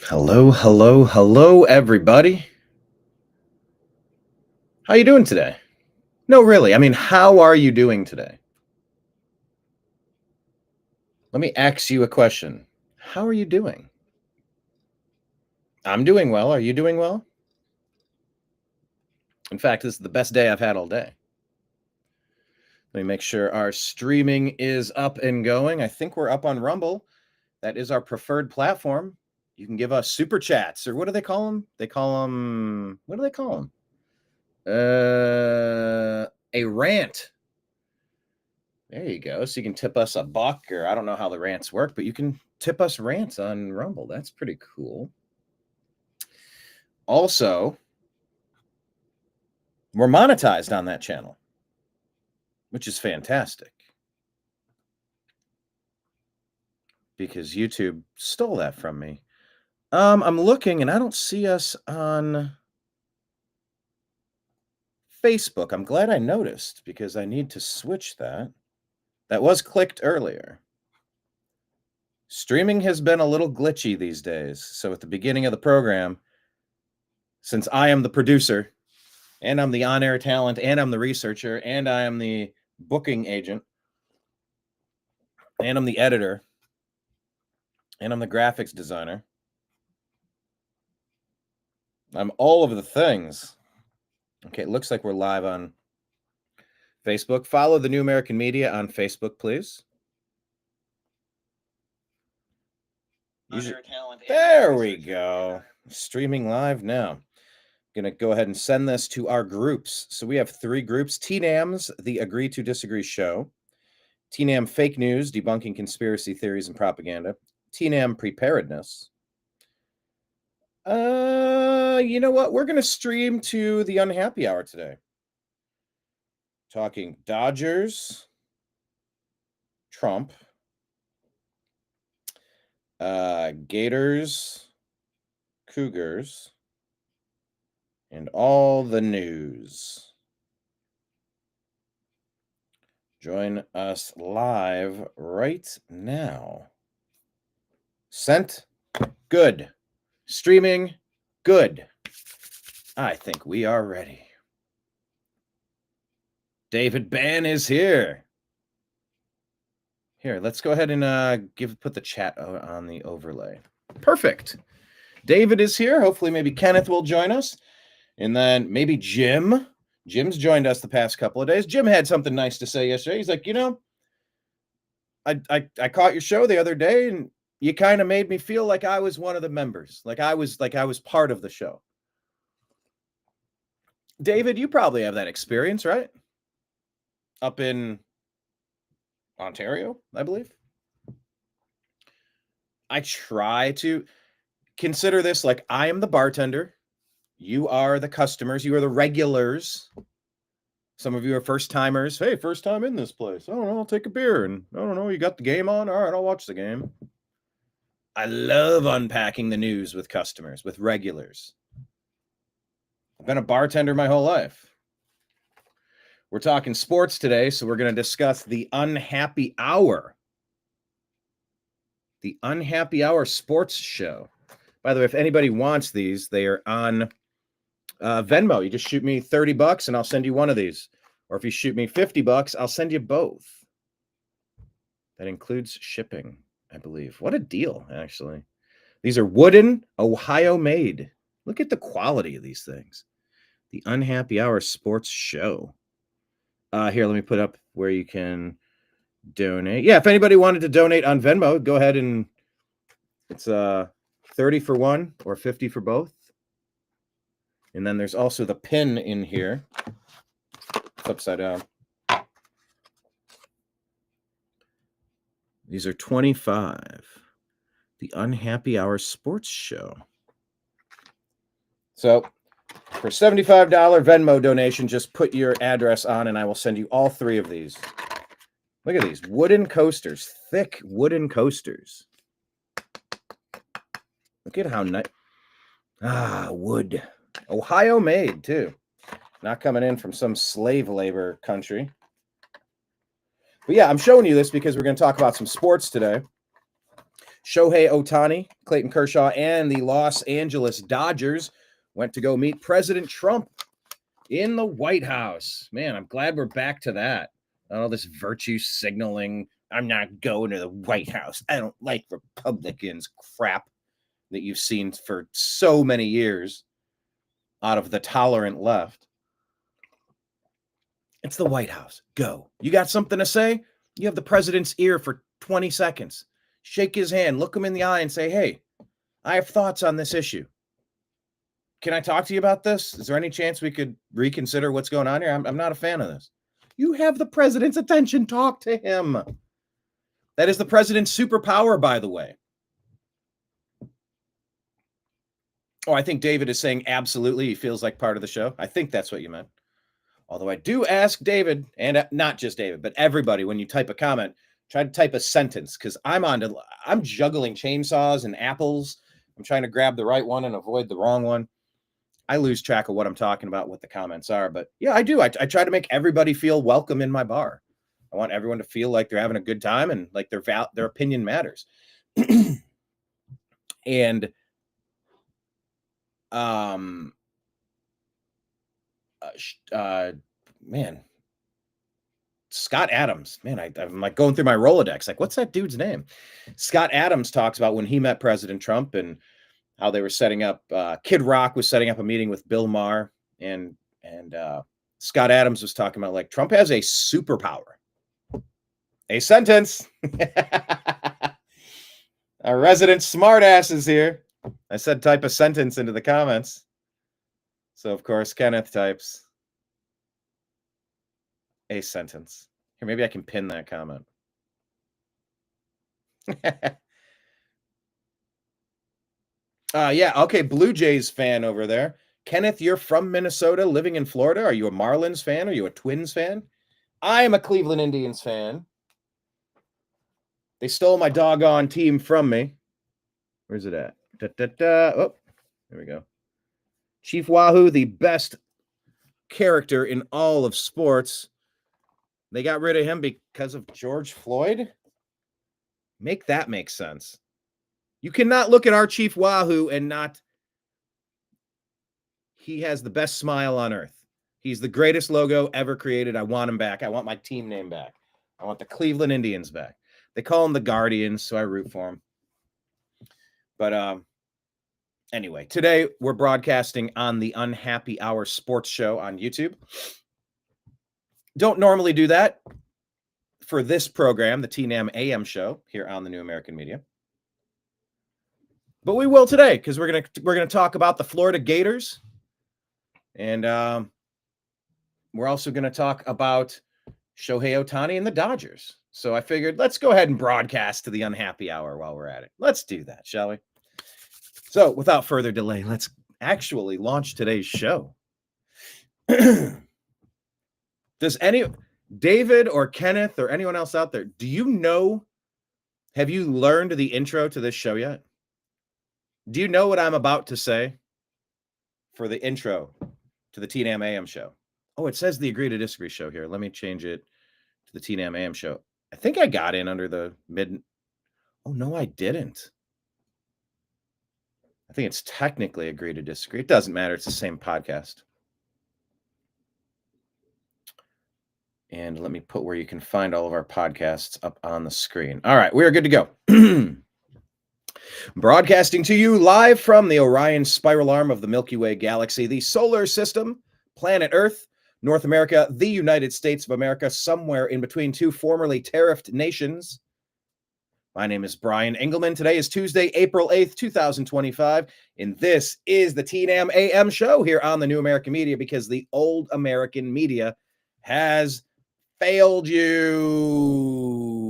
Hello, hello, hello, everybody. How you doing today? No, really. I mean, how are you doing today? Let me ask you a question. How are you doing? I'm doing well. Are you doing well? In fact, this is the best day I've had all day. Let me make sure our streaming is up and going. I think we're up on Rumble. That is our preferred platform. You can give us super chats, or what do they call them? What do they call them? A rant. There you go. So you can tip us a buck, or I don't know how the rants work, but you can tip us rants on Rumble. That's pretty cool. Also, we're monetized on that channel, which is fantastic because YouTube stole that from me. I'm looking and I don't see us on Facebook. I'm glad I noticed because I need to switch that. That was clicked earlier. Streaming has been a little glitchy these days. So at the beginning of the program, since I am the producer and I'm the on-air talent and I'm the researcher and I am the booking agent and I'm the editor and I'm the graphics designer, I'm all of the things. Okay, it looks like we're live on Facebook. Follow the New American Media on Facebook, please. There we go. Streaming live now. Gonna go ahead and send this to our groups. So we have 3 groups: TNAM's The Agree to Disagree Show, TNAM Fake News, Debunking Conspiracy Theories and Propaganda, TNAM Preparedness. You know what? We're gonna stream to the Unhappy Hour today. Talking Dodgers, Trump, Gators, Cougars, and all the news. Join us live right now. Sent. Good. Streaming. Good. I think we are ready. David Bann is here. Here, let's go ahead and put the chat on the overlay. Perfect. David is here. Hopefully maybe Kenneth will join us. And then maybe Jim. Jim's joined us the past couple of days. Jim had something nice to say yesterday. He's like, you know, I caught your show the other day and you kind of made me feel like I was one of the members. Like I was part of the show. David, you probably have that experience, right? Up in Ontario, I believe. I try to consider this like I am the bartender. You are the customers. You are the regulars. Some of you are first timers. Hey, first time in this place. I don't know. I'll take a beer. And I don't know. You got the game on? All right, I'll watch the game. I love unpacking the news with customers, with regulars. I've been a bartender my whole life. We're talking sports today, so we're going to discuss the Unhappy Hour. The Unhappy Hour Sports Show. By the way, if anybody wants these, they are on Venmo. You just shoot me $30 and I'll send you one of these. Or if you shoot me $50, I'll send you both. That includes shipping, I believe. What a deal, actually. These are wooden, Ohio made. Look at the quality of these things. The Unhappy Hour Sports Show. Here, let me put up where you can donate. Yeah, if anybody wanted to donate on Venmo, go ahead and it's 30 for one or 50 for both. And then there's also the pin in here. It's upside down. These are 25. The Unhappy Hour Sports Show. So for $75 Venmo donation, just put your address on and I will send you all 3 of these. Look at these wooden coasters, thick wooden coasters. Look at how nice. Wood. Ohio made, too. Not coming in from some slave labor country. But yeah, I'm showing you this because we're going to talk about some sports today. Shohei Ohtani, Clayton Kershaw, and the Los Angeles Dodgers went to go meet President Trump in the White House. Man, I'm glad we're back to that. All this virtue signaling. I'm not going to the White House. I don't like Republicans crap that you've seen for so many years out of the tolerant left. It's the White House. Go. You got something to say? You have the president's ear for 20 seconds. Shake his hand, look him in the eye and say, hey, I have thoughts on this issue. Can I talk to you about this? Is there any chance we could reconsider what's going on here? I'm not a fan of this. You have the president's attention. Talk to him. That is the president's superpower, by the way. Oh, I think David is saying absolutely. He feels like part of the show. I think that's what you meant. Although I do ask David, and not just David, but everybody, when you type a comment, try to type a sentence, because I'm juggling chainsaws and apples. I'm trying to grab the right one and avoid the wrong one. I lose track of what I'm talking about, what the comments are. But yeah, I do. I try to make everybody feel welcome in my bar. I want everyone to feel like they're having a good time and like their opinion matters. And man, Scott Adams, man, I'm like going through my Rolodex. Like, what's that dude's name? Scott Adams talks about when he met President Trump and how they were setting up. Kid Rock was setting up a meeting with Bill Maher, and Scott Adams was talking about like Trump has a superpower. A sentence. Our resident smartass is here. I said type a sentence into the comments. So, of course, Kenneth types a sentence. Here, maybe I can pin that comment. Yeah, okay, Blue Jays fan over there. Kenneth, you're from Minnesota, living in Florida. Are you a Marlins fan? Are you a Twins fan? I am a Cleveland Indians fan. They stole my doggone team from me. Where's it at? Oh, there we go. Chief Wahoo, the best character in all of sports. They got rid of him because of George Floyd? Make that make sense. You cannot look at our Chief Wahoo and not... He has the best smile on earth. He's the greatest logo ever created. I want him back. I want my team name back. I want the Cleveland Indians back. They call him the Guardians, so I root for him. But anyway, today we're broadcasting on the Unhappy Hour Sports Show on YouTube. Don't normally do that for this program, the TNAM AM Show, here on the New American Media. But we will today, because we're gonna talk about the Florida Gators, and we're also gonna talk about Shohei Ohtani and the Dodgers. So I figured let's go ahead and broadcast to the Unhappy Hour while we're at it. Let's do that, shall we? So without further delay, let's actually launch today's show. Does David or Kenneth or anyone else out there, have you learned the intro to this show yet? Do you know what I'm about to say for the intro to the TNAM AM Show? Oh, it says the Agree to Disagree Show here. Let me change it to the TNAM AM Show. I think I got in under the mid. Oh, no, I didn't. I think it's technically Agree to Disagree. It doesn't matter. It's the same podcast. And let me put where you can find all of our podcasts up on the screen. All right, we are good to go. Broadcasting to you live from the Orion spiral arm of the Milky Way galaxy, the solar system, planet Earth, North America, the United States of America, somewhere in between two formerly tariffed nations. My name is Brian Engelman. Today is Tuesday, April 8th, 2025, and this is the TNAM AM Show here on the New American Media, because the old American media has failed you.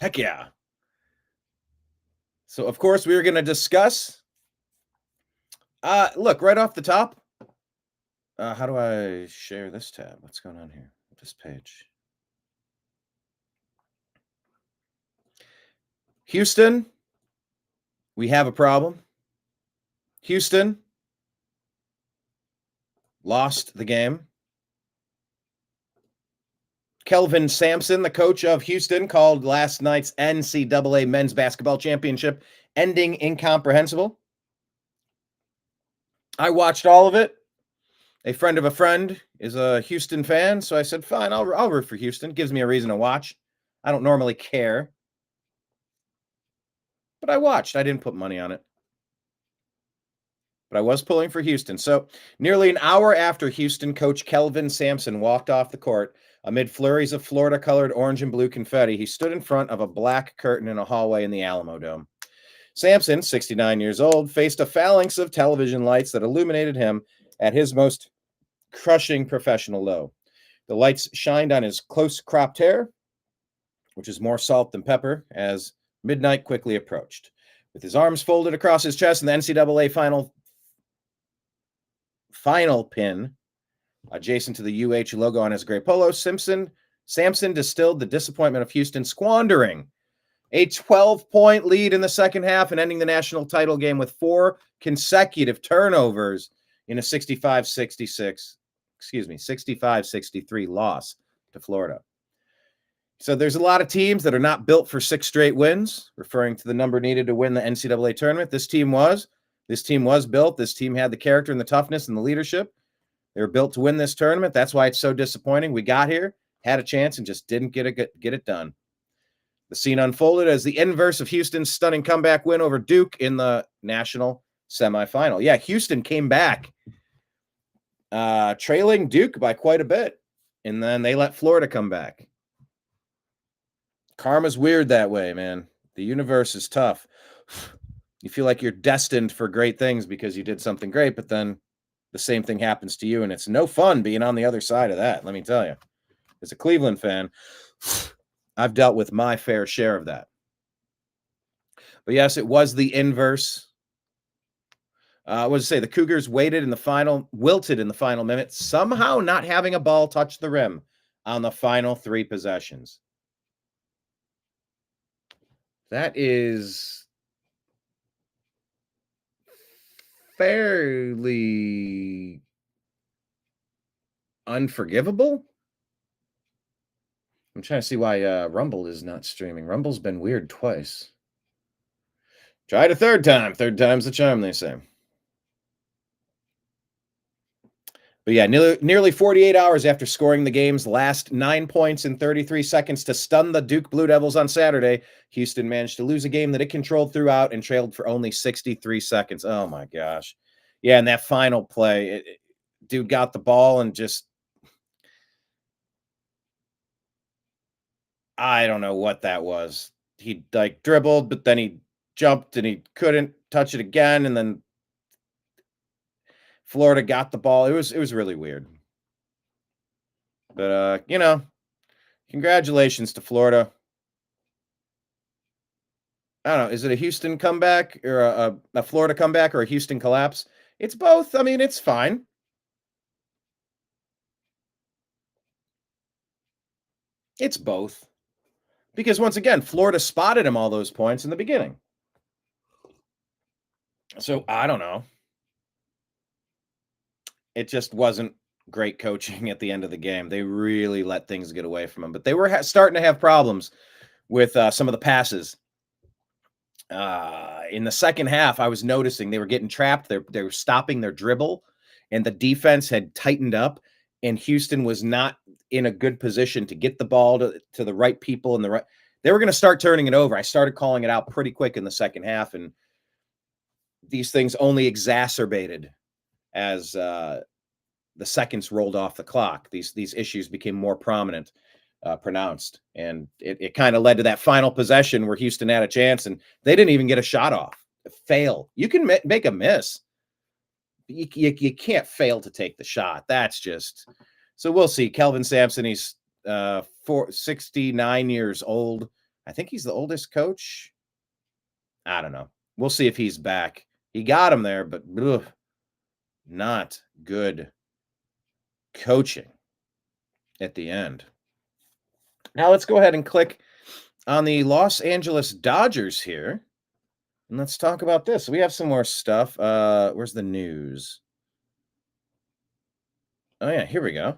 Heck yeah. So, of course, we're going to discuss, look, right off the top, how do I share this tab? What's going on here? This page. Houston, we have a problem. Houston lost the game. Kelvin Sampson, the coach of Houston, called last night's NCAA men's basketball championship ending incomprehensible. I watched all of it. A friend of a friend is a Houston fan, so I said, fine, I'll root for Houston. Gives me a reason to watch. I don't normally care, but I watched. I didn't put money on it, but I was pulling for Houston. So nearly an hour after Houston coach Kelvin Sampson walked off the court, amid flurries of Florida-colored orange and blue confetti, he stood in front of a black curtain in a hallway in the Alamo Dome. Sampson, 69 years old, faced a phalanx of television lights that illuminated him at his most crushing professional low. The lights shined on his close-cropped hair, which is more salt than pepper, as midnight quickly approached. With his arms folded across his chest and the NCAA final pin adjacent to the UH logo on his gray polo, Sampson distilled the disappointment of Houston squandering a 12-point lead in the second half and ending the national title game with 4 consecutive turnovers in a 65-63 loss to Florida. So there's a lot of teams that are not built for 6 straight wins, referring to the number needed to win the NCAA tournament. This team was built. This team had the character and the toughness and the leadership. They were built to win this tournament. That's why it's so disappointing. We got here, had a chance, and just didn't get it done. The scene unfolded as the inverse of Houston's stunning comeback win over Duke in the national semifinal. Yeah, Houston came back, trailing Duke by quite a bit, and then they let Florida come back. Karma's weird that way, man. The universe is tough. You feel like you're destined for great things because you did something great, but then the same thing happens to you, and it's no fun being on the other side of that, let me tell you. As a Cleveland fan, I've dealt with my fair share of that. But yes, it was the inverse. The Cougars wilted in the final minute, somehow not having a ball touch the rim on the final 3 possessions. That is fairly unforgivable. I'm trying to see why Rumble is not streaming. Rumble's been weird twice. Try it a third time. Third time's the charm, they say. But yeah, nearly 48 hours after scoring the game's last 9 points in 33 seconds to stun the Duke Blue Devils on Saturday, Houston managed to lose a game that it controlled throughout and trailed for only 63 seconds. Oh, my gosh. Yeah, and that final play, dude got the ball and just, I don't know what that was. He dribbled, but then he jumped and he couldn't touch it again, and then Florida got the ball. It was really weird. But congratulations to Florida. I don't know, is it a Houston comeback or a Florida comeback or a Houston collapse? It's both. I mean, it's fine. It's both. Because once again, Florida spotted him all those points in the beginning. So I don't know. It just wasn't great coaching at the end of the game. They really let things get away from them. But they were starting to have problems with some of the passes. In the second half, I was noticing they were getting trapped. They were stopping their dribble, and the defense had tightened up, and Houston was not in a good position to get the ball to the right people and they were going to start turning it over. I started calling it out pretty quick in the second half, and these things only exacerbated as the seconds rolled off the clock. These issues became more pronounced, and it kind of led to that final possession where Houston had a chance, and they didn't even get a shot off. Fail. You can make a miss. You can't fail to take the shot. That's just so. We'll see. Kelvin Sampson, he's 69 years old. I think he's the oldest coach. I don't know. We'll see if he's back. He got him there, but not good coaching at the end. Now let's go ahead and click on the Los Angeles Dodgers here. And let's talk about this. We have some more stuff. Where's the news? Oh, yeah, here we go.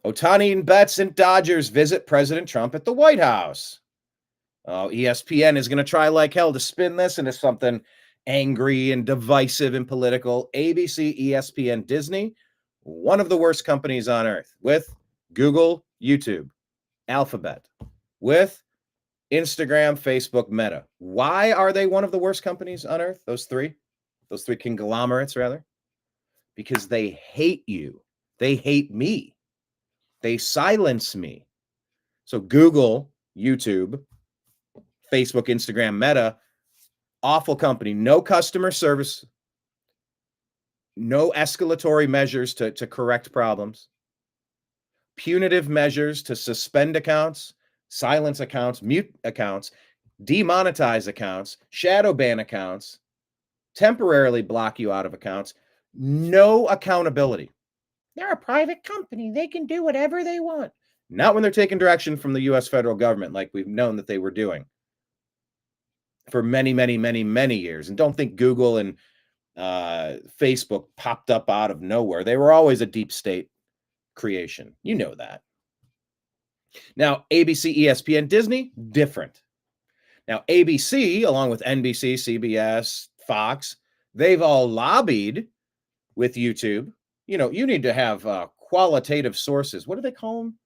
Ohtani and Betts and Dodgers visit President Trump at the White House. Oh, ESPN is going to try like hell to spin this into something angry and divisive and political. ABC, ESPN, Disney, one of the worst companies on earth, with Google, YouTube, Alphabet, with Instagram, Facebook, Meta. Why are they one of the worst companies on earth? Those three conglomerates, rather, because they hate you. They hate me. They silence me. So Google, YouTube, Facebook, Instagram, Meta, awful company. No customer service, no escalatory measures to correct problems, punitive measures to suspend accounts, silence accounts, mute accounts, demonetize accounts, shadow ban accounts, temporarily block you out of accounts. No accountability. They're a private company. They can do whatever they want. Not when they're taking direction from the U.S. federal government, like we've known that they were doing for many, many, many, many years. And don't think Google and Facebook popped up out of nowhere. They were always a deep state creation. You know that. Now, ABC, ESPN, Disney, different. Now, ABC, along with NBC, CBS, Fox, they've all lobbied with YouTube. You know, you need to have qualitative sources. What do they call them?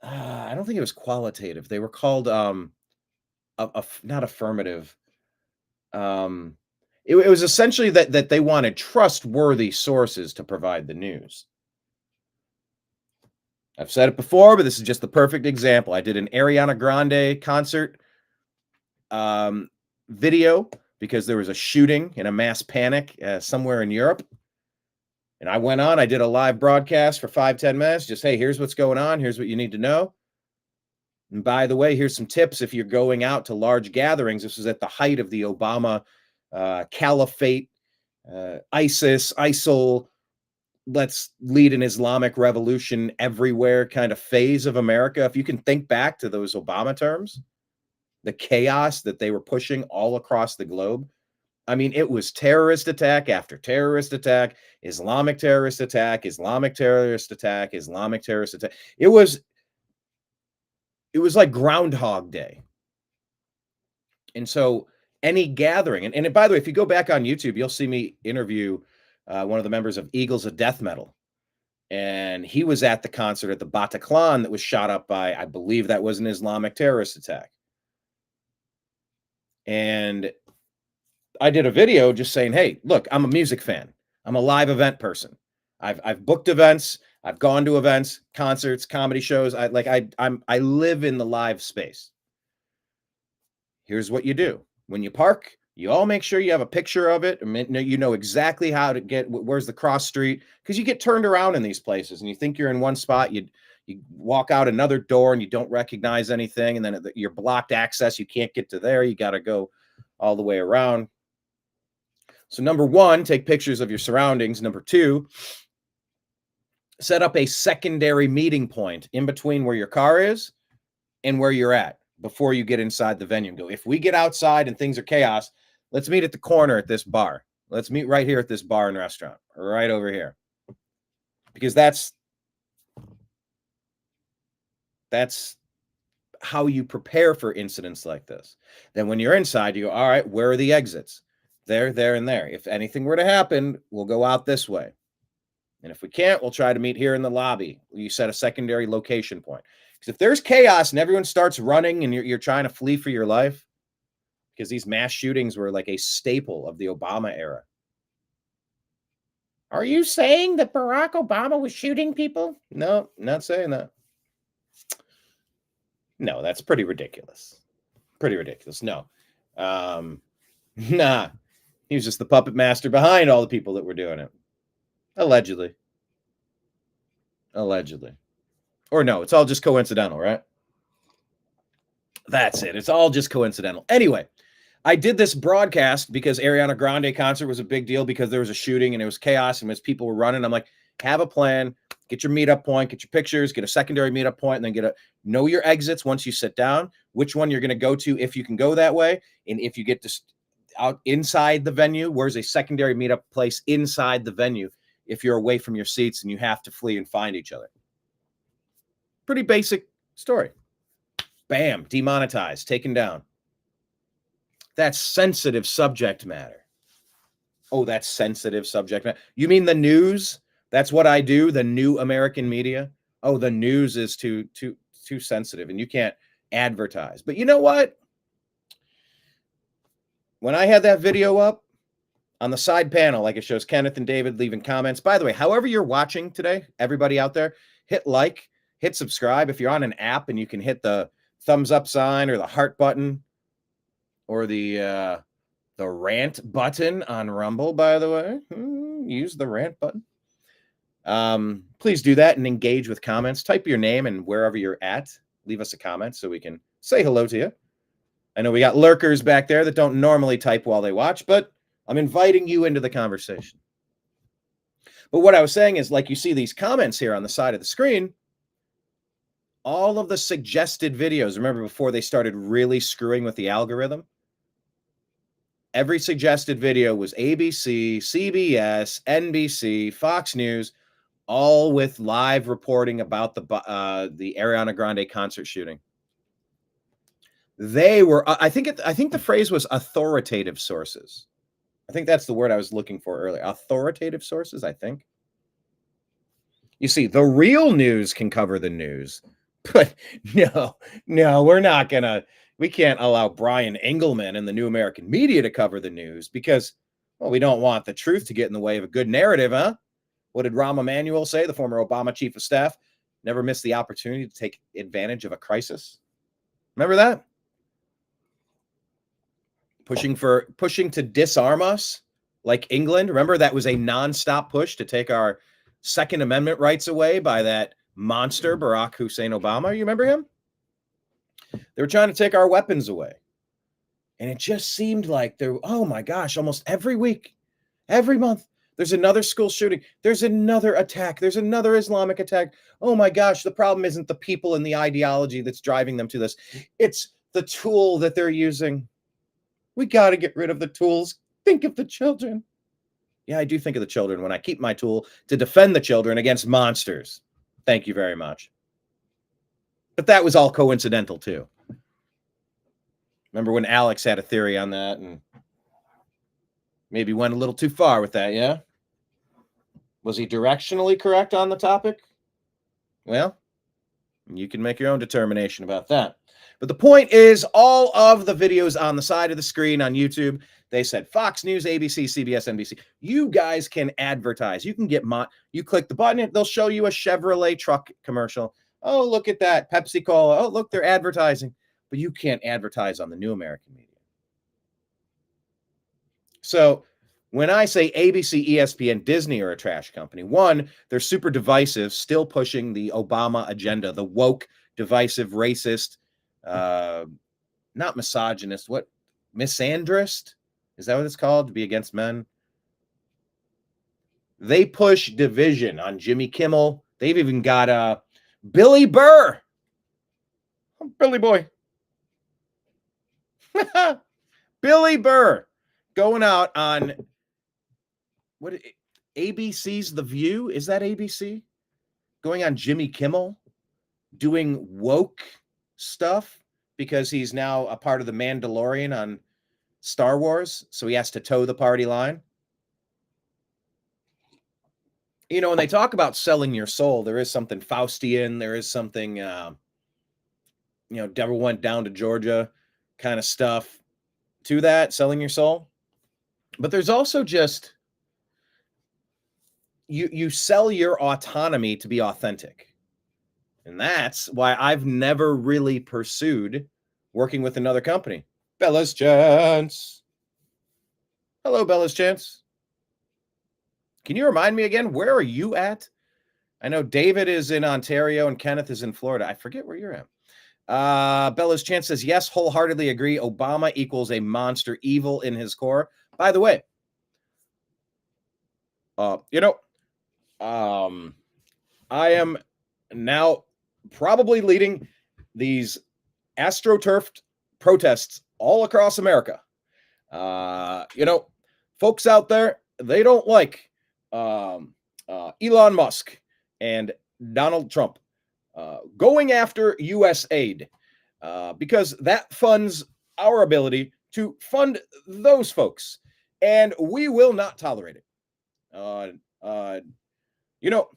I don't think it was qualitative. They were called not affirmative. It was essentially that they wanted trustworthy sources to provide the news. I've said it before, but this is just the perfect example. I did an Ariana Grande concert video because there was a shooting and a mass panic somewhere in Europe. And I went on, I did a live broadcast for 5-10 minutes. Just, hey, here's what's going on. Here's what you need to know. And by the way, here's some tips if you're going out to large gatherings. This was at the height of the Obama caliphate, ISIS, ISIL, let's lead an Islamic revolution everywhere kind of phase of America. If you can think back to those Obama terms, the chaos that they were pushing all across the globe. I mean, it was terrorist attack after terrorist attack, Islamic terrorist attack, Islamic terrorist attack, Islamic terrorist attack. It was like Groundhog Day. And so any gathering, and by the way, if you go back on YouTube, you'll see me interview one of the members of Eagles of Death Metal. And he was at the concert at the Bataclan that was shot up by, I believe that was an Islamic terrorist attack. And I did a video just saying, hey, look, I'm a music fan. I'm a live event person. I've booked events. I've gone to events, concerts, comedy shows. I live in the live space. Here's what you do. When you park, you all make sure you have a picture of it. You know exactly how to get, where's the cross street, because you get turned around in these places and you think you're in one spot. You walk out another door and you don't recognize anything. And then you're blocked access. You can't get to there. You got to go all the way around. So number one, take pictures of your surroundings. Number two, set up a secondary meeting point in between where your car is and where you're at before you get inside the venue and go, if we get outside and things are chaos, let's meet at the corner at this bar. Let's meet right here at this bar and restaurant, right over here. Because that's how you prepare for incidents like this. Then when you're inside, you go, all right, where are the exits? There, and there. If anything were to happen, we'll go out this way. And if we can't, we'll try to meet here in the lobby. You set a secondary location point. Because if there's chaos and everyone starts running and you're trying to flee for your life, because these mass shootings were like a staple of the Obama era. Are you saying that Barack Obama was shooting people? No, not saying that. No, that's pretty ridiculous. Pretty ridiculous. No. Nah. He was just the puppet master behind all the people that were doing it. Allegedly. Or no, it's all just coincidental, right? That's it. It's all just coincidental. Anyway, I did this broadcast because Ariana Grande concert was a big deal because there was a shooting and it was chaos and as people were running, I'm like, have a plan. Get your meetup point, get your pictures, get a secondary meetup point, and then know your exits once you sit down, which one you're going to go to if you can go that way. And if you get to out inside the venue, where's a secondary meetup place inside the venue if you're away from your seats and you have to flee and find each other. Pretty basic story. Bam, demonetized, taken down. That's sensitive subject matter. Oh, that's sensitive subject matter. You mean the news? That's what I do, the new American media. Oh, the news is too sensitive and you can't advertise. But you know what? When I had that video up on the side panel, like it shows Kenneth and David leaving comments. By the way, however you're watching today, everybody out there, hit like, hit subscribe. If you're on an app and you can hit the thumbs up sign or the heart button or the rant button on Rumble, by the way, use the rant button. Please do that and engage with comments. Type your name and wherever you're at, leave us a comment so we can say hello to you. I know we got lurkers back there that don't normally type while they watch, but I'm inviting you into the conversation. But what I was saying is, like, you see these comments here on the side of the screen, all of the suggested videos, remember before they started really screwing with the algorithm? Every suggested video was ABC, CBS, NBC, Fox News, all with live reporting about the Ariana Grande concert shooting. They were, I think the phrase was authoritative sources. I think that's the word I was looking for earlier. Authoritative sources, I think. You see, the real news can cover the news, but no, we're not gonna. We can't allow Brian Engelman and the new American media to cover the news because, well, we don't want the truth to get in the way of a good narrative, huh? What did Rahm Emanuel say, the former Obama chief of staff? Never miss the opportunity to take advantage of a crisis. Remember that? Pushing to disarm us like England. Remember, that was a nonstop push to take our Second Amendment rights away by that monster, Barack Hussein Obama. You remember him? They were trying to take our weapons away. And it just seemed like oh my gosh, almost every week, every month, there's another school shooting. There's another attack. There's another Islamic attack. Oh my gosh, the problem isn't the people and the ideology that's driving them to this. It's the tool that they're using. We got to get rid of the tools. Think of the children. Yeah, I do think of the children when I keep my tool to defend the children against monsters. Thank you very much. But that was all coincidental too. Remember when Alex had a theory on that and maybe went a little too far with that, yeah? Was he directionally correct on the topic? Well, you can make your own determination about that. But the point is, all of the videos on the side of the screen on YouTube, they said Fox News, ABC, CBS, NBC. You guys can advertise. You can get you click the button, they'll show you a Chevrolet truck commercial. Oh, look at that. Pepsi Cola. Oh, look, they're advertising. But you can't advertise on the new American media. So when I say ABC, ESPN, Disney are a trash company, one, they're super divisive, still pushing the Obama agenda, the woke, divisive, racist, not misogynist, what? Misandrist? Is that what it's called? To be against men? They push division on Jimmy Kimmel. They've even got Billy Burr. Oh, Billy boy. Billy Burr going out on what? ABC's The View? Is that ABC? Going on Jimmy Kimmel, doing woke stuff because he's now a part of the Mandalorian on Star Wars, so he has to toe the party line. You know, when they talk about selling your soul, there is something Faustian, there is something, Devil Went Down to Georgia kind of stuff to that, selling your soul. But there's also just, you sell your autonomy to be authentic. And that's why I've never really pursued working with another company. Bella's Chance. Hello, Bella's Chance. Can you remind me again, where are you at? I know David is in Ontario and Kenneth is in Florida. I forget where you're at. Bella's Chance says, yes, wholeheartedly agree. Obama equals a monster, evil in his core. By the way, I am now probably leading these astroturfed protests all across America. Folks out there, they don't like Elon Musk and Donald Trump going after U.S. aid because that funds our ability to fund those folks, and we will not tolerate it. Uh, uh, you know,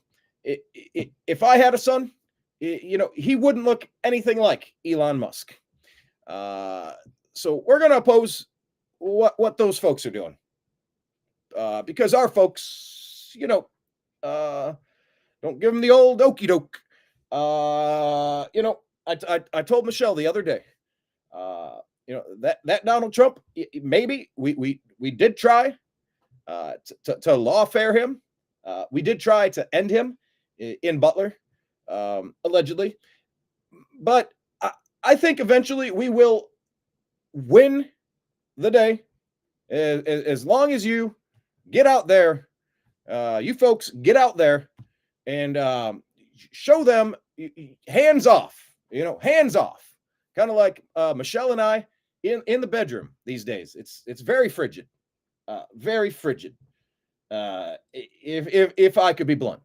if I had a son, he wouldn't look anything like Elon Musk. So we're going to oppose what those folks are doing because our folks, don't give them the old okey doke. I told Michelle the other day, that Donald Trump, maybe we did try to lawfare him. We did try to end him in Butler, allegedly, but I think eventually we will win the day as long as you get out there. You folks get out there and show them hands off, hands off, kind of like Michelle and I in the bedroom these days. It's very frigid, very frigid. If I could be blunt,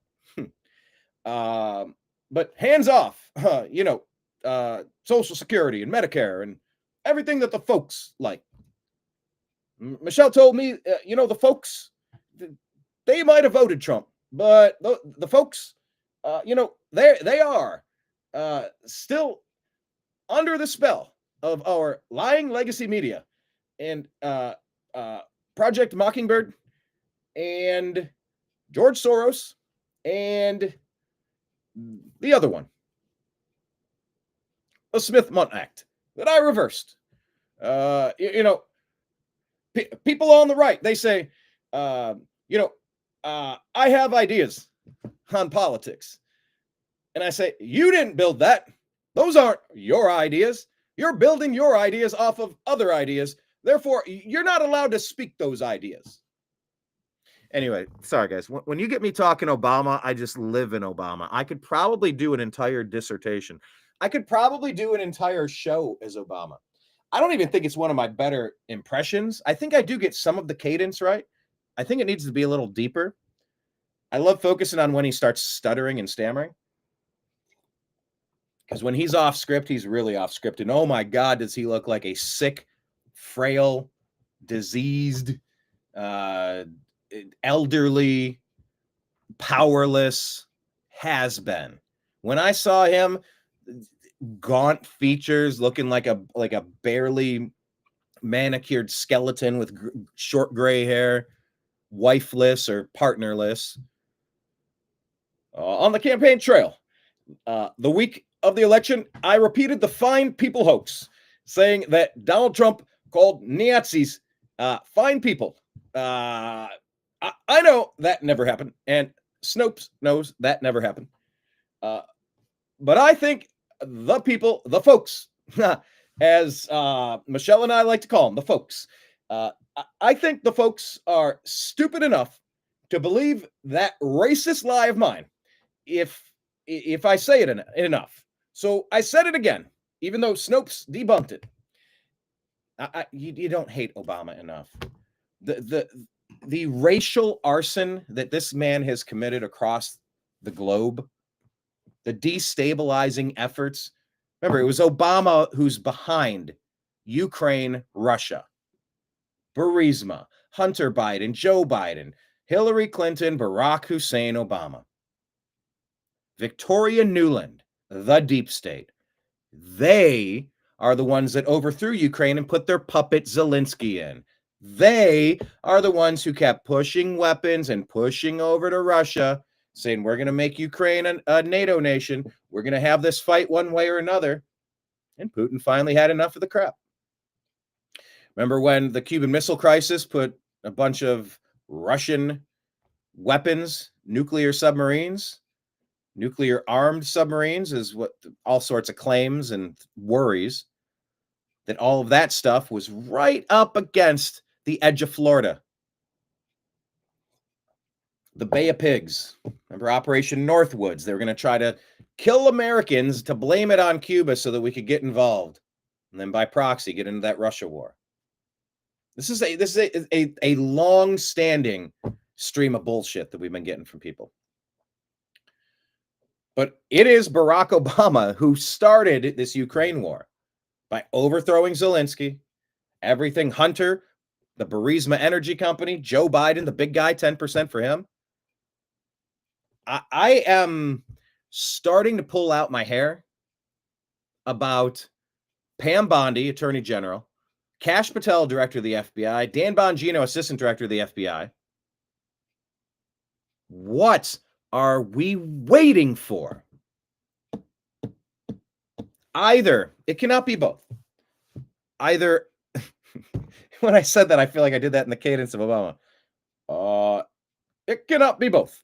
but hands off, Social Security and Medicare and everything that the folks like. Michelle told me, the folks, they might have voted Trump, but the folks, they are still under the spell of our lying legacy media and Project Mockingbird and George Soros and the other one, the Smith-Mundt Act that I reversed. People on the right, they say, I have ideas on politics. And I say, you didn't build that. Those aren't your ideas. You're building your ideas off of other ideas. Therefore, you're not allowed to speak those ideas. Anyway, sorry, guys. When you get me talking Obama, I just live in Obama. I could probably do an entire dissertation. I could probably do an entire show as Obama. I don't even think it's one of my better impressions. I think I do get some of the cadence right. I think it needs to be a little deeper. I love focusing on when he starts stuttering and stammering. Because when he's off script, he's really off script. And oh my God, does he look like a sick, frail, diseased, elderly, powerless has-been. When I saw him, gaunt features, looking like a barely manicured skeleton with short gray hair, wifeless or partnerless, on the campaign trail. The week of the election, I repeated the fine people hoax, saying that Donald Trump called Nazis fine people. I know that never happened, and Snopes knows that never happened. But I think the people, the folks, as Michelle and I like to call them, the folks, I think the folks are stupid enough to believe that racist lie of mine if I say it enough. So I said it again, even though Snopes debunked it. You don't hate Obama enough. The racial arson that this man has committed across the globe, the destabilizing efforts. Remember, it was Obama who's behind Ukraine, Russia, Burisma, Hunter Biden, Joe Biden, Hillary Clinton, Barack Hussein Obama, Victoria Nuland, the deep state. They are the ones that overthrew Ukraine and put their puppet Zelensky in. They are the ones who kept pushing weapons and pushing over to Russia, saying, we're going to make Ukraine a NATO nation. We're going to have this fight one way or another. And Putin finally had enough of the crap. Remember when the Cuban Missile Crisis put a bunch of Russian weapons, nuclear submarines, nuclear armed submarines is what all sorts of claims and worries that all of that stuff was right up against the edge of Florida. the Bay of Pigs. Remember Operation Northwoods? They were going to try to kill Americans to blame it on Cuba so that we could get involved, and then by proxy get into that Russia war. This is a long-standing stream of bullshit that we've been getting from people. But it is Barack Obama who started this Ukraine war by overthrowing Zelensky, everything Hunter, the Burisma Energy Company, Joe Biden, the big guy, 10% for him. I am starting to pull out my hair about Pam Bondi, Attorney General, Kash Patel, Director of the FBI, Dan Bongino, Assistant Director of the FBI. What are we waiting for? Either, it cannot be both. Either, when I said that, I feel like I did that in the cadence of Obama. It cannot be both.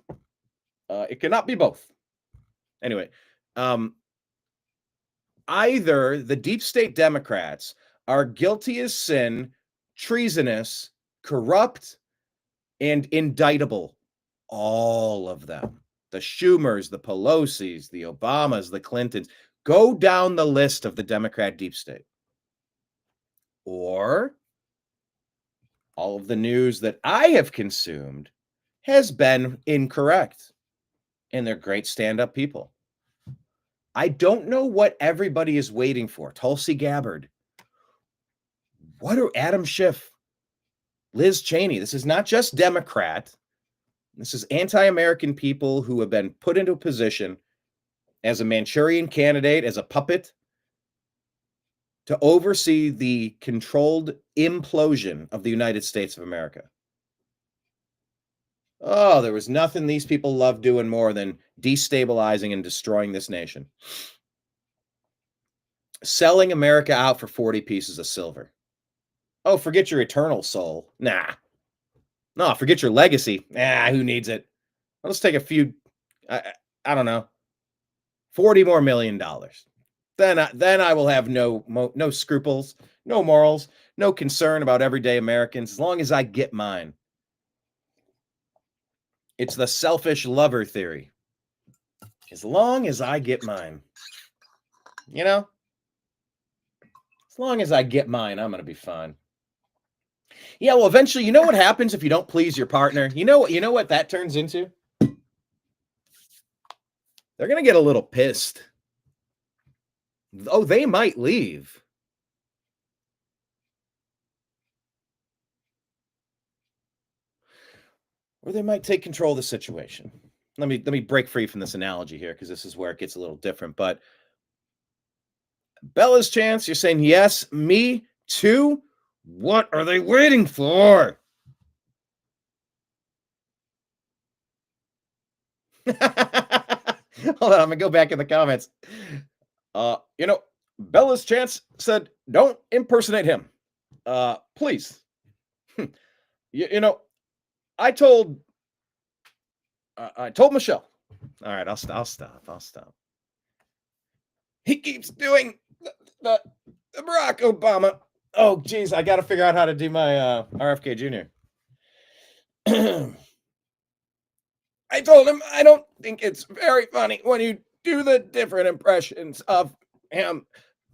It cannot be both. Anyway, either the deep state Democrats are guilty as sin, treasonous, corrupt, and indictable. All of them. The Schumers, the Pelosi's, the Obamas, the Clintons. Go down the list of the Democrat deep state. Or all of the news that I have consumed has been incorrect. And they're great stand-up people. I don't know what everybody is waiting for. Tulsi Gabbard. What are Adam Schiff? Liz Cheney. This is not just Democrat. This is anti-American people who have been put into a position as a Manchurian candidate, as a puppet, to oversee the controlled implosion of the United States of America. Oh, there was nothing these people love doing more than destabilizing and destroying this nation. Selling America out for 40 pieces of silver. Oh, forget your eternal soul. Nah. No, forget your legacy. Who needs it? Let's take a few, I don't know, $40 more million. Then I will have no scruples, no morals, no concern about everyday Americans, as long as I get mine. It's the selfish lover theory. As long as I get mine. You know? As long as I get mine, I'm going to be fine. Yeah, well, eventually, you know what happens if you don't please your partner? You know what that turns into? They're going to get a little pissed. Oh, they might leave. Or they might take control of the situation. Let me break free from this analogy here, because this is where it gets a little different. But Bella's chance, you're saying, yes, me too? What are they waiting for? Hold on, I'm going to go back in the comments. Bella's chance said, don't impersonate him. Please. I told Michelle. All right, I'll stop. He keeps doing the Barack Obama. Oh, geez, I got to figure out how to do my RFK Jr. I told him I don't think it's very funny when you do the different impressions of him.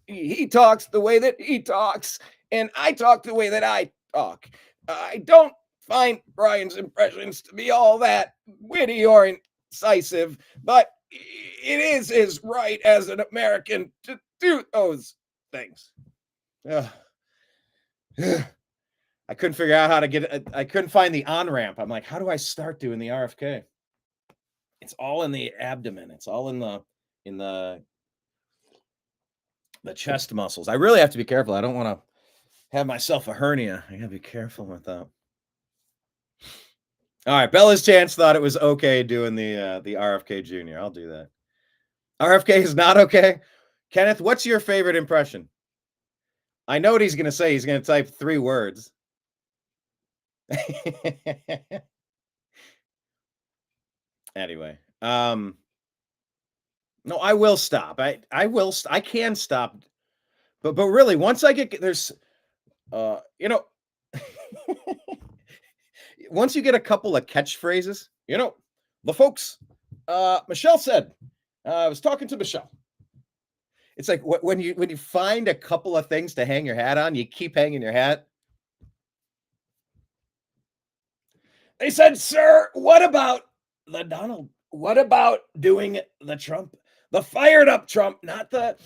He talks the way that he talks, and I talk the way that I talk. I don't find Brian's impressions to be all that witty or incisive, but it is his right as an American to do those things. I couldn't figure out how to get it. I couldn't find the on-ramp. I'm like, how do I start doing the RFK? It's all in the abdomen. It's all in the chest muscles. I really have to be careful. I don't want to have myself a hernia. I gotta be careful with that. All right, Bella's chance thought it was okay doing the RFK Jr. I'll do that. RFK is not okay. Kenneth, what's your favorite impression? I know what he's going to say. He's going to type 3 words. Anyway, no, I will stop. I can stop. But really, once I get there's once you get a couple of catchphrases, the folks, Michelle said, I was talking to Michelle. It's like when you find a couple of things to hang your hat on, you keep hanging your hat. They said, sir, what about the Donald? What about doing the Trump, the fired up Trump, not the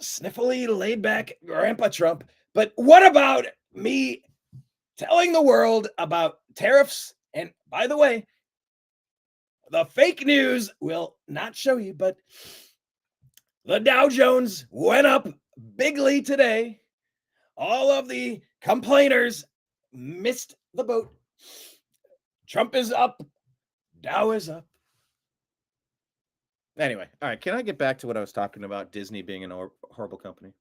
sniffly, laid back grandpa Trump, but what about me telling the world about tariffs? And by the way, the fake news will not show you, but the Dow Jones went up bigly today. All of the complainers missed the boat. Trump is up. Dow is up. Anyway, all right. Can I get back to what I was talking about? Disney being a horrible company.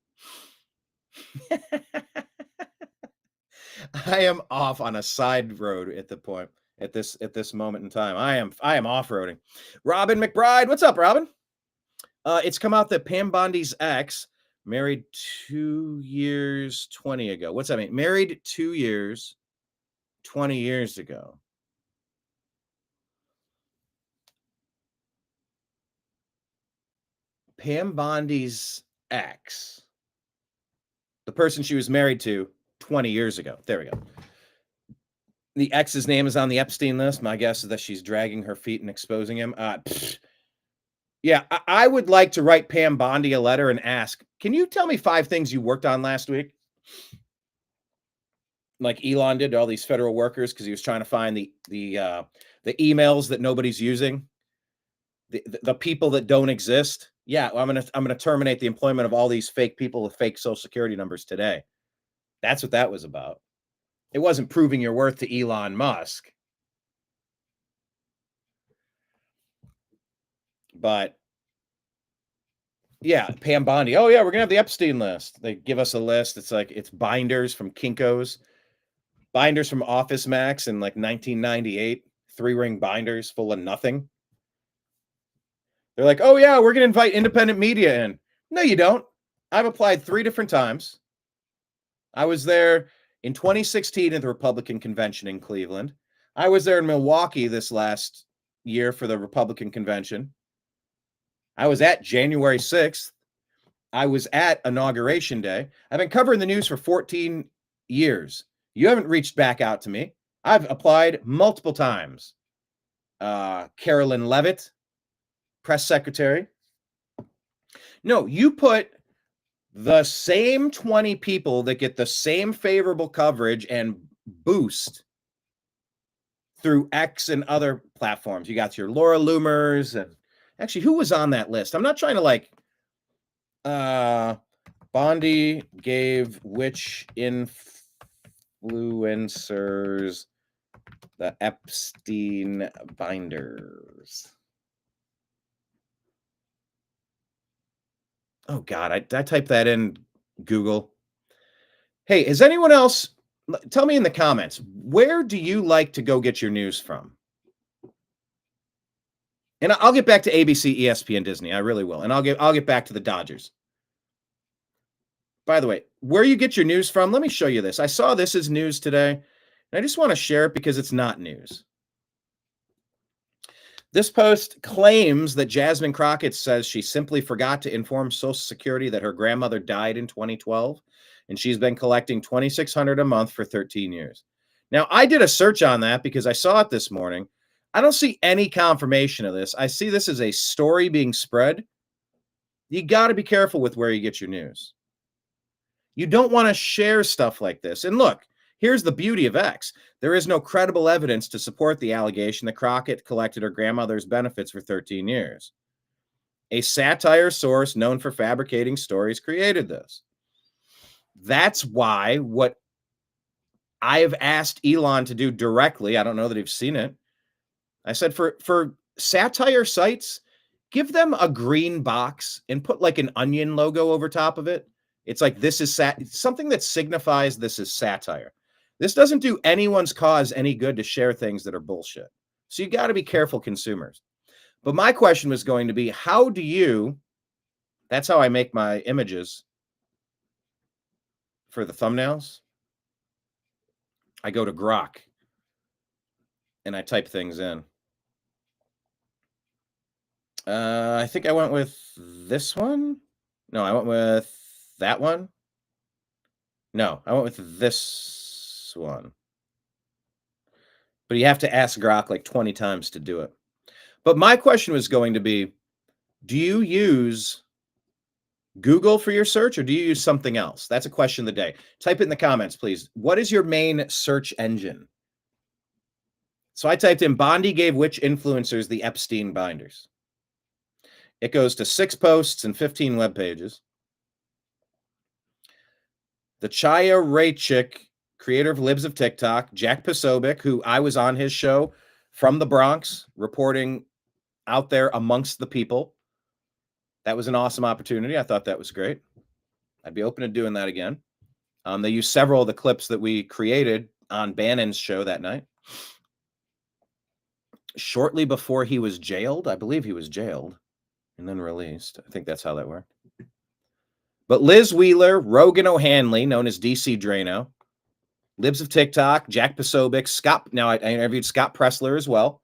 I am off on a side road at this moment in time. I am off-roading. Robin McBride, what's up, Robin? It's come out that Pam Bondi's ex married 2 years, 20 ago. What's that mean? Married 2 years, 20 years ago. Pam Bondi's ex, the person she was married to 20 years ago. There we go. The ex's name is on the Epstein list. My guess is that she's dragging her feet and exposing him. Yeah, I would like to write Pam Bondi a letter and ask, can you tell me 5 things you worked on last week? Like Elon did to all these federal workers because he was trying to find the emails that nobody's using, the people that don't exist. Yeah, I'm gonna terminate the employment of all these fake people with fake social security numbers today. That's what that was about. It wasn't proving your worth to Elon Musk. But yeah, Pam Bondi. Oh yeah, we're gonna have the Epstein list. They give us a list. It's like it's binders from Kinko's, binders from Office Max in like 1998, 3-ring binders full of nothing. They're like, oh yeah, we're gonna invite independent media in. No, you don't. I've applied 3 different times. I was there in 2016 at the Republican convention in Cleveland. I was there in Milwaukee this last year for the Republican convention. I was at January 6th. I was at Inauguration Day. I've been covering the news for 14 years. You haven't reached back out to me. I've applied multiple times. Carolyn Levitt, press secretary. No, you put the same 20 people that get the same favorable coverage and boost through X and other platforms. You got your Laura Loomers, and actually, who was on that list? I'm not trying to like Bondi gave which influencers the Epstein binders? Oh God, I typed that in Google. Hey, is anyone else? Tell me in the comments, where do you like to go get your news from? And I'll get back to ABC, ESPN, Disney. I really will. And I'll get back to the Dodgers. By the way, where you get your news from, let me show you this. I saw this as news today, and I just want to share it because it's not news. This post claims that Jasmine Crockett says she simply forgot to inform Social Security that her grandmother died in 2012, and she's been collecting $2,600 a month for 13 years. Now, I did a search on that because I saw it this morning. I don't see any confirmation of this. I see this as a story being spread. You got to be careful with where you get your news. You don't want to share stuff like this. And look, here's the beauty of X. There is no credible evidence to support the allegation that Crockett collected her grandmother's benefits for 13 years. A satire source known for fabricating stories created this. That's why what I have asked Elon to do directly, I don't know that he's seen it. I said for satire sites, give them a green box and put like an onion logo over top of it. It's like, this is something that signifies this is satire. This doesn't do anyone's cause any good to share things that are bullshit. So you got to be careful, consumers. But my question was going to be, how do you, that's how I make my images for the thumbnails. I go to Grok. and I type things in. I think I went with this one. No, I went with that one. No, I went with this one. But you have to ask Grok like 20 times to do it. But my question was going to be, do you use Google for your search or do you use something else? That's a question of the day. Type it in the comments, please. What is your main search engine? So I typed in Bondi gave which influencers the Epstein binders. It goes to 6 posts and 15 web pages. The Chaya Raychick, creator of Libs of TikTok, Jack Posobiec, who I was on his show from the Bronx, reporting out there amongst the people. That was an awesome opportunity. I thought that was great. I'd be open to doing that again. They used several of the clips that we created on Bannon's show that night. Shortly before he was jailed, I believe he was jailed and then released. I think that's how that worked. But Liz Wheeler, Rogan O'Hanley, known as DC Drano, Libs of TikTok, Jack Posobiec, Scott. Now I interviewed Scott Pressler as well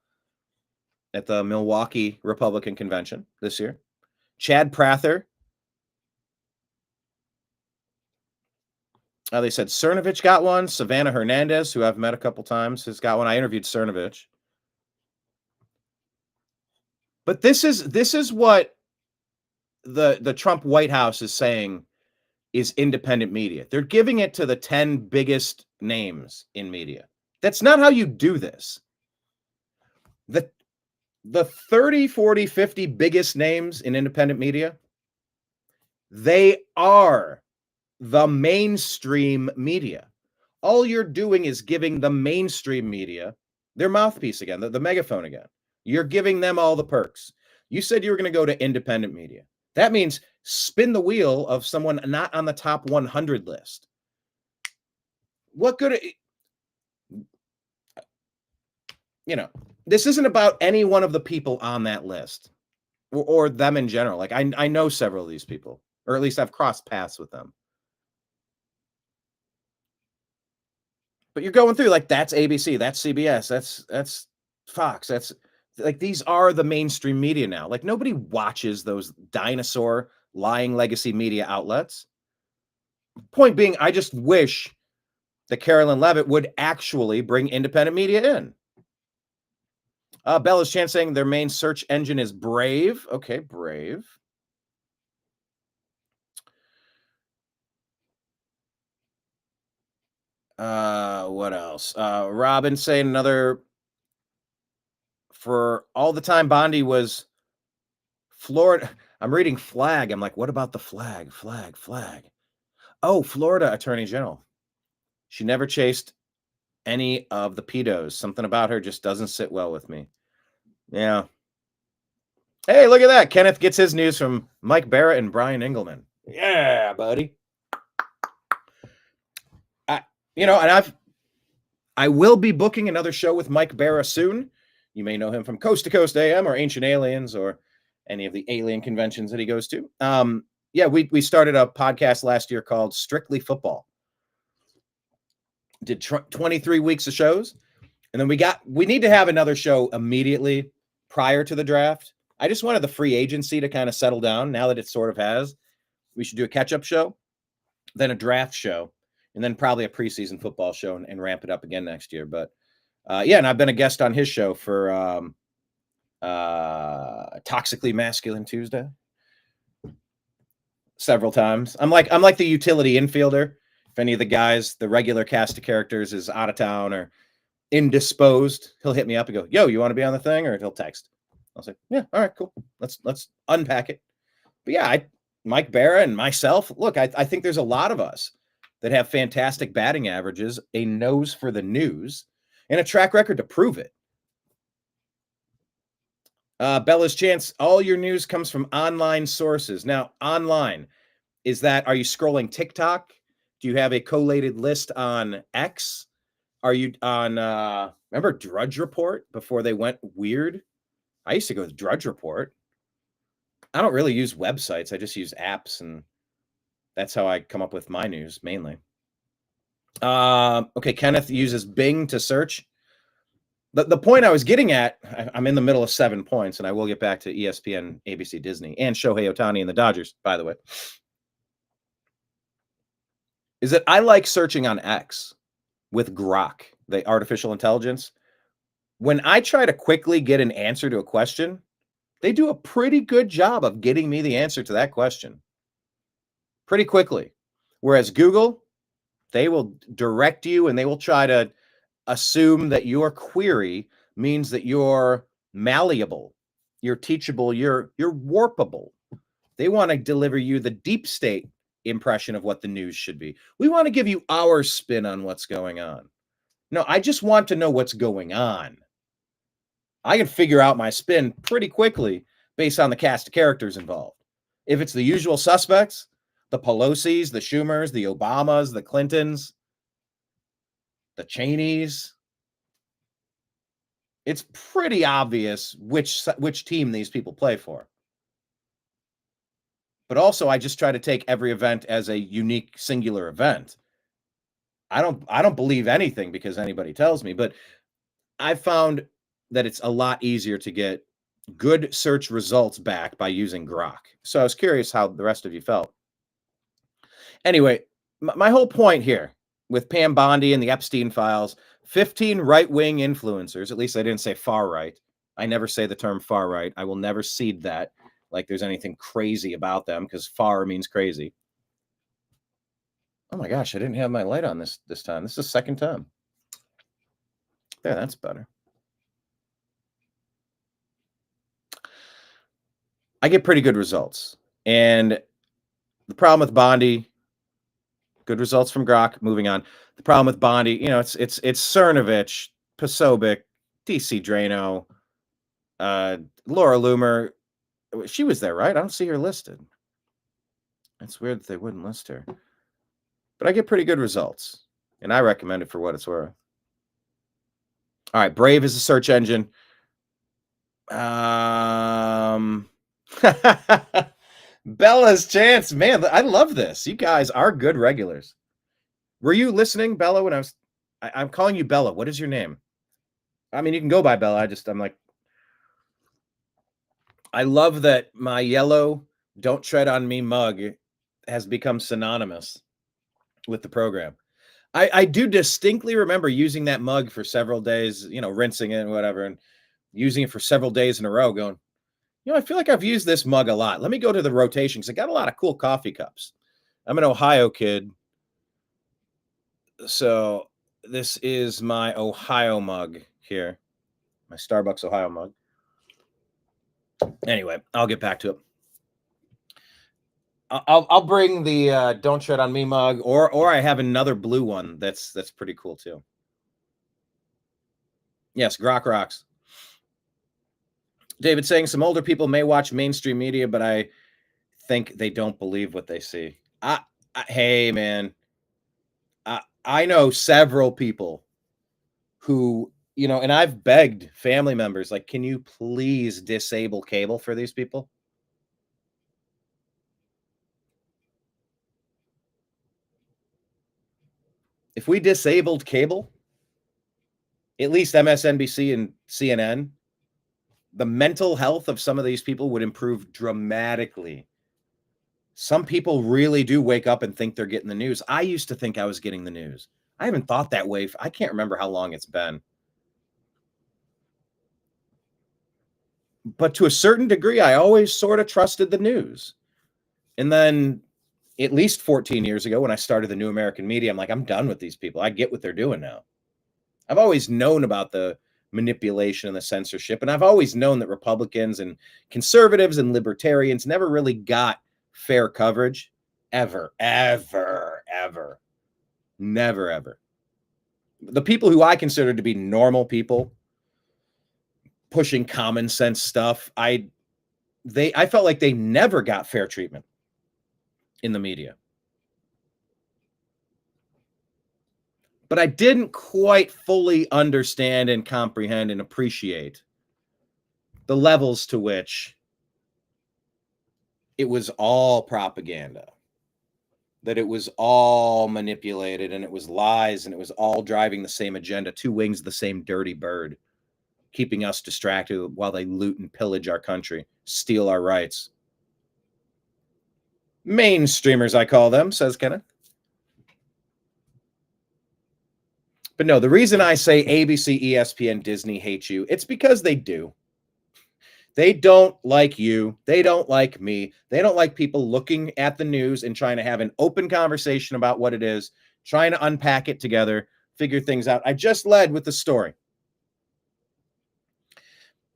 at the Milwaukee Republican Convention this year. Chad Prather. They said Cernovich got one. Savannah Hernandez, who I've met a couple times, has got one. I interviewed Cernovich. But this is what the Trump White House is saying is independent media. They're giving it to the 10 biggest names in media. That's not how you do this. The 30, 40, 50 biggest names in independent media, they are the mainstream media. All you're doing is giving the mainstream media their mouthpiece again, the megaphone again. You're giving them all the perks. You said you were going to go to independent media. That means spin the wheel of someone not on the top 100 list. What good? This isn't about any one of the people on that list or them in general. Like I know several of these people, or at least I've crossed paths with them. But you're going through like that's ABC, that's CBS, that's Fox, that's like these are the mainstream media now. Like nobody watches those dinosaur lying legacy media outlets. Point being, I just wish that Carolyn Levitt would actually bring independent media in. Bella's Chan saying their main search engine is Brave. Okay, Brave. What else? Robin saying another for all the time Bondi was Florida. I'm reading flag. I'm like, what about the flag? Flag. Oh, Florida Attorney General. She never chased any of the pedos. Something about her just doesn't sit well with me. Yeah. Hey, look at that. Kenneth gets his news from Mike Barrett and Brian Engelman. Yeah, buddy. I will be booking another show with Mike Barra soon. You may know him from Coast to Coast AM or Ancient Aliens or any of the alien conventions that he goes to. We started a podcast last year called Strictly Football. Did 23 weeks of shows. And then we need to have another show immediately prior to the draft. I just wanted the free agency to kind of settle down now that it sort of has. We should do a catch-up show, then a draft show, and then probably a preseason football show and ramp it up again next year. But and I've been a guest on his show for Toxically Masculine Tuesday several times. I'm like the utility infielder. If any of the guys, the regular cast of characters is out of town or indisposed, he'll hit me up and go, yo, you want to be on the thing? Or he'll text. I'll say, yeah, all right, cool. Let's unpack it. But yeah, Mike Barra and myself, look, I think there's a lot of us that have fantastic batting averages, a nose for the news, and a track record to prove it. Bella's Chance, all your news comes from online sources. Now, online, are you scrolling TikTok? Do you have a collated list on X? Are you on, remember Drudge Report before they went weird? I used to go with Drudge Report. I don't really use websites. I just use apps, and that's how I come up with my news mainly. Okay, Kenneth uses Bing to search. The point I was getting at, I'm in the middle of 7 points, and I will get back to ESPN, ABC, Disney, and Shohei Ohtani and the Dodgers, by the way, is that I like searching on X with Grok, the artificial intelligence. When I try to quickly get an answer to a question, they do a pretty good job of getting me the answer to that question pretty quickly. Whereas Google, they will direct you and they will try to assume that your query means that you're malleable, you're teachable, you're warpable. They want to deliver you the deep state impression of what the news should be. We want to give you our spin on what's going on. No, I just want to know what's going on. I can figure out my spin pretty quickly based on the cast of characters involved. If it's the usual suspects, the Pelosi's, the Schumers, the Obamas, the Clintons, the Cheneys, it's pretty obvious which team these people play for. But also, I just try to take every event as a unique, singular event. I don't believe anything because anybody tells me, but I found that it's a lot easier to get good search results back by using Grok. So I was curious how the rest of you felt. Anyway, my whole point here with Pam Bondi and the Epstein files, 15 right-wing influencers, at least I didn't say far right. I never say the term far right. I will never cede that like there's anything crazy about them because far means crazy. Oh my gosh, I didn't have my light on this time. This is the second time. There, that's better. I get pretty good results. And the problem with Bondi, good results from Grok. Moving on. The problem with Bondi, it's Cernovich, Posobiec, DC Drano, Laura Loomer. She was there, right? I don't see her listed. It's weird that they wouldn't list her. But I get pretty good results, and I recommend it for what it's worth. All right, Brave is a search engine. Bella's chance, man. I love this. You guys are good regulars. Were you listening, Bella? When I'm calling you Bella. What is your name? I mean, you can go by Bella. I'm like, I love that my yellow "Don't Tread on Me" mug has become synonymous with the program. I do distinctly remember using that mug for several days, rinsing it and whatever, and using it for several days in a row, going, I feel like I've used this mug a lot. Let me go to the rotation because I got a lot of cool coffee cups. I'm an Ohio kid. So this is my Ohio mug here, my Starbucks Ohio mug. Anyway, I'll get back to it. I'll bring the "Don't Tread on Me" mug, or I have another blue one that's pretty cool too. Yes, Grok rocks. David saying some older people may watch mainstream media, but I think they don't believe what they see. Hey man, I know several people who, and I've begged family members, like, can you please disable cable for these people? If we disabled cable, at least MSNBC and CNN, the mental health of some of these people would improve dramatically. Some people really do wake up and think they're getting the news. I used to think I was getting the news. I haven't thought that way. I can't remember how long it's been. But to a certain degree, I always sort of trusted the news. And then at least 14 years ago, when I started the New American Media, I'm like, I'm done with these people. I get what they're doing now. I've always known about the manipulation and the censorship. And I've always known that Republicans and conservatives and libertarians never really got fair coverage. Ever. Never, ever. The people who I consider to be normal people, pushing common sense stuff, I felt like they never got fair treatment in the media. But I didn't quite fully understand and comprehend and appreciate the levels to which it was all propaganda, that it was all manipulated and it was lies and it was all driving the same agenda, two wings of the same dirty bird. keeping us distracted while they loot and pillage our country, steal our rights. Mainstreamers, I call them, says Kenneth. But no, the reason I say ABC, ESPN, Disney hate you, it's because they do. They don't like you. They don't like me. They don't like people looking at the news and trying to have an open conversation about what it is, trying to unpack it together, figure things out. I just led with the story.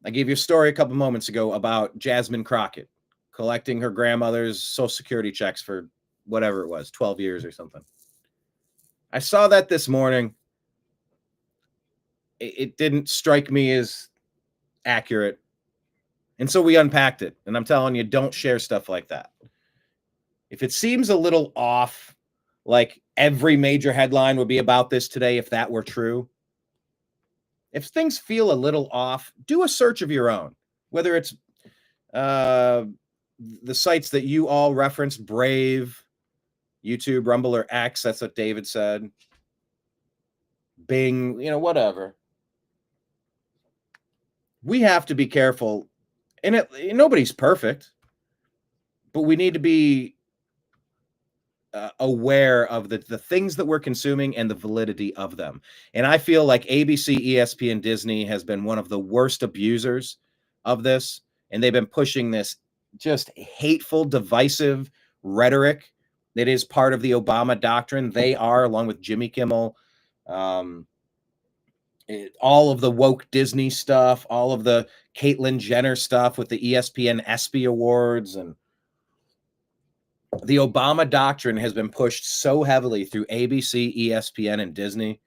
I gave you a story a couple moments ago about Jasmine Crockett collecting her grandmother's Social Security checks for whatever it was, 12 years or something. I saw that this morning. It didn't strike me as accurate. And so we unpacked it. And I'm telling you, don't share stuff like that. If it seems a little off, like every major headline would be about this today, if that were true. If things feel a little off, do a search of your own, whether it's the sites that you all referenced, Brave, YouTube, Rumble, or X. That's what David said. Bing, whatever. We have to be careful. And nobody's perfect, but we need to be aware of the things that we're consuming and the validity of them. And I feel like ABC, ESPN, Disney has been one of the worst abusers of this. And they've been pushing this just hateful, divisive rhetoric that is part of the Obama doctrine. They are, along with Jimmy Kimmel, all of the woke Disney stuff, all of the Caitlyn Jenner stuff with the ESPN ESPY Awards, and the Obama doctrine has been pushed so heavily through ABC, ESPN, and Disney.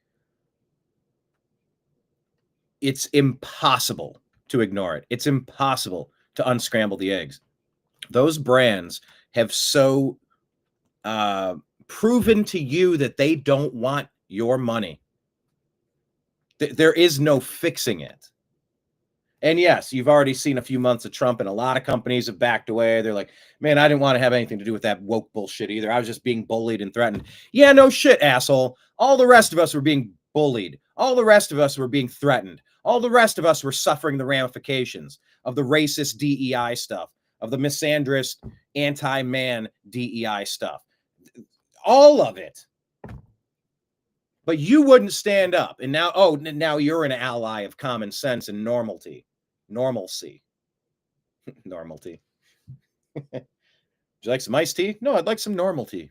It's impossible to ignore it. It's impossible to unscramble the eggs. Those brands have so proven to you that they don't want your money. There is no fixing it. And yes, you've already seen a few months of Trump, and a lot of companies have backed away. They're like, man, I didn't want to have anything to do with that woke bullshit either. I was just being bullied and threatened. Yeah, no shit, asshole. All the rest of us were being bullied. All the rest of us were being threatened. All the rest of us were suffering the ramifications of the racist DEI stuff, of the misandrist anti-man DEI stuff. All of it. But you wouldn't stand up. And now you're an ally of common sense and normalcy. Normalcy. Normality. Would you like some iced tea? No, I'd like some normal tea.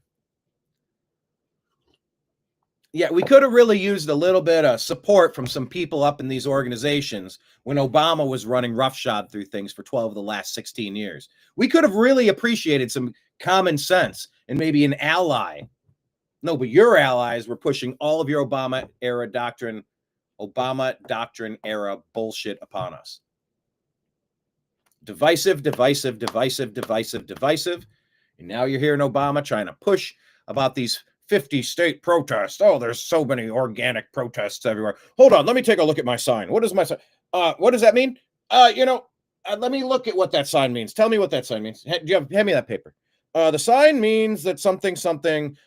Yeah, we could have really used a little bit of support from some people up in these organizations when Obama was running roughshod through things for 12 of the last 16 years. We could have really appreciated some common sense and maybe an ally. No, but your allies were pushing all of your Obama doctrine era bullshit upon us. Divisive. And now you're hearing Obama trying to push about these 50 state protests. Oh, there's so many organic protests everywhere. Hold on, let me take a look at my sign. What is my sign? What does that mean? Let me look at what that sign means. Tell me what that sign means. Hand me that paper. The sign means that something,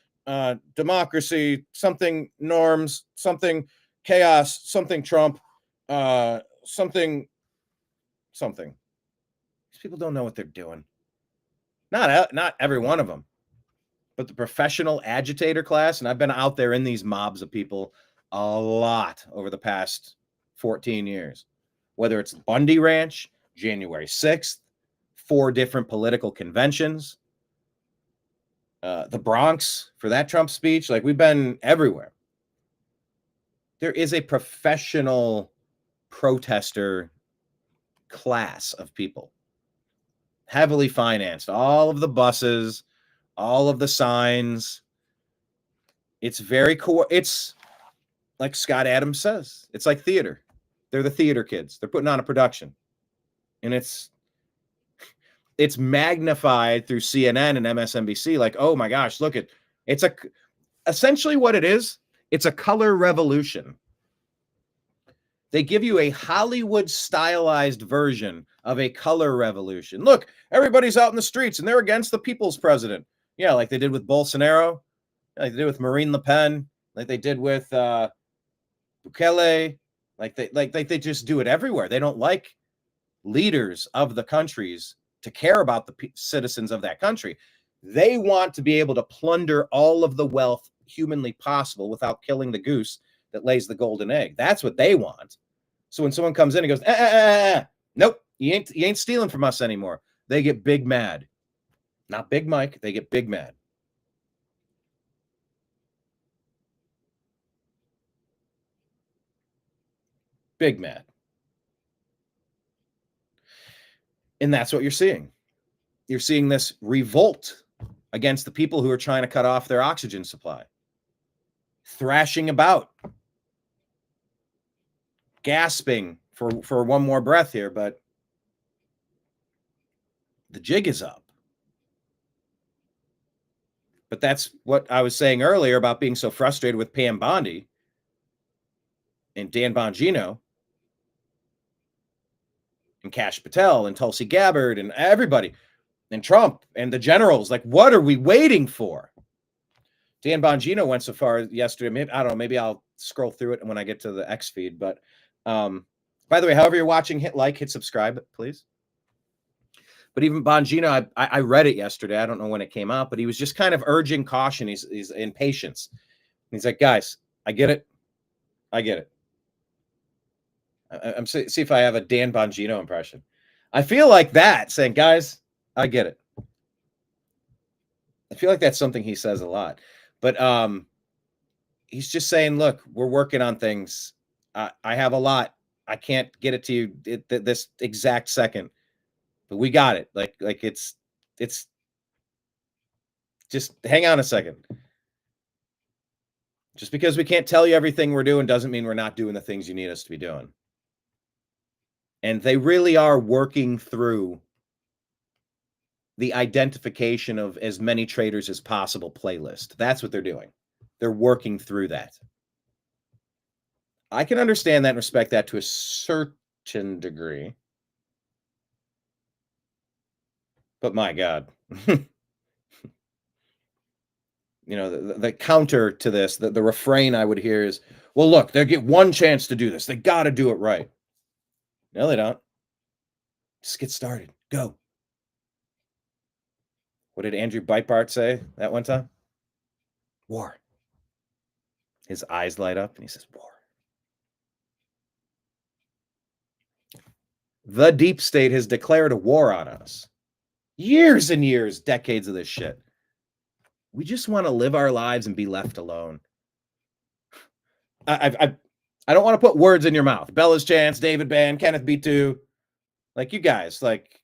democracy, something norms, something chaos, something Trump, something. These people don't know what they're doing. Not every one of them, but the professional agitator class. And I've been out there in these mobs of people a lot over the past 14 years, whether it's Bundy Ranch, January 6th, 4 different political conventions, the Bronx for that Trump speech. Like, we've been everywhere. There is a professional protester class of people, heavily financed, all of the buses, all of the signs. It's very cool. It's like Scott Adams says, it's like theater. They're the theater kids. They're putting on a production, and it's magnified through CNN and MSNBC. Like, oh my gosh, look at it's essentially what it is. It's a color revolution. They give you a Hollywood stylized version of a color revolution. Look, everybody's out in the streets and they're against the people's president. Yeah, like they did with Bolsonaro, like they did with Marine Le Pen, like they did with Bukele, Like they just do it everywhere. They don't like leaders of the countries to care about the citizens of that country. They want to be able to plunder all of the wealth humanly possible without killing the goose that lays the golden egg. That's what they want. So when someone comes in and goes, nope, you ain't stealing from us anymore, they get big mad. Not Big Mike, they get big mad. Big mad. And that's what you're seeing. You're seeing this revolt against the people who are trying to cut off their oxygen supply, thrashing about, gasping for one more breath here, but the jig is up. But that's what I was saying earlier about being so frustrated with Pam Bondi and Dan Bongino and Kash Patel and Tulsi Gabbard and everybody and Trump and the generals. Like, what are we waiting for? Dan Bongino went so far yesterday. Maybe, I don't know, maybe I'll scroll through it when I get to the X feed. But by the way, however you're watching, hit like, hit subscribe, please. But even Bongino, I read it yesterday. I don't know when it came out, but he was just kind of urging caution. He's in patience. He's like, guys, I get it. I get it. I'm see if I have a Dan Bongino impression. I feel like that, saying, guys, I get it. I feel like that's something he says a lot. But he's just saying, look, we're working on things. I have a lot. I can't get it to you this exact second, but we got it. Like it's just hang on a second. Just because we can't tell you everything we're doing doesn't mean we're not doing the things you need us to be doing. And they really are working through the identification of as many traitors as possible playlist. That's what they're doing. They're working through that. I can understand that and respect that to a certain degree. But my God, you know, the counter to this, the refrain I would hear is, well, look, they get one chance to do this. They got to do it right. No, they don't. Just get started. Go. What did Andrew Breitbart say that one time? War. His eyes light up and he says, war. The deep state has declared a war on us. Years and years, decades of this shit. We just want to live our lives and be left alone. I don't want to put words in your mouth. Bella's Chance, David Bann, Kenneth B2. Like, you guys, like,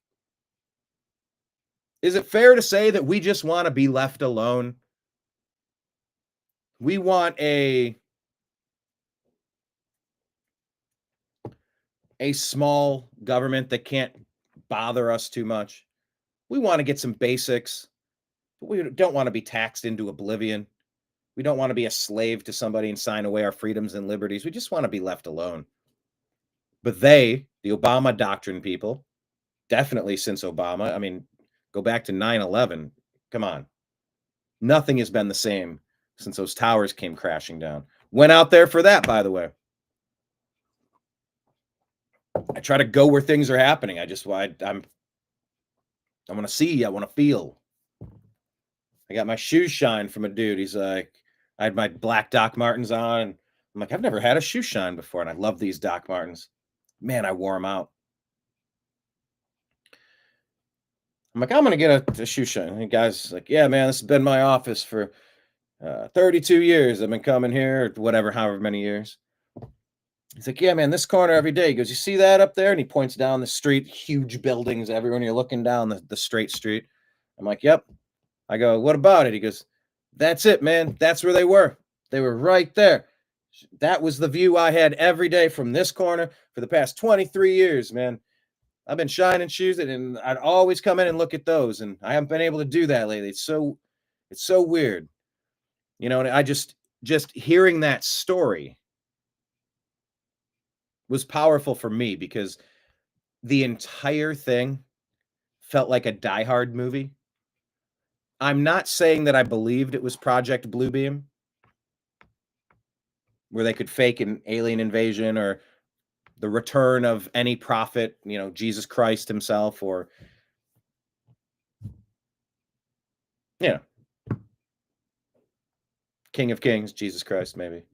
is it fair to say that we just want to be left alone? We want a small government that can't bother us too much. We want to get some basics, but we don't want to be taxed into oblivion. We don't want to be a slave to somebody and sign away our freedoms and liberties. We just want to be left alone. But they, the Obama doctrine people, definitely since Obama, I mean, go back to 9/11. Come on. Nothing has been the same since those towers came crashing down. Went out there for that, by the way. I try to go where things are happening. I want to see. I want to feel. I got my shoes shine from a dude. He's like, I had my black Doc Martens on. I'm like, I've never had a shoe shine before, and I love these Doc Martens. Man, I wore them out. I'm like, I'm gonna get a shoe shine. And the guy's like, yeah, man, this has been my office for 32 years. I've been coming here, or whatever, however many years. He's like, yeah, man, this corner every day. He goes, you see that up there? And he points down the street, huge buildings everywhere. And you're looking down the straight street. I'm like, yep. I go, what about it? He goes, that's it, man. That's where they were. They were right there. That was the view I had every day from this corner for the past 23 years, man. I've been shining shoes and I'd always come in and look at those. And I haven't been able to do that lately. It's so weird. You know, and I just hearing that story was powerful for me because the entire thing felt like a Die Hard movie. I'm not saying that I believed it was Project Bluebeam, where they could fake an alien invasion or the return of any prophet, Jesus Christ himself, or, King of Kings, Jesus Christ, maybe.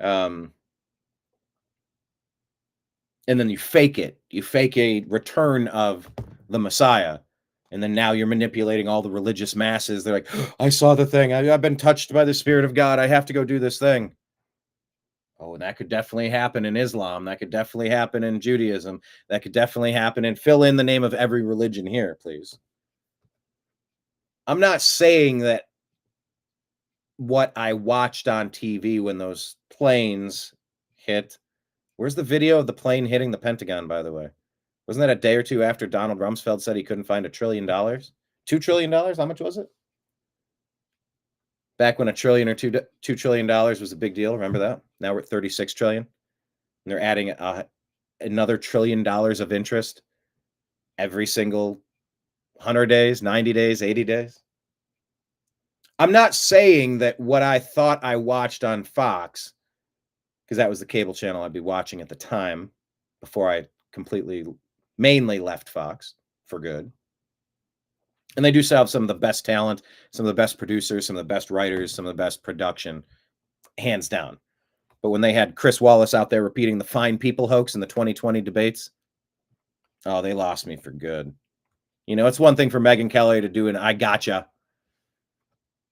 And then you fake it. You fake a return of the Messiah. And then now you're manipulating all the religious masses. They're like, I saw the thing. I've been touched by the Spirit of God. I have to go do this thing. Oh, and that could definitely happen in Islam. That could definitely happen in Judaism. That could definitely happen. And fill in the name of every religion here, please. I'm not saying that what I watched on TV when those planes hit. Where's the video of the plane hitting the Pentagon, by the way? Wasn't that a day or two after Donald Rumsfeld said he couldn't find $1 trillion? $2 trillion? How much was it? Back when $1 trillion or $2 trillion was a big deal. Remember that? Now we're at 36 trillion. And they're adding another $1 trillion of interest every single 100 days, 90 days, 80 days. I'm not saying that what I thought I watched on Fox, because that was the cable channel I'd be watching at the time before I mainly left Fox for good. And they do have some of the best talent, some of the best producers, some of the best writers, some of the best production, hands down. But when they had Chris Wallace out there repeating the fine people hoax in the 2020 debates, oh, they lost me for good. It's one thing for Megyn Kelly to do an I gotcha.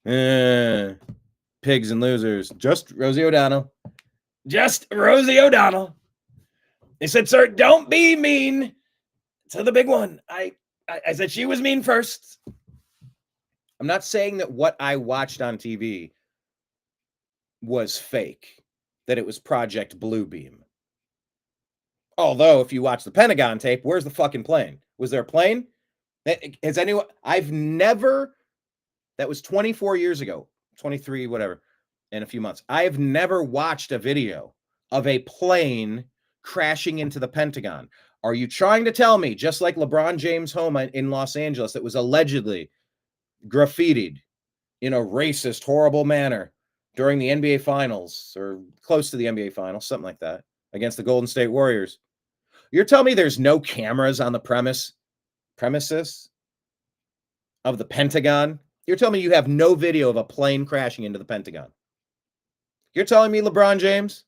Pigs and losers. Just Rosie O'Donnell. Just Rosie O'Donnell. They said, sir, don't be mean to the big one. I said she was mean first. I'm not saying that what I watched on TV was fake, that it was Project Bluebeam. Although, if you watch the Pentagon tape, where's the fucking plane? Was there a plane? Has anyone? That was 24 years ago, 23, whatever, in a few months. I have never watched a video of a plane crashing into the Pentagon. Are you trying to tell me, just like LeBron James' home in Los Angeles that was allegedly graffitied in a racist, horrible manner during the NBA Finals, or close to the NBA Finals, something like that, against the Golden State Warriors? You're telling me there's no cameras on the premises of the Pentagon? You're telling me you have no video of a plane crashing into the Pentagon? You're telling me, LeBron James,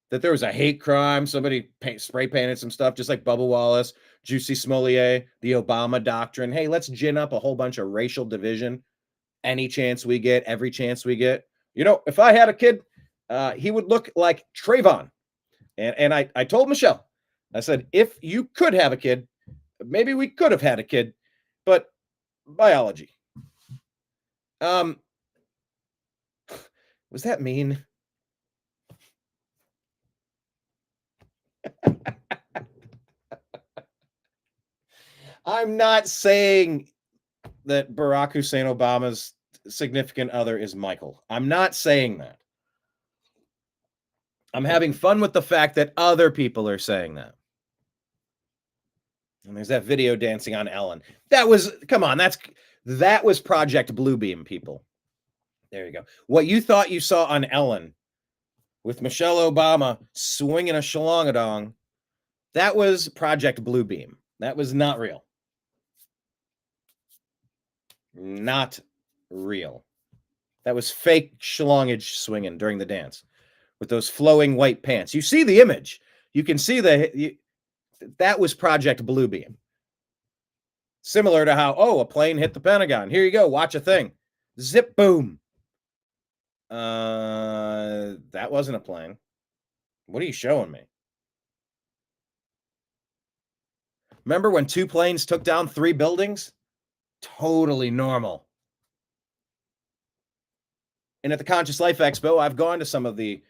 that there was a hate crime, somebody spray painted some stuff, just like Bubba Wallace, Juicy Smollett, the Obama doctrine. Hey, let's gin up a whole bunch of racial division any chance we get, every chance we get. If I had a kid, he would look like Trayvon. And I told Michelle, I said, if you could have a kid, maybe we could have had a kid, but biology. Was that mean? I'm not saying that Barack Hussein Obama's significant other is Michael. I'm not saying that. I'm having fun with the fact that other people are saying that. And there's that video dancing on Ellen. That was Project Bluebeam, people. There you go. What you thought you saw on Ellen with Michelle Obama swinging a shalongadong, that was Project Bluebeam. That was not real. Not real. That was fake shalongage swinging during the dance with those flowing white pants. You see the image. You can see that was Project Bluebeam. Similar to how, a plane hit the Pentagon. Here you go. Watch a thing. Zip, boom. That wasn't a plane. What are you showing me? Remember when 2 planes took down 3 buildings? Totally normal. And at the Conscious Life Expo, I've gone to some of the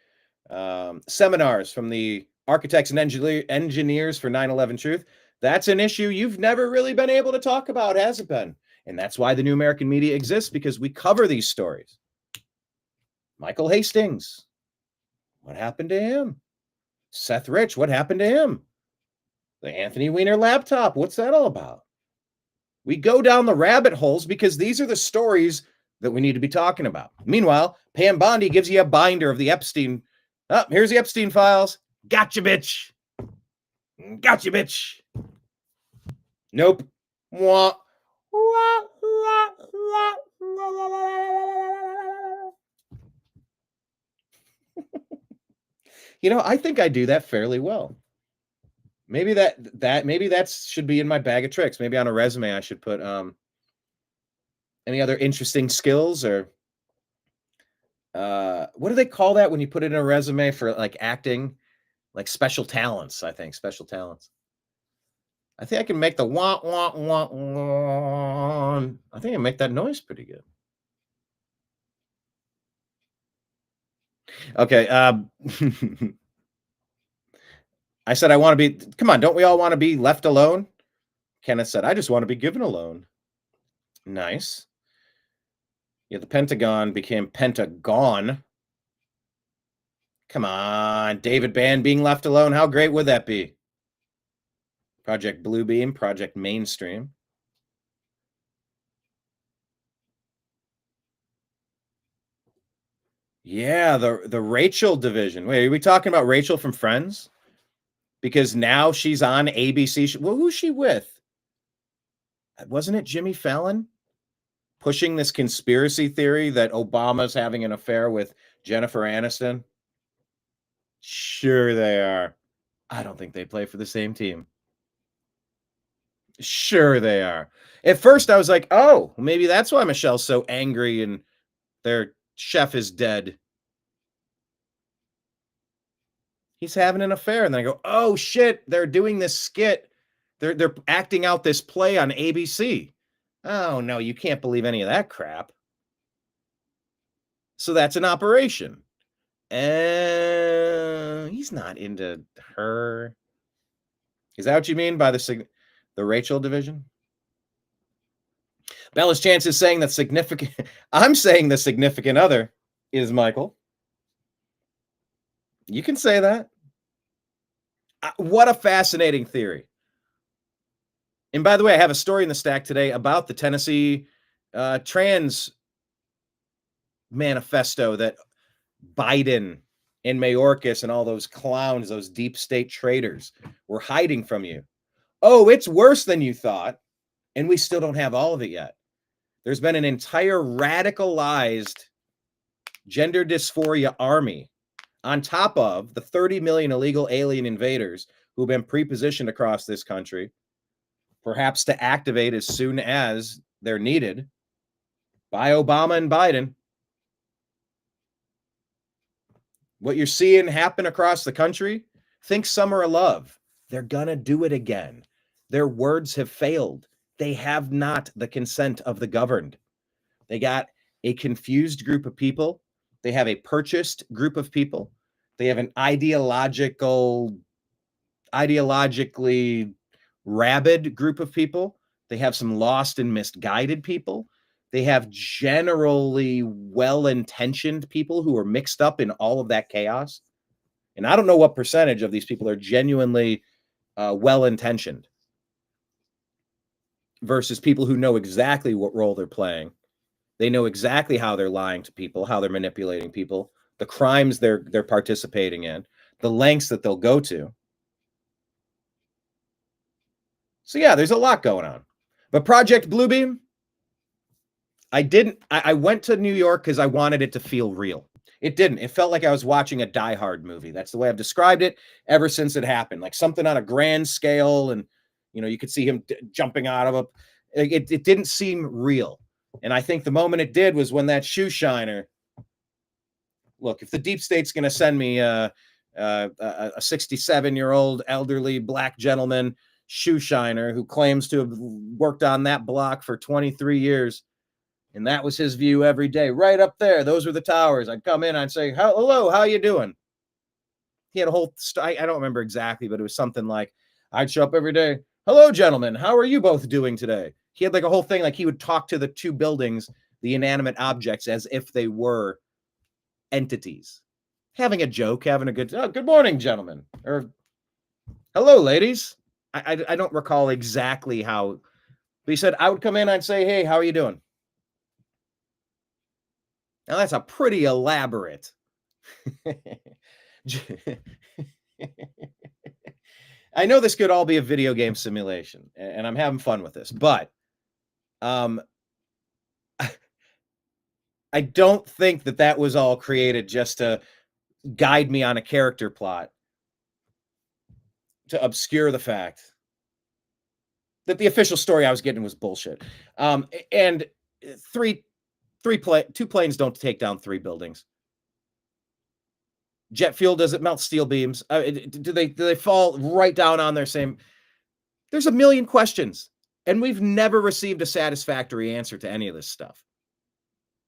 seminars from the architects and engineers for 9/11 Truth. That's an issue you've never really been able to talk about, has it been? And that's why the New American Media exists, because we cover these stories. Michael Hastings, what happened to him? Seth Rich, what happened to him? The Anthony Weiner laptop, what's that all about? We go down the rabbit holes because these are the stories that we need to be talking about. Meanwhile, Pam Bondi gives you a binder of the Epstein. Here's the Epstein files. Gotcha, bitch. Gotcha, bitch. Nope. Wah. You know, I think I do that fairly well. Maybe that should be in my bag of tricks. Maybe on a resume I should put any other interesting skills or what do they call that when you put it in a resume for like acting? Like special talents, I think. Special talents. I think I can make the wah wah wah wah. I think I make that noise pretty good. Okay. I said I want to be. Come on, don't we all want to be left alone? Kenneth said, I just want to be given alone. Nice. Yeah, the Pentagon became Pentagon. Come on, David Band being left alone. How great would that be? Project Bluebeam, Project Mainstream. Yeah, the Rachel division. Wait, are we talking about Rachel from Friends? Because now she's on ABC. Well, who's she with? Wasn't it Jimmy Fallon pushing this conspiracy theory that Obama's having an affair with Jennifer Aniston? Sure they are. I don't think they play for the same team. Sure they are. At first I was like, oh, maybe that's why Michelle's so angry and their chef is dead. He's having an affair. And then I go, oh shit, they're doing this skit. They're acting out this play on ABC. Oh no, you can't believe any of that crap. So that's an operation. And he's not into her. Is that what you mean by the Rachel division? Bella's Chance is saying that significant. I'm saying the significant other is Michael. You can say that. What a fascinating theory. And by the way, I have a story in the stack today about the Tennessee trans manifesto that Biden and Mayorkas and all those clowns, those deep state traitors were hiding from you. Oh, it's worse than you thought. And we still don't have all of it yet. There's been an entire radicalized gender dysphoria army on top of the 30 million illegal alien invaders who've been prepositioned across this country, perhaps to activate as soon as they're needed by Obama and Biden. What you're seeing happen across the country, think Summer of Love. They're going to do it again. Their words have failed. They have not the consent of the governed. They got a confused group of people. They have a purchased group of people. They have an ideologically rabid group of people. They have some lost and misguided people. They have generally well-intentioned people who are mixed up in all of that chaos. And I don't know what percentage of these people are genuinely well-intentioned versus people who know exactly what role they're playing. They know exactly how they're lying to people, how they're manipulating people, the crimes they're participating in, the lengths that they'll go to. So yeah, there's a lot going on. But Project Bluebeam, I went to New York because I wanted it to feel real. It didn't. It felt like I was watching a Die Hard movie. That's the way I've described it ever since it happened. Like something on a grand scale, and you could see him jumping out of it didn't seem real. And I think the moment it did was when that shoe shiner. Look, if the deep state's going to send me a 67-year-old elderly black gentleman shoe shiner who claims to have worked on that block for 23 years, and that was his view every day, right up there. Those were the towers. I'd come in, I'd say, hello, how you doing? He had a whole, I don't remember exactly, but it was something like, I'd show up every day. Hello, gentlemen. How are you both doing today? He had like a whole thing, like he would talk to the two buildings, the inanimate objects, as if they were entities. Having a joke, having a good morning, gentlemen. Or hello, ladies. I don't recall exactly how, but he said, I would come in, I'd say, hey, how are you doing? Now that's a pretty elaborate. I know this could all be a video game simulation, and I'm having fun with this, but um, I don't think that was all created just to guide me on a character plot to obscure the fact that the official story I was getting was bullshit. And two planes don't take down 3 buildings. Jet fuel doesn't melt steel beams. Do they fall right down on their same? There's a million questions, and we've never received a satisfactory answer to any of this stuff.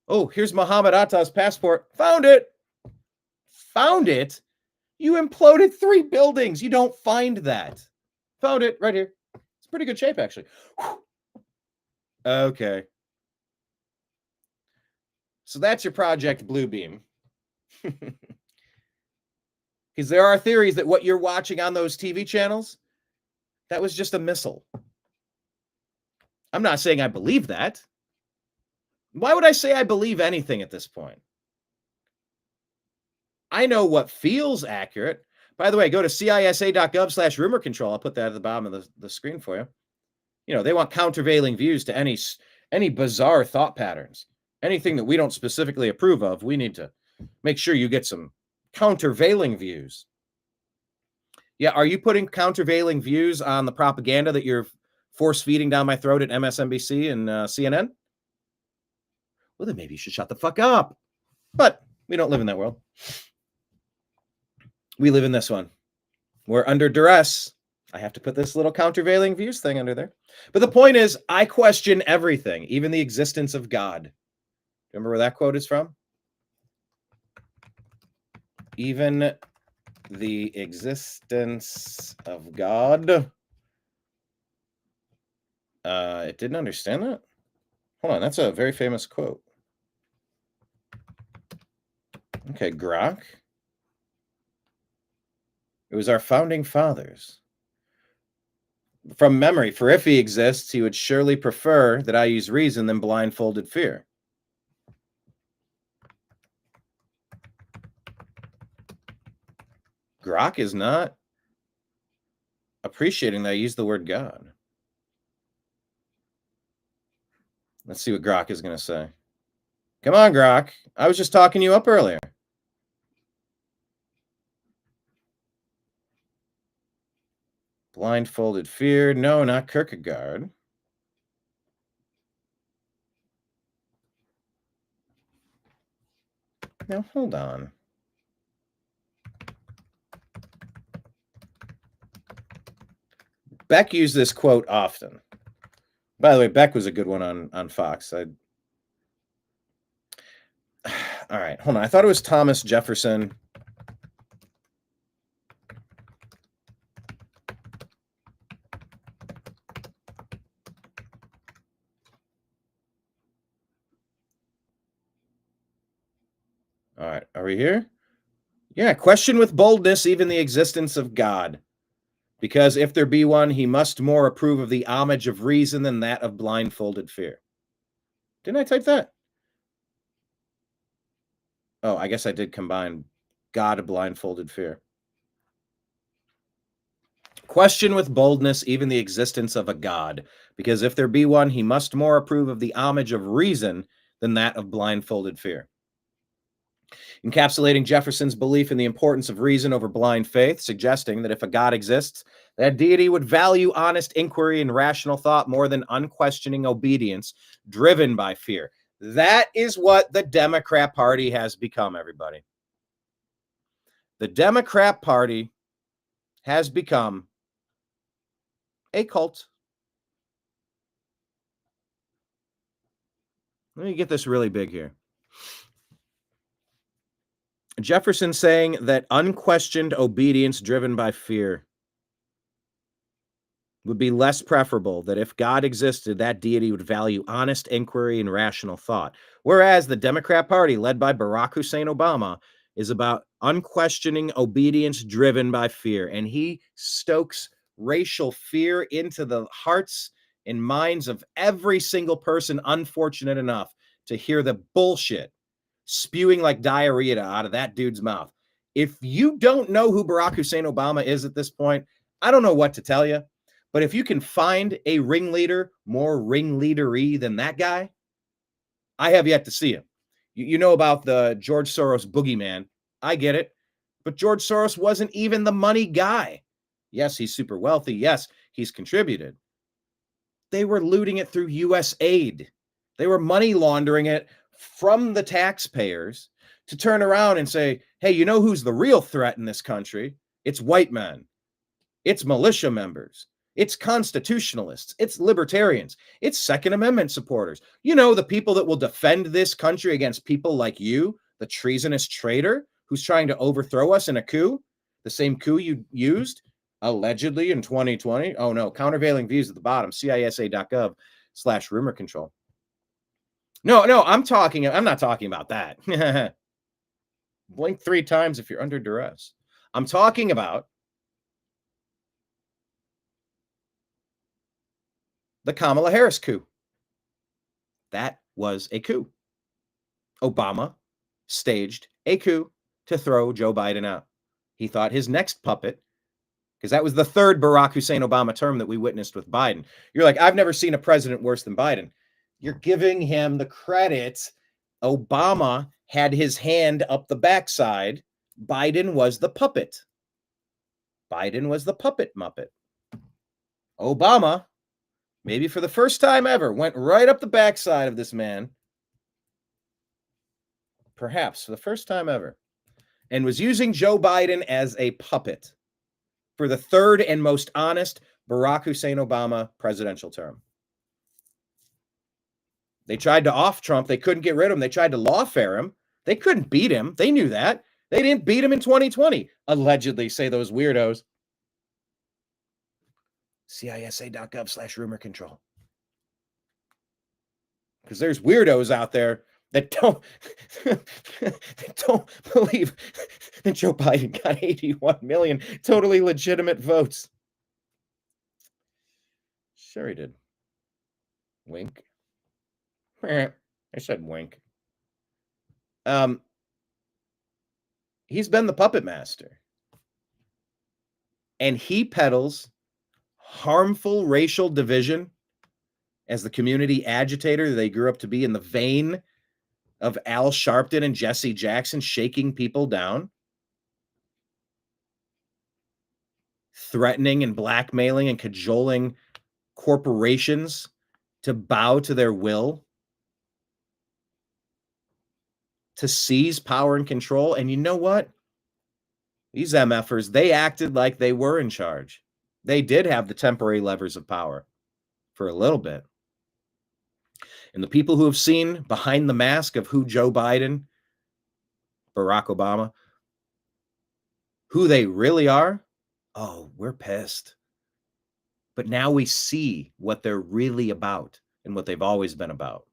Oh, here's Muhammad Atta's passport. Found it. Found it? You imploded 3 buildings. You don't find that. Found it right here. It's pretty good shape, actually. Whew. Okay. So that's your Project Bluebeam. Because there are theories that what you're watching on those TV channels, that was just a missile. I'm not saying I believe that. Why would I say I believe anything at this point? I know what feels accurate. By the way, go to cisa.gov/rumor control. I'll put that at the bottom of the screen for you. You know, they want countervailing views to any bizarre thought patterns. Anything that we don't specifically approve of, we need to make sure you get some countervailing views. Yeah, are you putting countervailing views on the propaganda that you're force feeding down my throat at MSNBC and CNN? Well, then maybe you should shut the fuck up. But we don't live in that world. We live in this one. We're under duress. I have to put this little countervailing views thing under there. But the point is, I question everything, even the existence of God. Remember where that quote is from? Even the existence of God. It didn't understand that? Hold on, that's a very famous quote. Okay, Grok. It was our founding fathers. From memory, for if he exists, he would surely prefer that I use reason than blindfolded fear. Grok is not appreciating that I use the word God. Let's see what Grok is going to say. Come on, Grok. I was just talking you up earlier. Blindfolded fear. No, not Kierkegaard. Now, hold on. Beck used this quote often. By the way, Beck was a good one on Fox. All right, hold on. I thought it was Thomas Jefferson. All right, are we here? Yeah, question with boldness even the existence of God. Because if there be one, he must more approve of the homage of reason than that of blindfolded fear. Didn't I type that? Oh, I guess I did combine God, blindfolded fear. Question with boldness even the existence of a God. Because if there be one, he must more approve of the homage of reason than that of blindfolded fear. Encapsulating Jefferson's belief in the importance of reason over blind faith, suggesting that if a God exists, that deity would value honest inquiry and rational thought more than unquestioning obedience driven by fear. That is what the Democrat Party has become, everybody. The Democrat Party has become a cult. Let me get this really big here. Jefferson saying that unquestioned obedience driven by fear would be less preferable, that if God existed, that deity would value honest inquiry and rational thought. Whereas the Democrat Party, led by Barack Hussein Obama, is about unquestioning obedience driven by fear. And he stokes racial fear into the hearts and minds of every single person unfortunate enough to hear the bullshit spewing like diarrhea out of that dude's mouth. If you don't know who Barack Hussein Obama is at this point, I don't know what to tell you. But if you can find a ringleader more ringleadery than that guy, I have yet to see him. You know about the George Soros boogeyman. I get it. But George Soros wasn't even the money guy. Yes, he's super wealthy. Yes, he's contributed. They were looting it through U.S. aid. They were money laundering it from the taxpayers to turn around and say, hey, you know who's the real threat in this country? It's white men. It's militia members. It's constitutionalists. It's libertarians. It's Second Amendment supporters. You know, the people that will defend this country against people like you, the treasonous traitor who's trying to overthrow us in a coup, the same coup you used allegedly in 2020. Oh no, countervailing views at the bottom, cisa.gov/rumor control. No, I'm not talking about that. Blink 3 times if you're under duress. I'm talking about the Kamala Harris coup. That was a coup. Obama staged a coup to throw Joe Biden out. He thought his next puppet, because that was the third Barack Hussein Obama term that we witnessed with Biden. You're like, I've never seen a president worse than Biden. You're giving him the credit. Obama had his hand up the backside. Biden was the puppet. Biden was the puppet muppet. Obama, maybe for the first time ever, went right up the backside of this man. Perhaps for the first time ever. And was using Joe Biden as a puppet for the third and most honest Barack Hussein Obama presidential term. They tried to off Trump. They couldn't get rid of him. They tried to lawfare him. They couldn't beat him. They knew that. They didn't beat him in 2020, allegedly, say those weirdos. CISA.gov/rumor control. Because there's weirdos out there that don't believe that Joe Biden got 81 million totally legitimate votes. Sure he did. Wink. I said wink. He's been the puppet master. And he peddles harmful racial division as the community agitator they grew up to be, in the vein of Al Sharpton and Jesse Jackson, shaking people down, threatening and blackmailing and cajoling corporations to bow to their will, to seize power and control. And you know what? These MFers, they acted like they were in charge. They did have the temporary levers of power for a little bit. And the people who have seen behind the mask of who Joe Biden, Barack Obama, who they really are, oh, we're pissed. But now we see what they're really about and what they've always been about.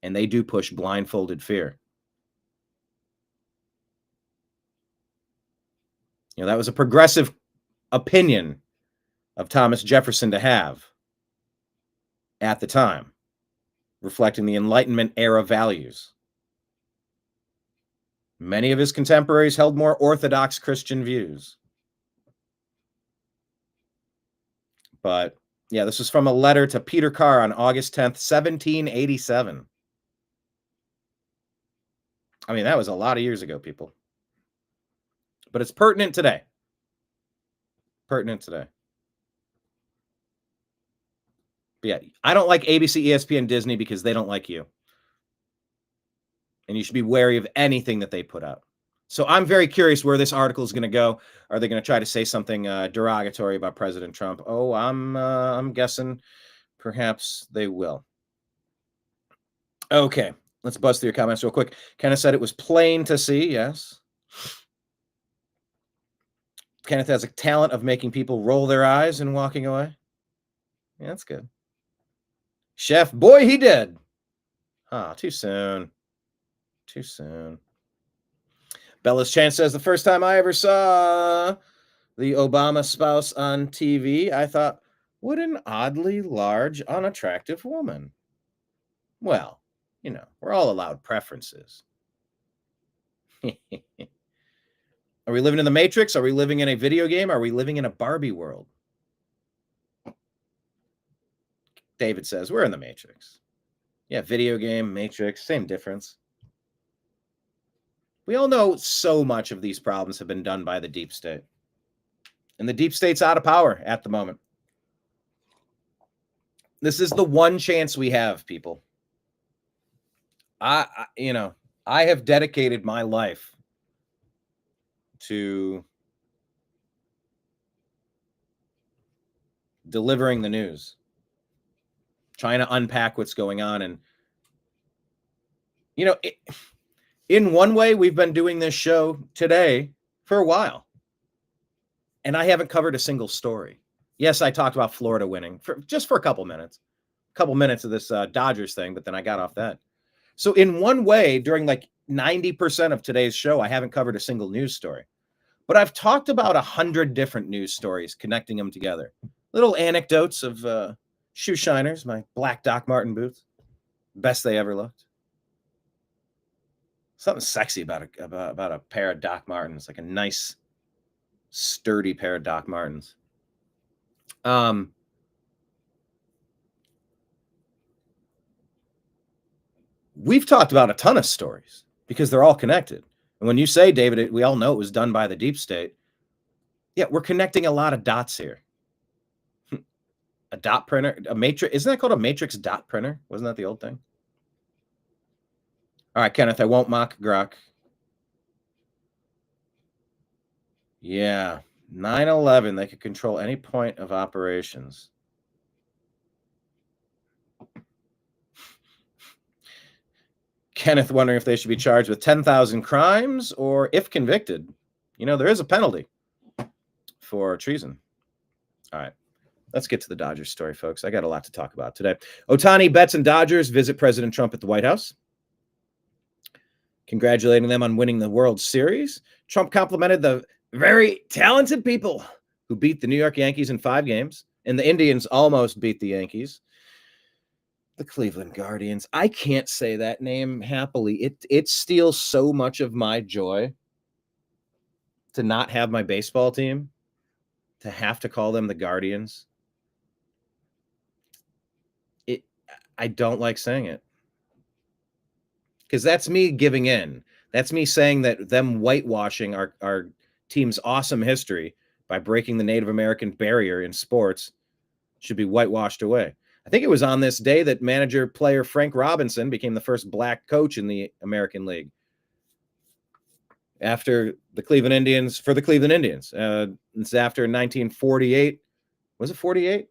And they do push blindfolded fear. You know, that was a progressive opinion of Thomas Jefferson to have at the time, reflecting the Enlightenment era values. Many of his contemporaries held more orthodox Christian views. But yeah, this is from a letter to Peter Carr on August 10th, 1787. I mean, that was a lot of years ago, people. But it's pertinent today. Pertinent today. But yeah, I don't like ABC, ESPN, Disney because they don't like you. And you should be wary of anything that they put out. So I'm very curious where this article is going to go. Are they going to try to say something derogatory about President Trump? Oh, I'm guessing perhaps they will. Okay, let's buzz through your comments real quick. Kenneth said it was plain to see. Yes. Kenneth has a talent of making people roll their eyes and walking away. Yeah, that's good. Chef, boy, he did. Ah, too soon. Too soon. Bella's Chance says, the first time I ever saw the Obama spouse on TV, I thought, what an oddly large, unattractive woman. Well, you know, we're all allowed preferences. Are we living in the Matrix? Are we living in a video game? Are we living in a Barbie world? David says, we're in the Matrix. Yeah, video game, Matrix, same difference. We all know so much of these problems have been done by the deep state. And the deep state's out of power at the moment. This is the one chance we have, people. I have dedicated my life to delivering the news, trying to unpack what's going on. And, in one way, we've been doing this show today for a while, and I haven't covered a single story. Yes, I talked about Florida winning for a couple minutes of this Dodgers thing, but then I got off that. So in one way, during like 90% of today's show, I haven't covered a single news story, but I've talked about 100 different news stories, connecting them together. Little anecdotes of shoe shiners, my black Doc Marten boots, best they ever looked. Something sexy about a pair of Doc Martens, like a nice, sturdy pair of Doc Martens. We've talked about a ton of stories because they're all connected. And when you say, David, we all know it was done by the deep state. Yeah, we're connecting a lot of dots here. A dot printer, a matrix. Isn't that called a matrix dot printer? Wasn't that the old thing? All right, Kenneth, I won't mock Grok. Yeah, 9/11, they could control any point of operations. Kenneth wondering if they should be charged with 10,000 crimes or if convicted. There is a penalty for treason. All right, let's get to the Dodgers story, folks. I got a lot to talk about today. Ohtani, Betts, and Dodgers visit President Trump at the White House, congratulating them on winning the World Series. Trump complimented the very talented people who beat the New York Yankees in 5 games, and the Indians almost beat the Yankees. The Cleveland Guardians. I can't say that name happily. It steals so much of my joy to not have my baseball team, to have to call them the Guardians. I don't like saying it, because that's me giving in. That's me saying that them whitewashing our team's awesome history by breaking the Native American barrier in sports should be whitewashed away. I think it was on this day that player Frank Robinson became the first black coach in the American League after the Cleveland Indians, for the Cleveland Indians. It's after 1948. Was it 48?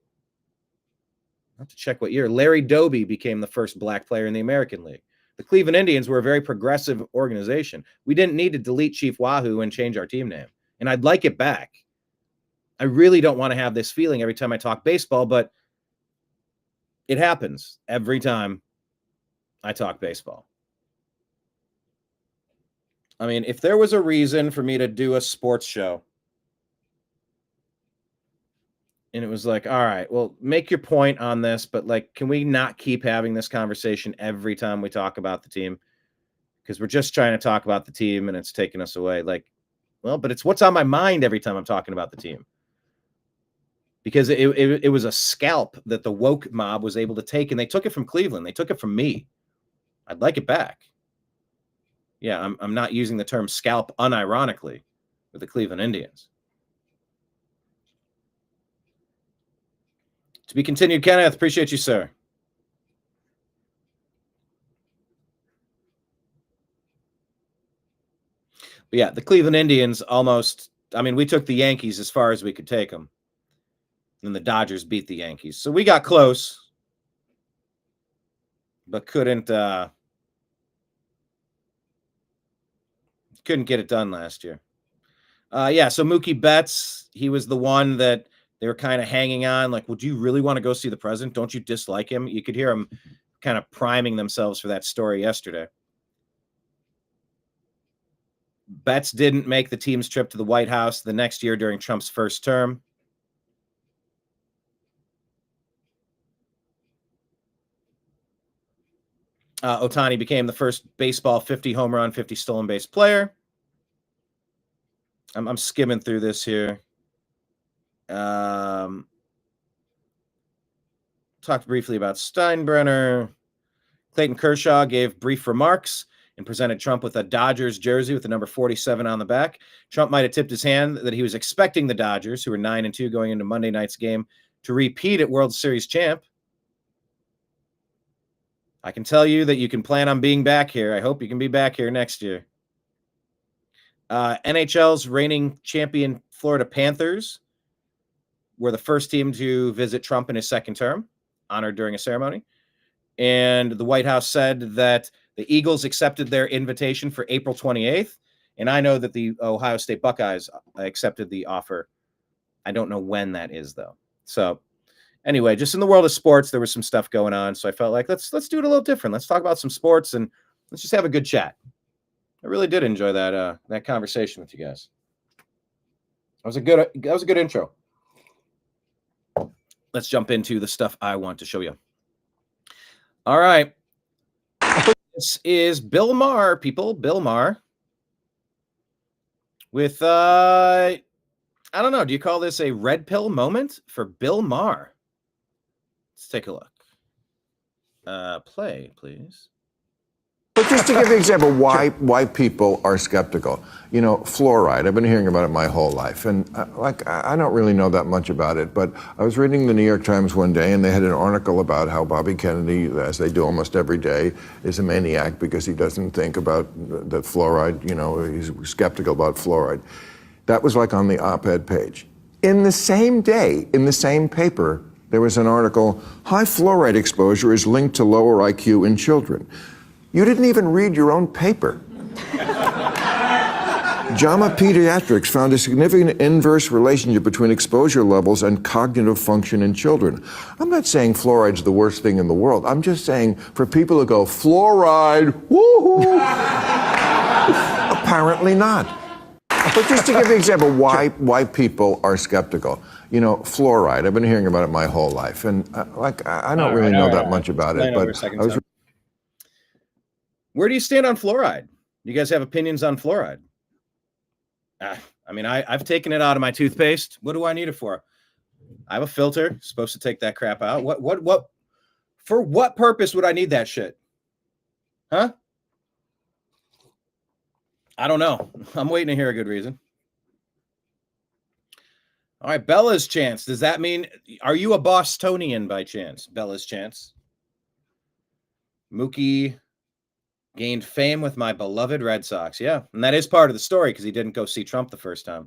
I have to check what year. Larry Doby became the first black player in the American League. The Cleveland Indians were a very progressive organization. We didn't need to delete Chief Wahoo and change our team name. And I'd like it back. I really don't want to have this feeling every time I talk baseball, but it happens every time I talk baseball. I mean, if there was a reason for me to do a sports show, and it was like, all right, well, make your point on this, but like, can we not keep having this conversation every time we talk about the team? Because we're just trying to talk about the team and it's taking us away. Like, well, but it's what's on my mind every time I'm talking about the team. Because it was a scalp that the woke mob was able to take, and they took it from Cleveland. They took it from me. I'd like it back. Yeah, I'm not using the term scalp unironically with the Cleveland Indians. To be continued, Kenneth. Appreciate you, sir. But yeah, the Cleveland Indians almost, we took the Yankees as far as we could take them. And the Dodgers beat the Yankees. So we got close, but couldn't get it done last year. So Mookie Betts, he was the one that they were kind of hanging on. Like, would you really want to go see the president? Don't you dislike him? You could hear him kind of priming themselves for that story yesterday. Betts didn't make the team's trip to the White House the next year during Trump's first term. Ohtani became the first baseball 50 home run, 50 stolen base player. I'm skimming through this here. Talked briefly about Steinbrenner. Clayton Kershaw gave brief remarks and presented Trump with a Dodgers jersey with the number 47 on the back. Trump might have tipped his hand that he was expecting the Dodgers, who were 9-2 going into Monday night's game, to repeat at World Series champ. I can tell you that you can plan on being back here. I hope you can be back here next year. NHL's reigning champion Florida Panthers were the first team to visit Trump in his second term, honored during a ceremony. And the White House said that the Eagles accepted their invitation for April 28th. And I know that the Ohio State Buckeyes accepted the offer. I don't know when that is, though. So anyway, just in the world of sports, there was some stuff going on. So I felt like let's do it a little different. Let's talk about some sports and let's just have a good chat. I really did enjoy that conversation with you guys. That was a good intro. Let's jump into the stuff I want to show you. All right. This is Bill Maher, people. Bill Maher. With I don't know, do you call this a red pill moment for Bill Maher? Let's take a look. Play, please. But just to give you an example, why people are skeptical. You know, fluoride. I've been hearing about it my whole life, and I don't really know that much about it. But I was reading the New York Times one day, and they had an article about how Bobby Kennedy, as they do almost every day, is a maniac because he doesn't think about that fluoride. You know, he's skeptical about fluoride. That was like on the op-ed page. In the same day, in the same paper, there was an article: high fluoride exposure is linked to lower IQ in children. You didn't even read your own paper. JAMA Pediatrics found a significant inverse relationship between exposure levels and cognitive function in children. I'm not saying fluoride's the worst thing in the world. I'm just saying for people who go, fluoride, woohoo! Apparently not. But just to give you an example, why people are skeptical. You know, fluoride. I've been hearing about it my whole life, and I don't really know that much about it. But I was. Where do you stand on fluoride? You guys have opinions on fluoride? I mean, I've taken it out of my toothpaste. What do I need it for? I have a filter, supposed to take that crap out. What? For what purpose would I need that shit? Huh? I don't know. I'm waiting to hear a good reason. All right, Bella's chance. Does that mean, are you a Bostonian by chance? Bella's chance. Mookie gained fame with my beloved Red Sox. Yeah, and that is part of the story because he didn't go see Trump the first time.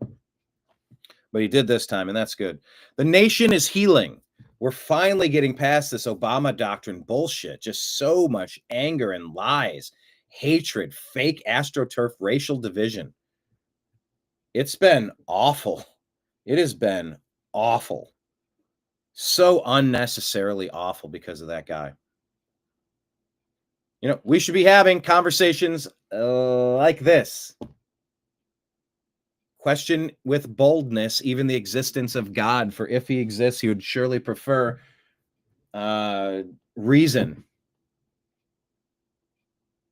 But he did this time, and that's good. The nation is healing. We're finally getting past this Obama doctrine bullshit. Just so much anger and lies, hatred, fake AstroTurf racial division. It's been awful. It has been awful. So unnecessarily awful because of that guy. You know, we should be having conversations like this. Question with boldness, even the existence of God, for if he exists, he would surely prefer reason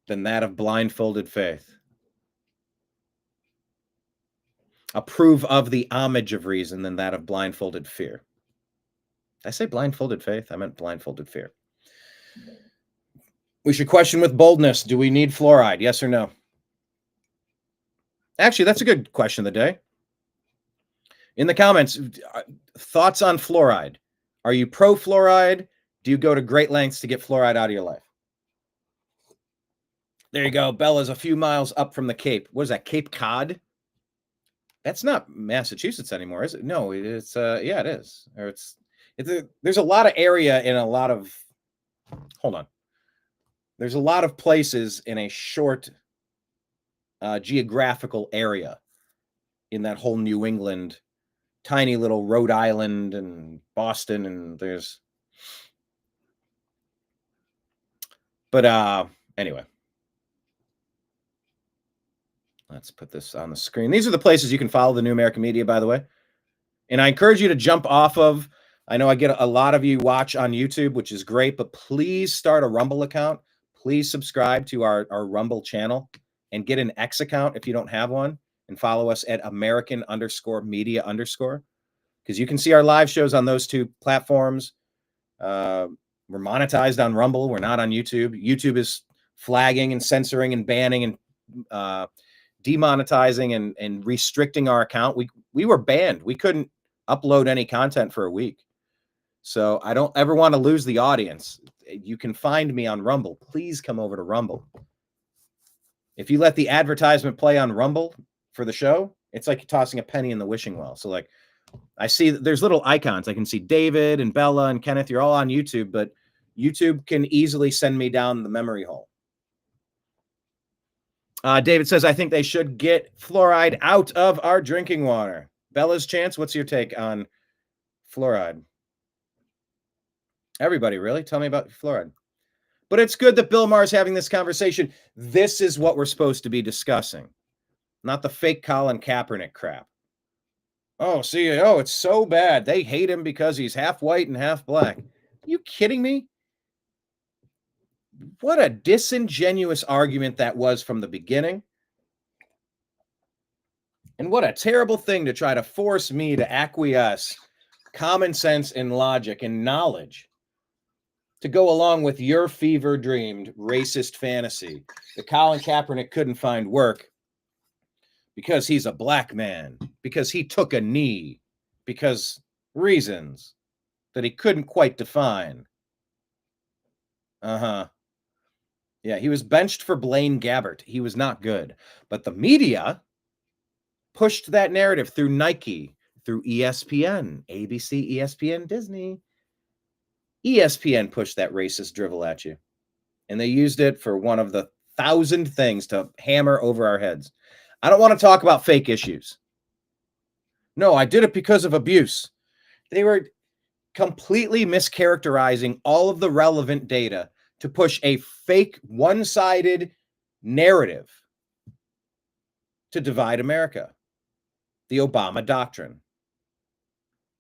than that of blindfolded faith. Approve of the homage of reason than that of blindfolded fear. Did I say blindfolded faith? I meant blindfolded fear. We should question with boldness. Do we need fluoride? Yes or no? Actually, that's a good question of the day. In the comments, thoughts on fluoride. Are you pro fluoride? Do you go to great lengths to get fluoride out of your life? There you go. Bella's a few miles up from the Cape. What is that, Cape Cod? That's not Massachusetts anymore, is it? No, it's yeah, it is. Or there's a lot of area in a lot of, hold on. There's a lot of places in a short geographical area in that whole New England, tiny little Rhode Island and Boston, and there's, but anyway, let's put this on the screen. These are the places you can follow the New American Media, by the way. And I encourage you to jump off of, I know I get a lot of you watch on YouTube, which is great, but please start a Rumble account. Please subscribe to our Rumble channel and get an X account if you don't have one. and follow us at American_media_, because you can see our live shows on those two platforms. We're monetized on Rumble. We're not on YouTube. YouTube is flagging and censoring and banning and demonetizing and restricting our account. We were banned. We couldn't upload any content for a week. So I don't ever want to lose the audience. You can find me on Rumble. Please come over to Rumble. If you let the advertisement play on Rumble for the show, it's like tossing a penny in the wishing well. So like I see there's little icons. I can see David and Bella and Kenneth. You're all on YouTube, but YouTube can easily send me down the memory hole. David says, I think they should get fluoride out of our drinking water. Bella's Chance, what's your take on fluoride? Everybody, really? Tell me about fluoride. But it's good that Bill Maher's having this conversation. This is what we're supposed to be discussing, not the fake Colin Kaepernick crap. Oh, see, it's so bad. They hate him because he's half white and half black. Are you kidding me? What a disingenuous argument that was from the beginning. And what a terrible thing to try to force me to acquiesce common sense and logic and knowledge to go along with your fever-dreamed racist fantasy that Colin Kaepernick couldn't find work because he's a black man, because he took a knee, because reasons that he couldn't quite define. Yeah, he was benched for Blaine Gabbert. He was not good. But the media pushed that narrative through Nike, through ESPN, ABC, ESPN, Disney. ESPN pushed that racist drivel at you. And they used it for one of the 1,000 things to hammer over our heads. I don't want to talk about fake issues. No, I did it because of abuse. They were completely mischaracterizing all of the relevant data to push a fake, one-sided narrative to divide America. The Obama doctrine.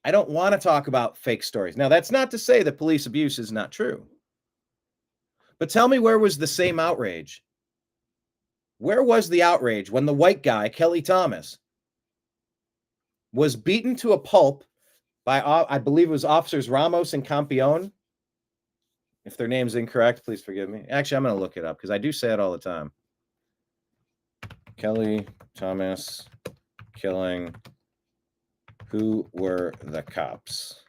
I don't want to talk about fake stories. Now, that's not to say that police abuse is not true. But tell me, where was the same outrage? Where was the outrage when the white guy, Kelly Thomas, was beaten to a pulp by, I believe it was Officers Ramos and Campione? If their name's incorrect, please forgive me. Actually, I'm going to look it up because I do say it all the time. Kelly Thomas killing. Who were the cops?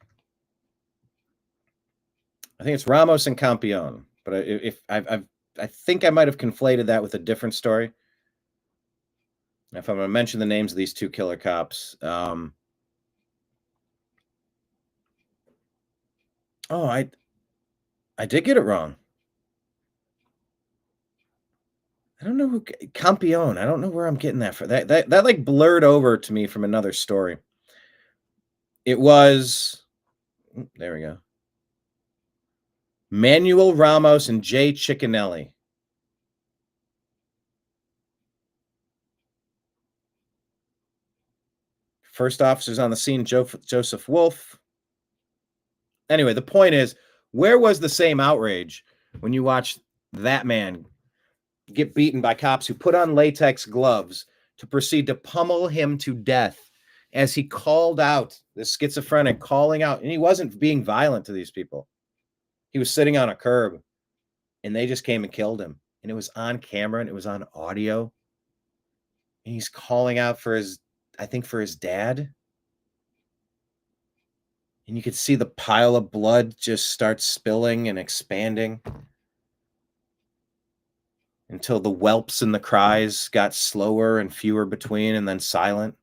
I think it's Ramos and Campione, but I think I might have conflated that with a different story. If I'm going to mention the names of these two killer cops, I did get it wrong. I don't know who Campione. I don't know where I'm getting that for. That like blurred over to me from another story. It was, there we go, Manuel Ramos and Jay Ciccinelli. First officers on the scene, Joseph Wolf. Anyway, the point is, where was the same outrage when you watched that man get beaten by cops who put on latex gloves to proceed to pummel him to death as he called out, the schizophrenic calling out, and he wasn't being violent to these people. He was sitting on a curb, and they just came and killed him. And it was on camera, and it was on audio. And he's calling out for his dad. And you could see the pile of blood just start spilling and expanding until the whelps and the cries got slower and fewer between and then silent.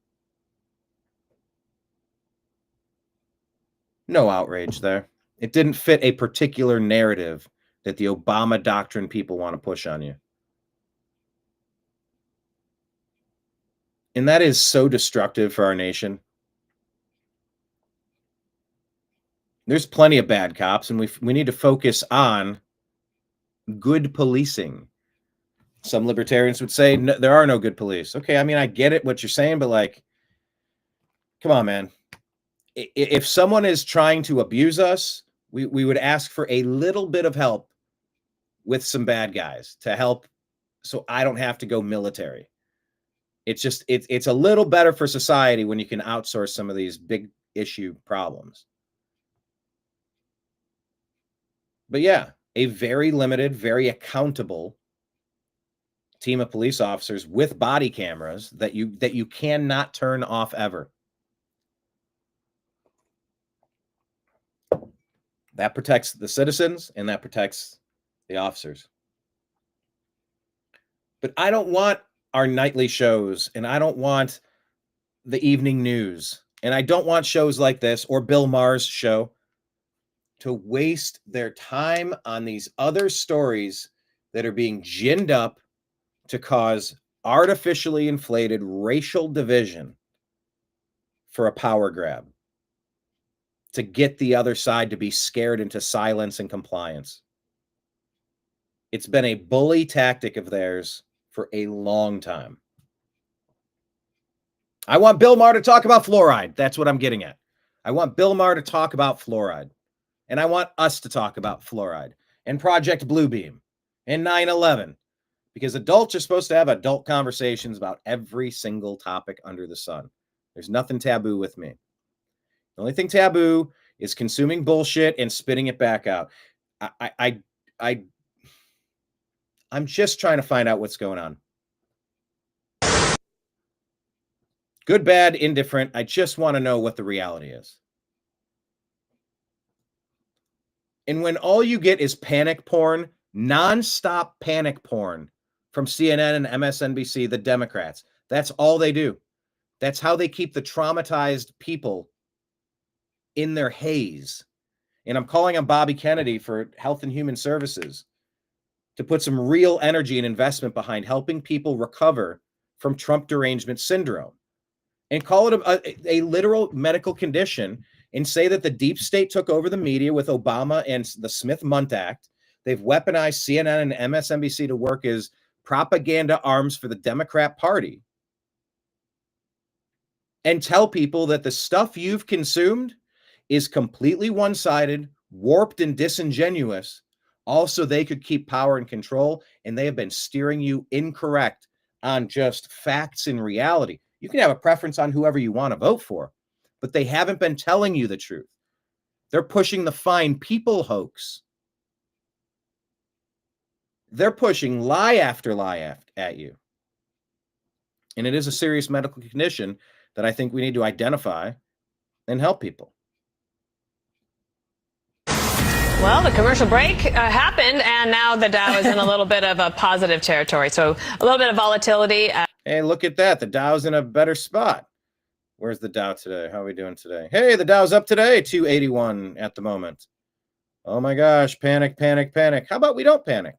No outrage there. It didn't fit a particular narrative that the Obama doctrine people want to push on you. And that is so destructive for our nation. There's plenty of bad cops, and we need to focus on good policing. Some libertarians would say no, there are no good police. Okay, I mean, I get it, what you're saying, but like, come on, man. If someone is trying to abuse us, we would ask for a little bit of help with some bad guys to help so I don't have to go military. It's a little better for society when you can outsource some of these big issue problems. But yeah, a very limited, very accountable team of police officers with body cameras that you cannot turn off ever. That protects the citizens and that protects the officers. But I don't want our nightly shows, and I don't want the evening news, and I don't want shows like this or Bill Maher's show to waste their time on these other stories that are being ginned up to cause artificially inflated racial division for a power grab, to get the other side to be scared into silence and compliance. It's been a bully tactic of theirs for a long time. I want Bill Maher to talk about fluoride. That's what I'm getting at. I want Bill Maher to talk about fluoride. And I want us to talk about fluoride and Project Bluebeam and 9/11, because adults are supposed to have adult conversations about every single topic under the sun. There's nothing taboo with me. The only thing taboo is consuming bullshit and spitting it back out. I'm just trying to find out what's going on. Good, bad, indifferent. I just want to know what the reality is. And when all you get is panic porn, nonstop panic porn from CNN and MSNBC, the Democrats, that's all they do. That's how they keep the traumatized people in their haze. And I'm calling on Bobby Kennedy for Health and Human Services to put some real energy and investment behind helping people recover from Trump derangement syndrome, and call it a literal medical condition, and say that the deep state took over the media with Obama and the Smith-Mundt Act. They've weaponized CNN and MSNBC to work as propaganda arms for the Democrat Party, and tell people that the stuff you've consumed is completely one-sided, warped, and disingenuous. Also, they could keep power and control, and they have been steering you incorrect on just facts and reality. You can have a preference on whoever you want to vote for, but they haven't been telling you the truth. They're pushing the fine people hoax. They're pushing lie after lie at you. And it is a serious medical condition that I think we need to identify and help people. Well, the commercial break happened, and now the Dow is in a little bit of a positive territory. So a little bit of volatility. Hey, look at that. The Dow's in a better spot. Where's the Dow today? How are we doing today? Hey, the Dow's up today, 281 at the moment. Oh my gosh, panic, panic, panic. How about we don't panic?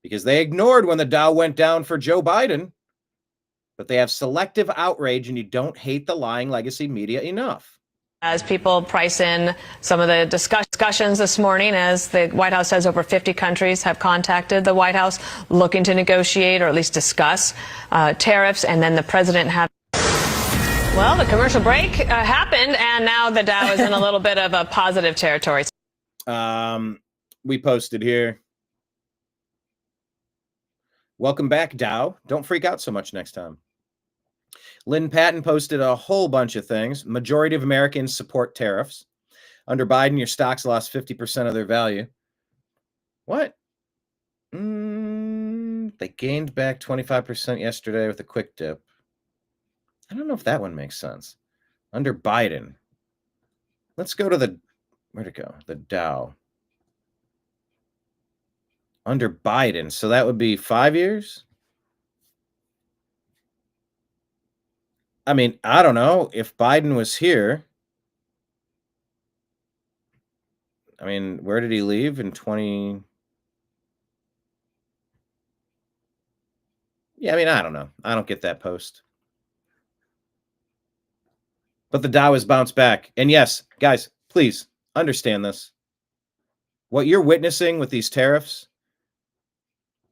Because they ignored when the Dow went down for Joe Biden, but they have selective outrage, and you don't hate the lying legacy media enough. As people price in some of the discussions this morning, as the White House says over 50 countries have contacted the White House looking to negotiate or at least discuss tariffs, and then the president have. Well, the commercial break happened, and now the Dow is in a little bit of a positive territory. We posted here. Welcome back, Dow. Don't freak out so much next time. Lynn Patton posted a whole bunch of things. Majority of Americans support tariffs. Under Biden, your stocks lost 50% of their value. What? They gained back 25% yesterday with a quick dip. I don't know if that one makes sense. Under Biden. Let's go to the, where'd it go? The Dow. Under Biden. So that would be 5 years? I mean, I don't know. If Biden was here, I mean, where did he leave in 20? Yeah, I mean, I don't know. I don't get that post. But the Dow has bounced back. And yes, guys, please understand this. What you're witnessing with these tariffs,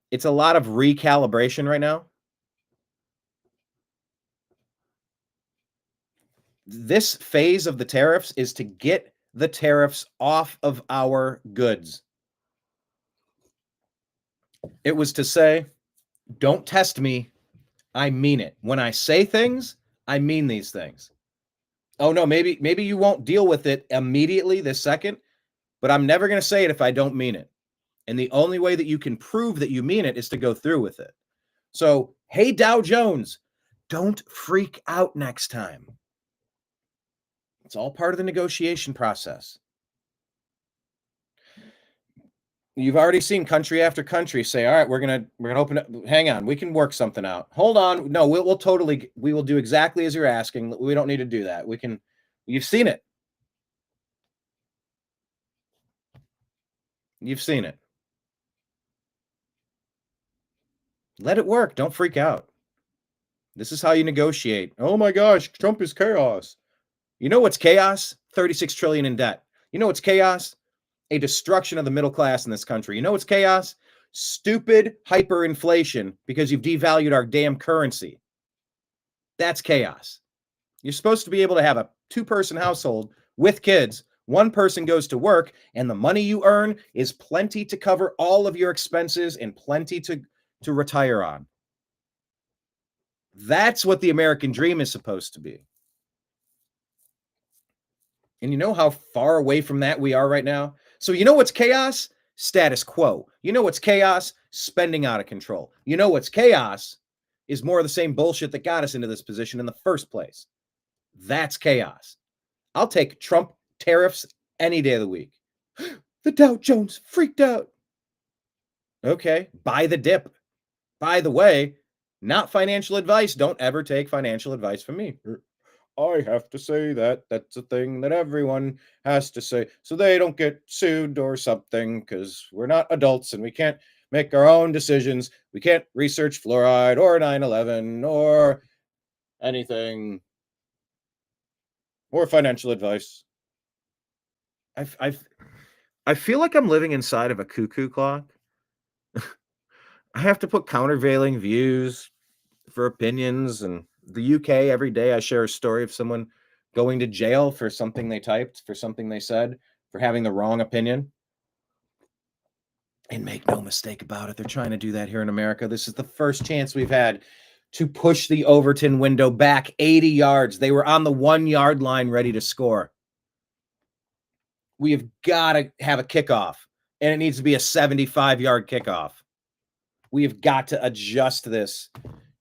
it's a lot of recalibration right now. This phase of the tariffs is to get the tariffs off of our goods. It was to say, don't test me I mean it. When I say things, I mean these things. Oh no, maybe you won't deal with it immediately this second, but I'm never going to say it if I don't mean it. And the only way that you can prove that you mean it is to go through with it. So, hey, Dow Jones, don't freak out next time. It's all part of the negotiation process. You've already seen country after country say, all right, we're gonna open up. Hang on, we can work something out. Hold on. No, we will do exactly as you're asking. We don't need to do that. You've seen it. You've seen it. Let it work. Don't freak out. This is how you negotiate. Oh my gosh, Trump is chaos. You know what's chaos? 36 trillion in debt. You know what's chaos? A destruction of the middle class in this country. You know what's chaos? Stupid hyperinflation because you've devalued our damn currency. That's chaos. You're supposed to be able to have a 2-person household with kids. One person goes to work, and the money you earn is plenty to cover all of your expenses and plenty to retire on. That's what the American dream is supposed to be. And you know how far away from that we are right now? So you know what's chaos? Status quo. You know what's chaos? Spending out of control. You know what's chaos is more of the same bullshit that got us into this position in the first place. That's chaos. I'll take Trump tariffs any day of the week. The Dow Jones freaked out. Okay, buy the dip. By the way, not financial advice. Don't ever take financial advice from me. I have to say that. That's a thing that everyone has to say so they don't get sued or something because we're not adults and we can't make our own decisions. We can't research fluoride or 9/11 or anything or financial advice. I feel like I'm living inside of a cuckoo clock. I have to put countervailing views for opinions. And the UK, every day I share a story of someone going to jail for something they typed, for something they said, for having the wrong opinion. And make no mistake about it, they're trying to do that here in America. This is the first chance we've had to push the Overton window back 80 yards. They were on the 1-yard line ready to score. We have got to have a kickoff, and it needs to be a 75-yard kickoff. We have got to adjust this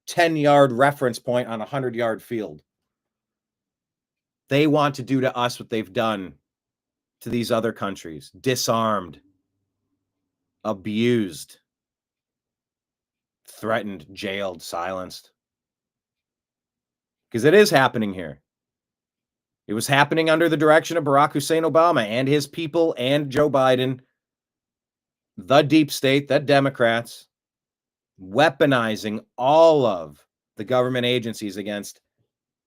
10-yard reference point on a 100-yard field. They want to do to us what they've done to these other countries. Disarmed, abused, threatened, jailed, silenced. Because it is happening here. It was happening under the direction of Barack Hussein Obama and his people and Joe Biden, the deep state, the Democrats, weaponizing all of the government agencies against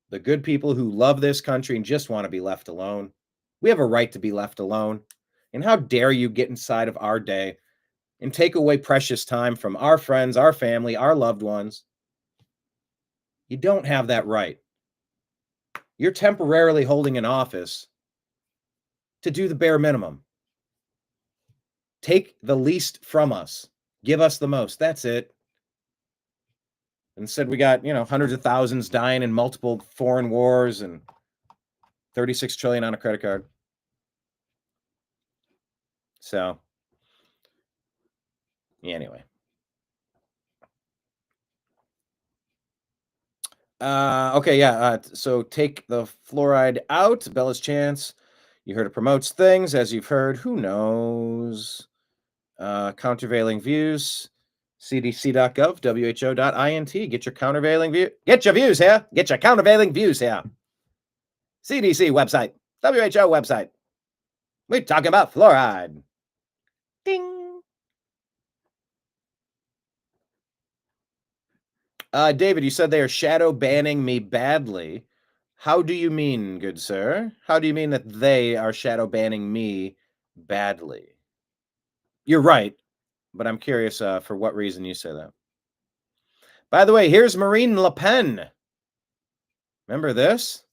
the good people who love this country and just want to be left alone. We have a right to be left alone. And how dare you get inside of our day and take away precious time from our friends, our family, our loved ones? You don't have that right. You're temporarily holding an office to do the bare minimum. Take the least from us. Give us the most. That's it. Instead, we got, hundreds of thousands dying in multiple foreign wars and 36 trillion on a credit card. So, anyway. Okay, yeah. So take the fluoride out. Bella's chance. You heard it promotes things, as you've heard. Who knows? Countervailing views. CDC.gov, WHO.int. Get your countervailing view. Get your views here. Get your countervailing views here. CDC website. WHO website. We're talking about fluoride. Ding. David, you said they are shadow banning me badly. How do you mean, good sir? How do you mean that they are shadow banning me badly? You're right, but I'm curious for what reason you say that. By the way, here's Marine Le Pen. Remember this?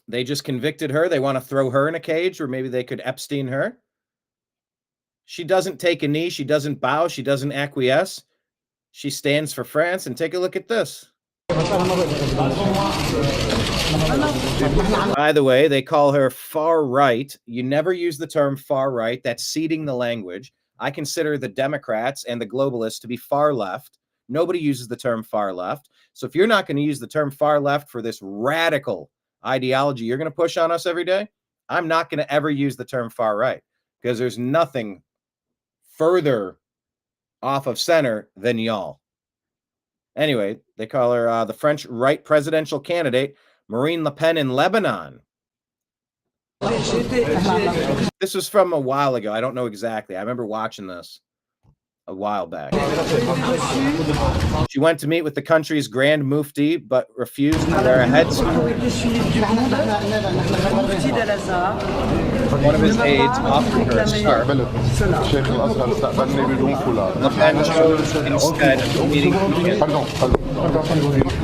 They just convicted her. They want to throw her in a cage, or maybe they could Epstein her. She doesn't take a knee. She doesn't bow. She doesn't acquiesce. She stands for France, and take a look at this. By the way, they call her far right. You never use the term far right. That's ceding the language. I consider the Democrats and the globalists to be far left. Nobody uses the term far left. So if you're not going to use the term far left for this radical ideology you're going to push on us every day, I'm not going to ever use the term far right, because there's nothing further off of center than y'all. Anyway, they call her the French right presidential candidate, Marine Le Pen in Lebanon. This was from a while ago. I don't know exactly. I remember watching this a while back. She went to meet with the country's Grand Mufti, but refused to wear a headscarf. One of his aides offered her a scarf. Le Pen chose instead of meeting.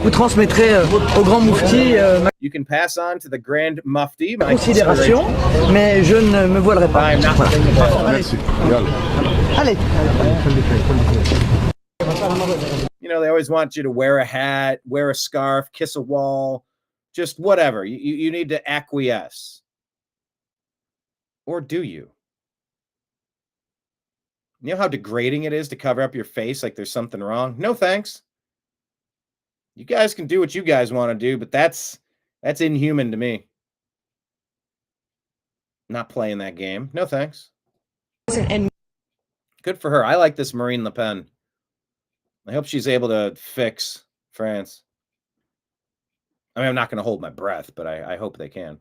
Vous transmettrez au Grand Mufti You can pass on to the Grand Mufti ma considération, mais je ne me voilerai pas. I'm not thinking about it. Allez. You know, they always want you to wear a hat, wear a scarf, kiss a wall, just whatever. You need to acquiesce. Or do you? You know how degrading it is to cover up your face like there's something wrong? No thanks. You guys can do what you guys want to do, but that's inhuman to me. Not playing that game. No thanks. Good for her. I like this Marine Le Pen. I hope she's able to fix France. I mean, I'm not going to hold my breath, but I hope they can.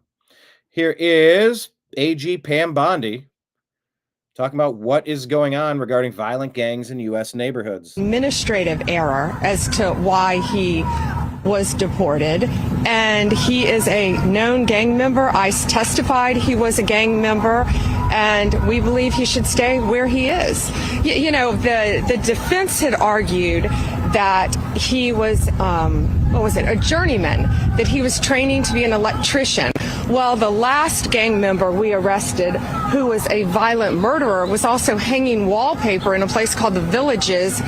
Here is AG Pam Bondi talking about what is going on regarding violent gangs in U.S. neighborhoods. Administrative error as to why he was deported, and he is a known gang member. ICE testified he was a gang member, and we believe he should stay where he is. You know, the defense had argued that he was, a journeyman, that he was training to be an electrician. Well, the last gang member we arrested, who was a violent murderer, was also hanging wallpaper in a place called the Villages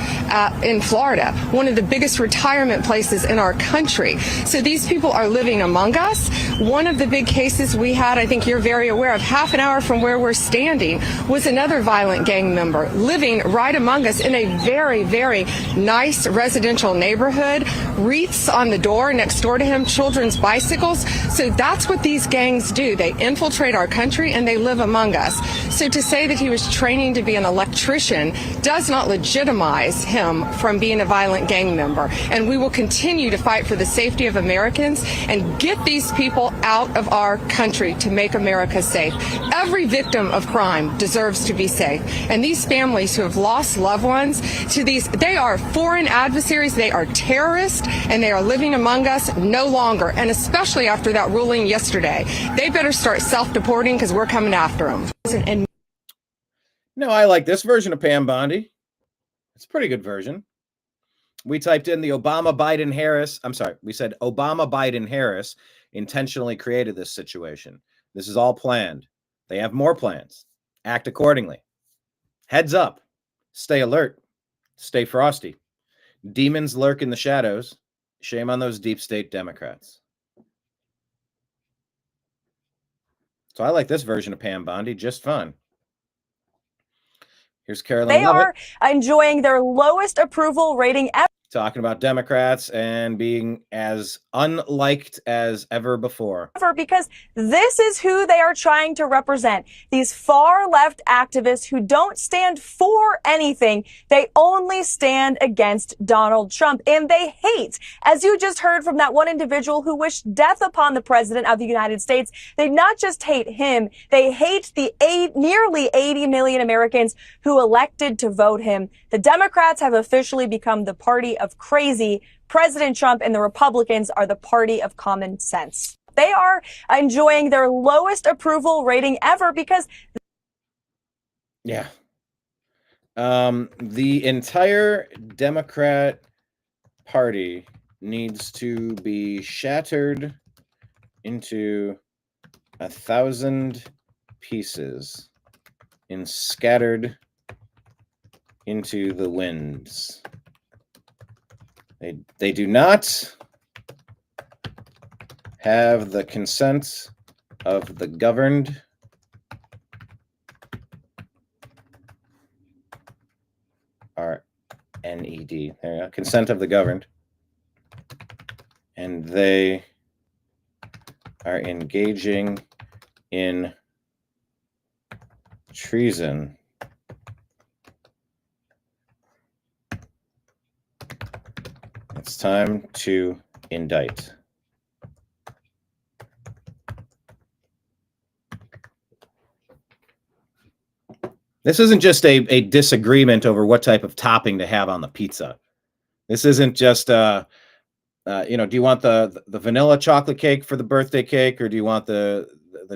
in Florida, one of the biggest retirement places in our country. So these people are living among us. One of the big cases we had, I think you're very aware of, half an hour from where we're standing, was another violent gang member living right among us in a very, very nice residential neighborhood. Wreaths on the door next door to him, children's bicycles. So that's what these gangs do. They infiltrate our country and they live among us. So to say that he was training to be an electrician does not legitimize him from being a violent gang member. And we will continue to fight for the safety of Americans and get these people out of our country to make America safe. Every victim of crime deserves to be safe. And these families who have lost loved ones to these, they are foreign adversaries, they are terrorists, and they are living among us no longer. And especially after that ruling yesterday, they better start self-deporting because we're coming after them. No, I like this version of Pam Bondi. It's a pretty good version. We typed in the Obama-Biden-Harris. I'm sorry, we said Obama-Biden-Harris intentionally created this situation. This is all planned. They have more plans. Act accordingly. Heads up. Stay alert. Stay frosty. Demons lurk in the shadows. Shame on those deep state Democrats. So I like this version of Pam Bondi just fine. Here's Carolyn They Levitt. are enjoying their lowest approval rating ever. Talking about Democrats and being as unliked as ever before. Because this is who they are trying to represent. These far left activists who don't stand for anything. They only stand against Donald Trump. And they hate, as you just heard from that one individual who wished death upon the president of the United States, they not just hate him, they hate the nearly 80 million Americans who elected to vote him. The Democrats have officially become the party of crazy. President Trump and the Republicans are the party of common sense. They are enjoying their lowest approval rating ever because. Yeah. The entire Democrat Party needs to be shattered into 1,000 pieces and scattered into the winds. They do not have the consent of the governed RNED. There you go. Consent of the governed. And they are engaging in treason. It's time to indict. This isn't just a disagreement over what type of topping to have on the pizza. This isn't just, do you want the vanilla chocolate cake for the birthday cake, or do you want the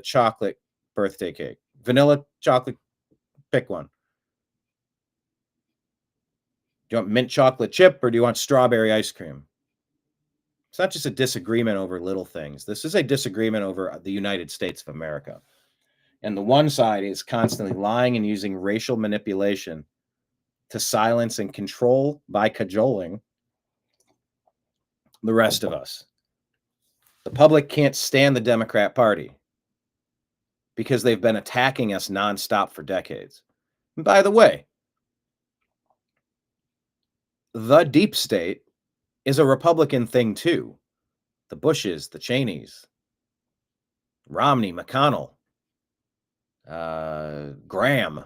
chocolate birthday cake? Vanilla, chocolate, pick one. Do you want mint chocolate chip, or do you want strawberry ice cream? It's not just a disagreement over little things. This is a disagreement over the United States of America. And the one side is constantly lying and using racial manipulation to silence and control by cajoling the rest of us. The public can't stand the Democrat Party because they've been attacking us nonstop for decades. And by the way, the deep state is a Republican thing too. The Bushes, the Cheneys, Romney, McConnell, Graham,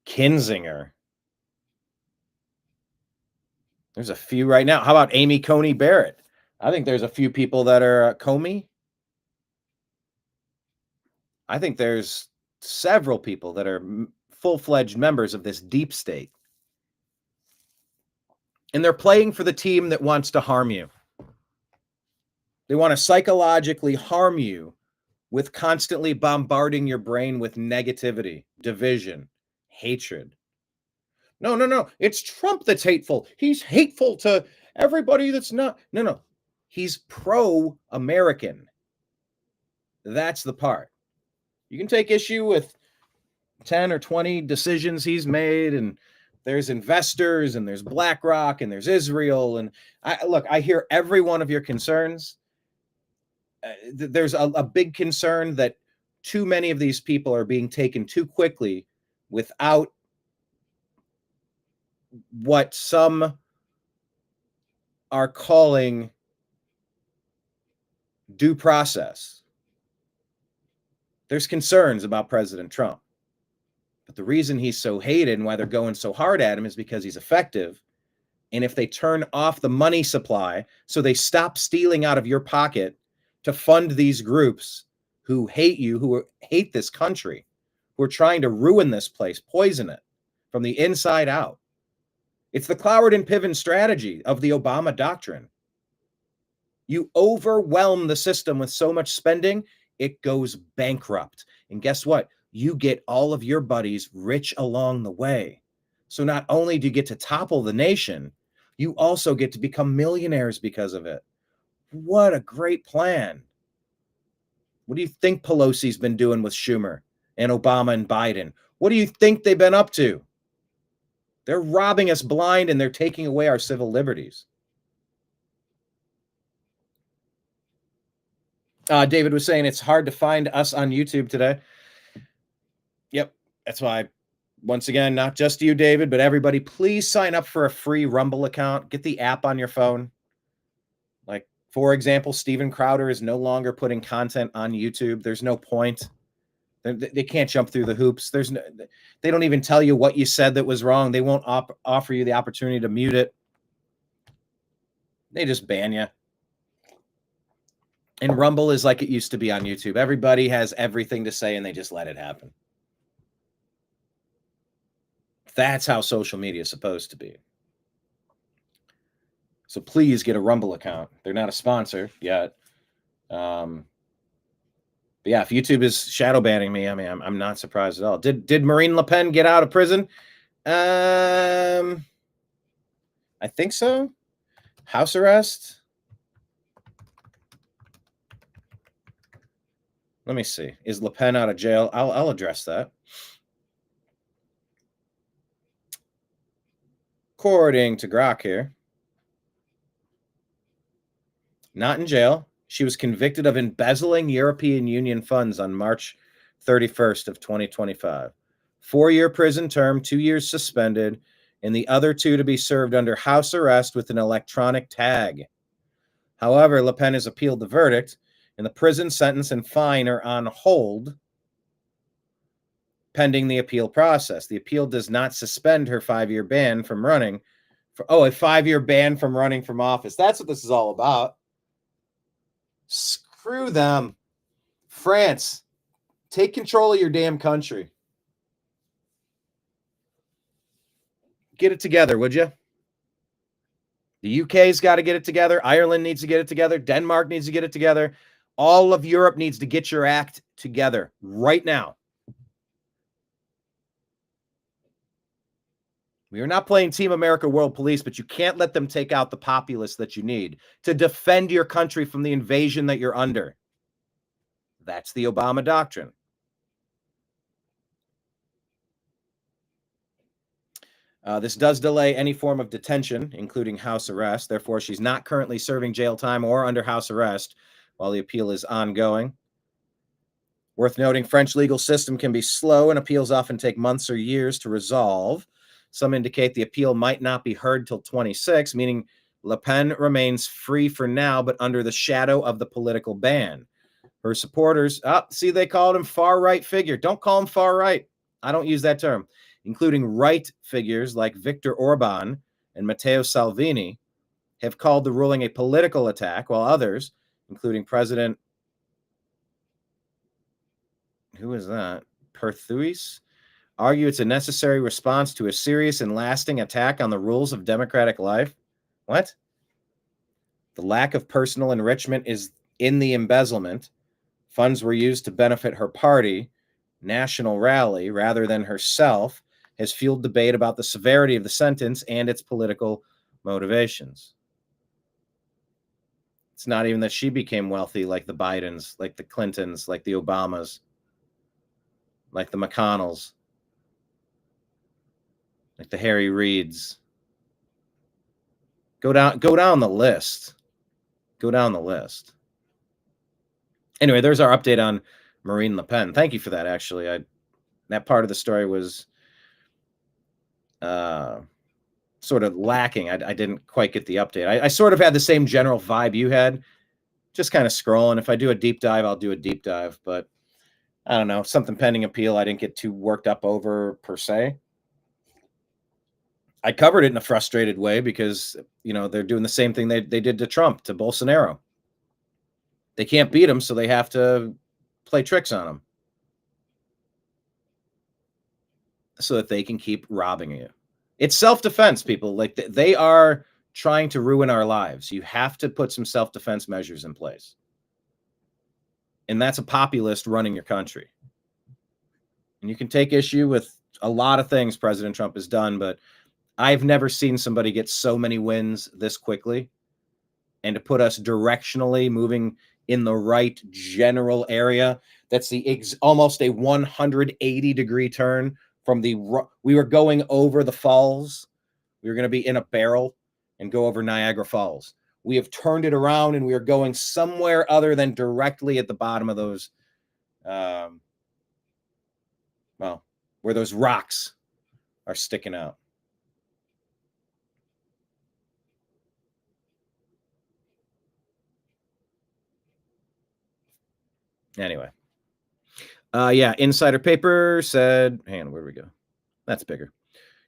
Kinzinger. There's a few right now. How about Amy Coney Barrett? I think there's a few people that are Comey. I think there's several people that are full-fledged members of this deep state. And they're playing for the team that wants to harm you. They want to psychologically harm you with constantly bombarding your brain with negativity, division, hatred. No. It's Trump that's hateful. He's hateful to everybody that's not. No. He's pro-American. That's the part. You can take issue with 10 or 20 decisions he's made, and there's investors, and there's BlackRock, and there's Israel. And I hear every one of your concerns. There's a big concern that too many of these people are being taken too quickly without what some are calling due process. There's concerns about President Trump. But the reason he's so hated and why they're going so hard at him is because he's effective. And if they turn off the money supply, so they stop stealing out of your pocket to fund these groups who hate you, who hate this country, who are trying to ruin this place, poison it from the inside out. It's the Cloward and Piven strategy of the Obama doctrine. You overwhelm the system with so much spending, it goes bankrupt. And guess what? You get all of your buddies rich along the way. So not only do you get to topple the nation, you also get to become millionaires because of it. What a great plan. What do you think Pelosi's been doing with Schumer and Obama and Biden? What do you think they've been up to? They're robbing us blind, and they're taking away our civil liberties. David was saying it's hard to find us on YouTube today. Yep, that's why, once again, not just you, David, but everybody, please sign up for a free Rumble account. Get the app on your phone. Like, for example, Steven Crowder is no longer putting content on YouTube. There's no point. They can't jump through the hoops. They don't even tell you what you said that was wrong. They won't offer you the opportunity to mute it. They just ban you. And Rumble is like it used to be on YouTube. Everybody has everything to say, and they just let it happen. That's how social media is supposed to be. So please get a Rumble account. They're not a sponsor yet. But yeah, if YouTube is shadow banning me, I mean, I'm not surprised at all. Did Marine Le Pen get out of prison? I think so. House arrest. Let me see. Is Le Pen out of jail? I'll address that. According to Grok here. not in jail. She was convicted of embezzling European Union funds on March 31st of 2025. 4-year prison term, 2 years suspended, and the other 2 to be served under house arrest with an electronic tag. However, Le Pen has appealed the verdict, and the prison sentence and fine are on hold pending the appeal process. The appeal does not suspend her 5-year ban from running. A 5-year ban from running from office. That's what this is all about. Screw them. France, take control of your damn country. Get it together, would you? The UK's got to get it together. Ireland needs to get it together. Denmark needs to get it together. All of Europe needs to get your act together right now. We are not playing Team America World Police, but you can't let them take out the populace that you need to defend your country from the invasion that you're under. That's the Obama doctrine. This does delay any form of detention, including house arrest. Therefore, she's not currently serving jail time or under house arrest while the appeal is ongoing. Worth noting, French legal system can be slow and appeals often take months or years to resolve. Some indicate the appeal might not be heard till 26, meaning Le Pen remains free for now, but under the shadow of the political ban. Her supporters, they called him far-right figure. Don't call him far-right. I don't use that term. Including right figures like Viktor Orban and Matteo Salvini, have called the ruling a political attack, while others, including President, who is that? Perthuis, argue it's a necessary response to a serious and lasting attack on the rules of democratic life. What? The lack of personal enrichment is in the embezzlement. Funds were used to benefit her party, National Rally, rather than herself, has fueled debate about the severity of the sentence and its political motivations. It's not even that she became wealthy like the Bidens, like the Clintons, like the Obamas, like the McConnells, like the Harry Reids. Go down the list. Go down the list. Anyway, there's our update on Marine Le Pen. Thank you for that, actually. That part of the story was sort of lacking. I didn't quite get the update. I sort of had the same general vibe you had, just kind of scrolling. If I do a deep dive, I'll do a deep dive. But I don't know, something pending appeal I didn't get too worked up over per se. I covered it in a frustrated way because, they're doing the same thing they did to Trump, to Bolsonaro. They can't beat him, so they have to play tricks on him so that they can keep robbing you. It's self-defense, people. Like, they are trying to ruin our lives. You have to put some self-defense measures in place. And that's a populist running your country. And you can take issue with a lot of things President Trump has done, but I've never seen somebody get so many wins this quickly and to put us directionally moving in the right general area. That's almost a 180-degree turn from we were going over the falls. We were going to be in a barrel and go over Niagara Falls. We have turned it around and we are going somewhere other than directly at the bottom of those, where those rocks are sticking out. Anyway. Insider paper said, where do we go? That's bigger.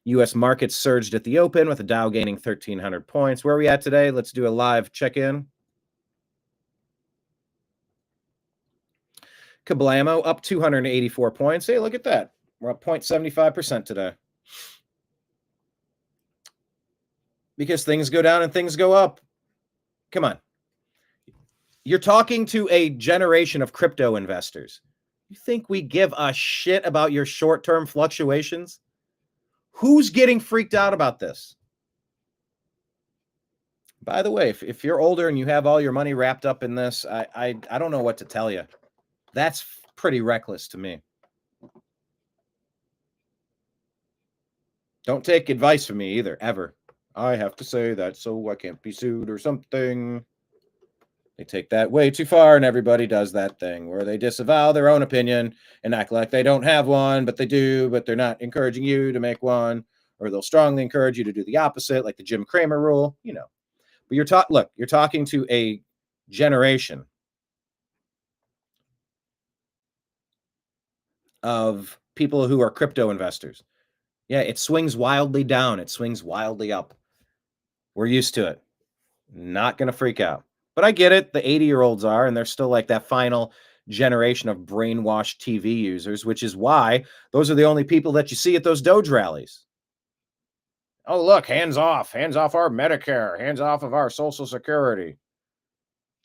U.S. markets surged at the open with the Dow gaining 1,300 points. Where are we at today? Let's do a live check-in. Kablamo up 284 points. Hey, look at that. We're up 0.75% today. Because things go down and things go up. Come on. You're talking to a generation of crypto investors. You think we give a shit about your short-term fluctuations? Who's getting freaked out about this? By the way, if you're older and you have all your money wrapped up in this, I don't know what to tell you. That's pretty reckless to me. Don't take advice from me either, ever. I have to say that so I can't be sued or something. They take that way too far, and everybody does that thing where they disavow their own opinion and act like they don't have one, but they do, but they're not encouraging you to make one, or they'll strongly encourage you to do the opposite, like the Jim Cramer rule, you know. But you're talking to a generation of people who are crypto investors. Yeah, it swings wildly down. It swings wildly up. We're used to it. Not going to freak out. But I get it. The 80-year-olds are, and they're still like that final generation of brainwashed TV users, which is why those are the only people that you see at those Doge rallies. Oh, look, hands off our Medicare, hands off of our Social Security.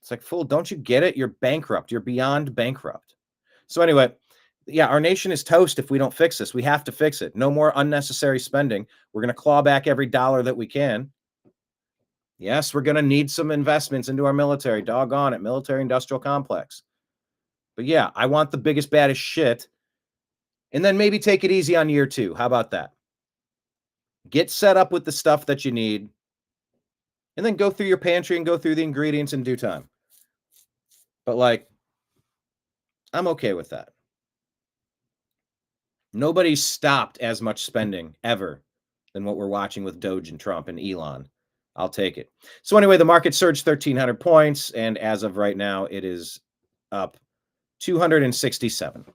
It's like, fool, don't you get it? You're bankrupt. You're beyond bankrupt. So anyway, yeah, our nation is toast if we don't fix this. We have to fix it. No more unnecessary spending. We're going to claw back every dollar that we can. Yes, we're going to need some investments into our military. Doggone it, military industrial complex. But yeah, I want the biggest, baddest shit. And then maybe take it easy on year 2. How about that? Get set up with the stuff that you need. And then go through your pantry and go through the ingredients in due time. But like, I'm okay with that. Nobody's stopped as much spending ever than what we're watching with Doge and Trump and Elon. I'll take it. So anyway, the market surged 1,300 points, and as of right now, it is up 267.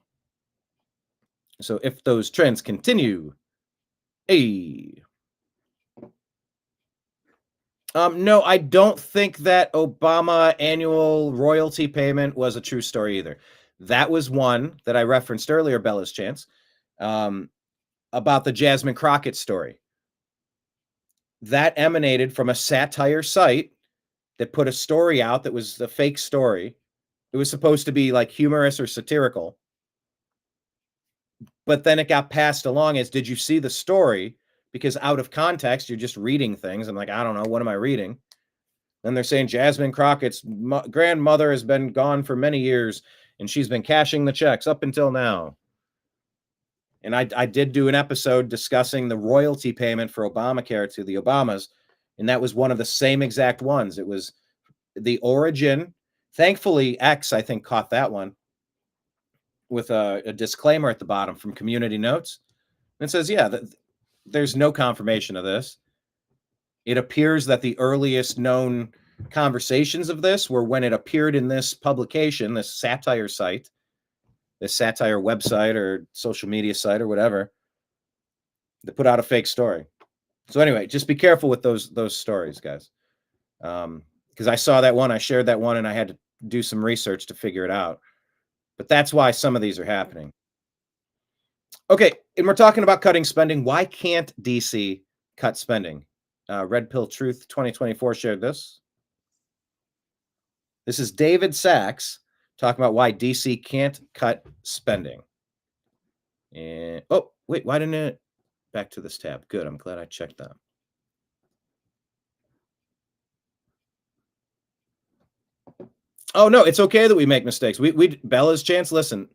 So if those trends continue, no, I don't think that Obama annual royalty payment was a true story either. That was one that I referenced earlier, Bella's Chance, about the Jasmine Crockett story. That emanated from a satire site that put a story out that was the fake story. It was supposed to be like humorous or satirical. But then it got passed along as, did you see the story? Because out of context, you're just reading things. I'm like, I don't know. What am I reading? Then they're saying Jasmine Crockett's grandmother has been gone for many years, and she's been cashing the checks up until now. And I did do an episode discussing the royalty payment for Obamacare to the Obamas, and that was one of the same exact ones. It was the origin. Thankfully, X, I think, caught that one with a disclaimer at the bottom from Community Notes. And it says, yeah, there's no confirmation of this. It appears that the earliest known conversations of this were when it appeared in this publication, this satire site, this satire website or social media site or whatever, that put out a fake story. So anyway, just be careful with those stories, guys. Because I saw that one, I shared that one, and I had to do some research to figure it out. But that's why some of these are happening. Okay, and we're talking about cutting spending. Why can't DC cut spending? Red Pill Truth 2024 shared this. This is David Sachs talking about why DC can't cut spending. And oh, wait, why didn't it? Back to this tab. Good, I'm glad I checked that. Oh no, it's okay that we make mistakes. We Bella's Chance. Listen,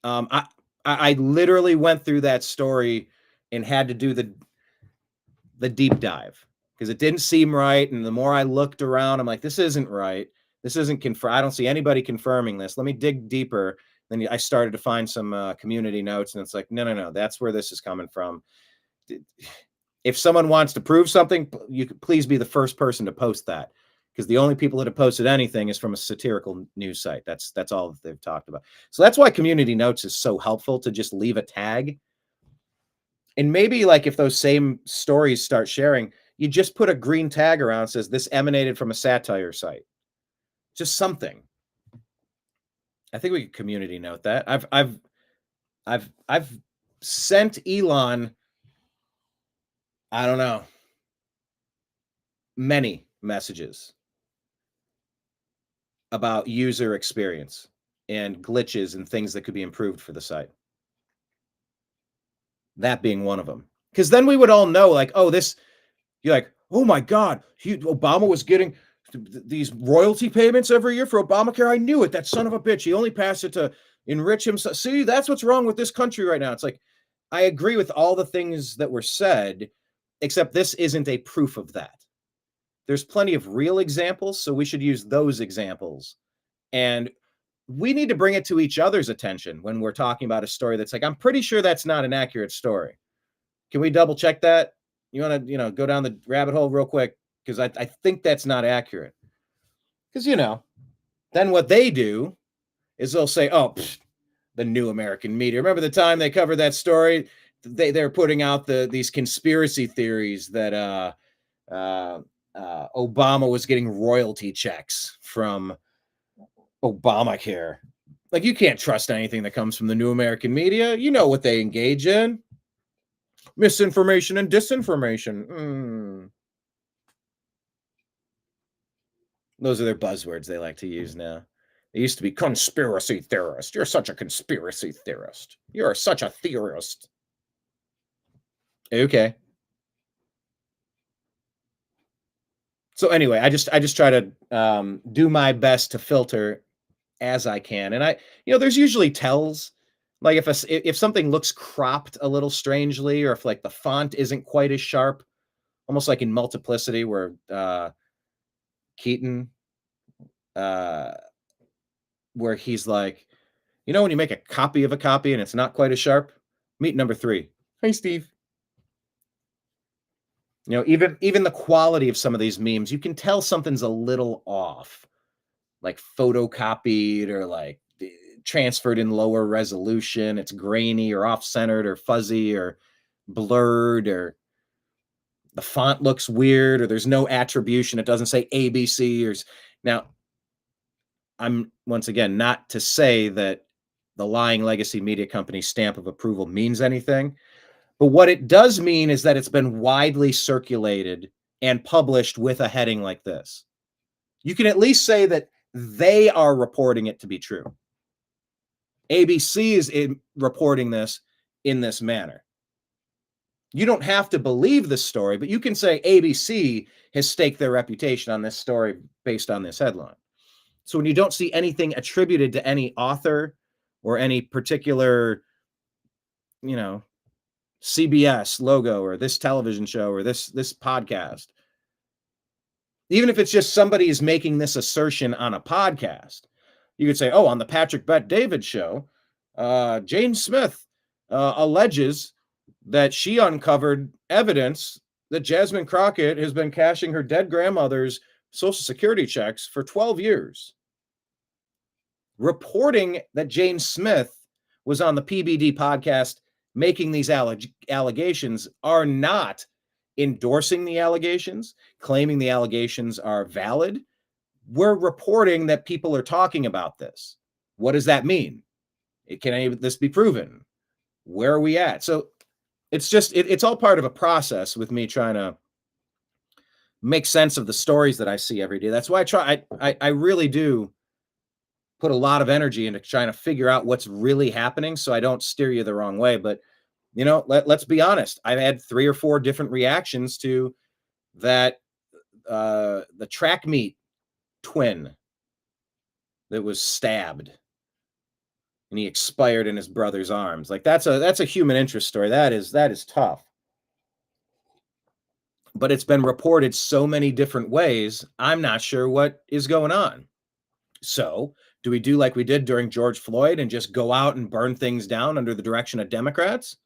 I literally went through that story and had to do the deep dive because it didn't seem right. And the more I looked around, I'm like, this isn't right. This isn't confirmed. I don't see anybody confirming this. Let me dig deeper. Then I started to find some community notes, and it's like, no, that's where this is coming from. If someone wants to prove something, you could please be the first person to post that, because the only people that have posted anything is from a satirical news site. That's all that they've talked about. So that's why community notes is so helpful, to just leave a tag. And maybe like if those same stories start sharing, you just put a green tag around that says this emanated from a satire site. Just something. I think we could community note that. I've sent Elon, I don't know, many messages about user experience and glitches and things that could be improved for the site. That being one of them. Because then we would all know, like, oh, this, you're like, oh my God, Obama was getting these royalty payments every year for Obamacare. I knew it. That son of a bitch. He only passed it to enrich himself. See, that's what's wrong with this country right now. It's like, I agree with all the things that were said, except this isn't a proof of that. there's plenty of real examples, so we should use those examples. And we need to bring it to each other's attention when we're talking about a story that's like, I'm pretty sure that's not an accurate story. Can we double check that? You want to, go down the rabbit hole real quick? Because I think that's not accurate. Because, then what they do is they'll say, oh, the new American media. Remember the time they covered that story? They're putting out these conspiracy theories that Obama was getting royalty checks from Obamacare. Like, you can't trust anything that comes from the new American media. You know what they engage in. Misinformation and disinformation. Those are their buzzwords they like to use now. They used to be conspiracy theorist. You're such a conspiracy theorist. You're such a theorist. Okay. So anyway, I just try to do my best to filter as I can. And there's usually tells, like if something looks cropped a little strangely, or if like the font isn't quite as sharp, almost like in Multiplicity where Keaton, where he's like, when you make a copy of a copy and it's not quite as sharp, meet number 3. Hey, Steve. Even the quality of some of these memes, you can tell something's a little off, like photocopied or like transferred in lower resolution. It's grainy or off-centered or fuzzy or blurred, or the font looks weird, or there's no attribution. It doesn't say ABC. Now, I'm once again not to say that the lying legacy media company's stamp of approval means anything. But what it does mean is that it's been widely circulated and published with a heading like this. You can at least say that they are reporting it to be true. ABC is reporting this in this manner. You don't have to believe this story, but you can say ABC has staked their reputation on this story based on this headline. So when you don't see anything attributed to any author or any particular, CBS logo or this television show or this podcast, even if it's just somebody is making this assertion on a podcast, you could say, on the Patrick Bet-David show, Jane Smith alleges that she uncovered evidence that Jasmine Crockett has been cashing her dead grandmother's Social Security checks for 12 years. Reporting that Jane Smith was on the PBD podcast making these allegations are not endorsing the allegations, claiming the allegations are valid. We're reporting that people are talking about this. What does that mean? Can any of this be proven? Where are we at? So it's just, it's all part of a process with me trying to make sense of the stories that I see every day. That's why I really do put a lot of energy into trying to figure out what's really happening so I don't steer you the wrong way. But, let's be honest. I've had 3 or 4 different reactions to that, the track meet twin that was stabbed and he expired in his brother's arms. Like that's a human interest story. That is tough. But it's been reported so many different ways. I'm not sure what is going on. So do we do like we did during George Floyd and just go out and burn things down under the direction of Democrats?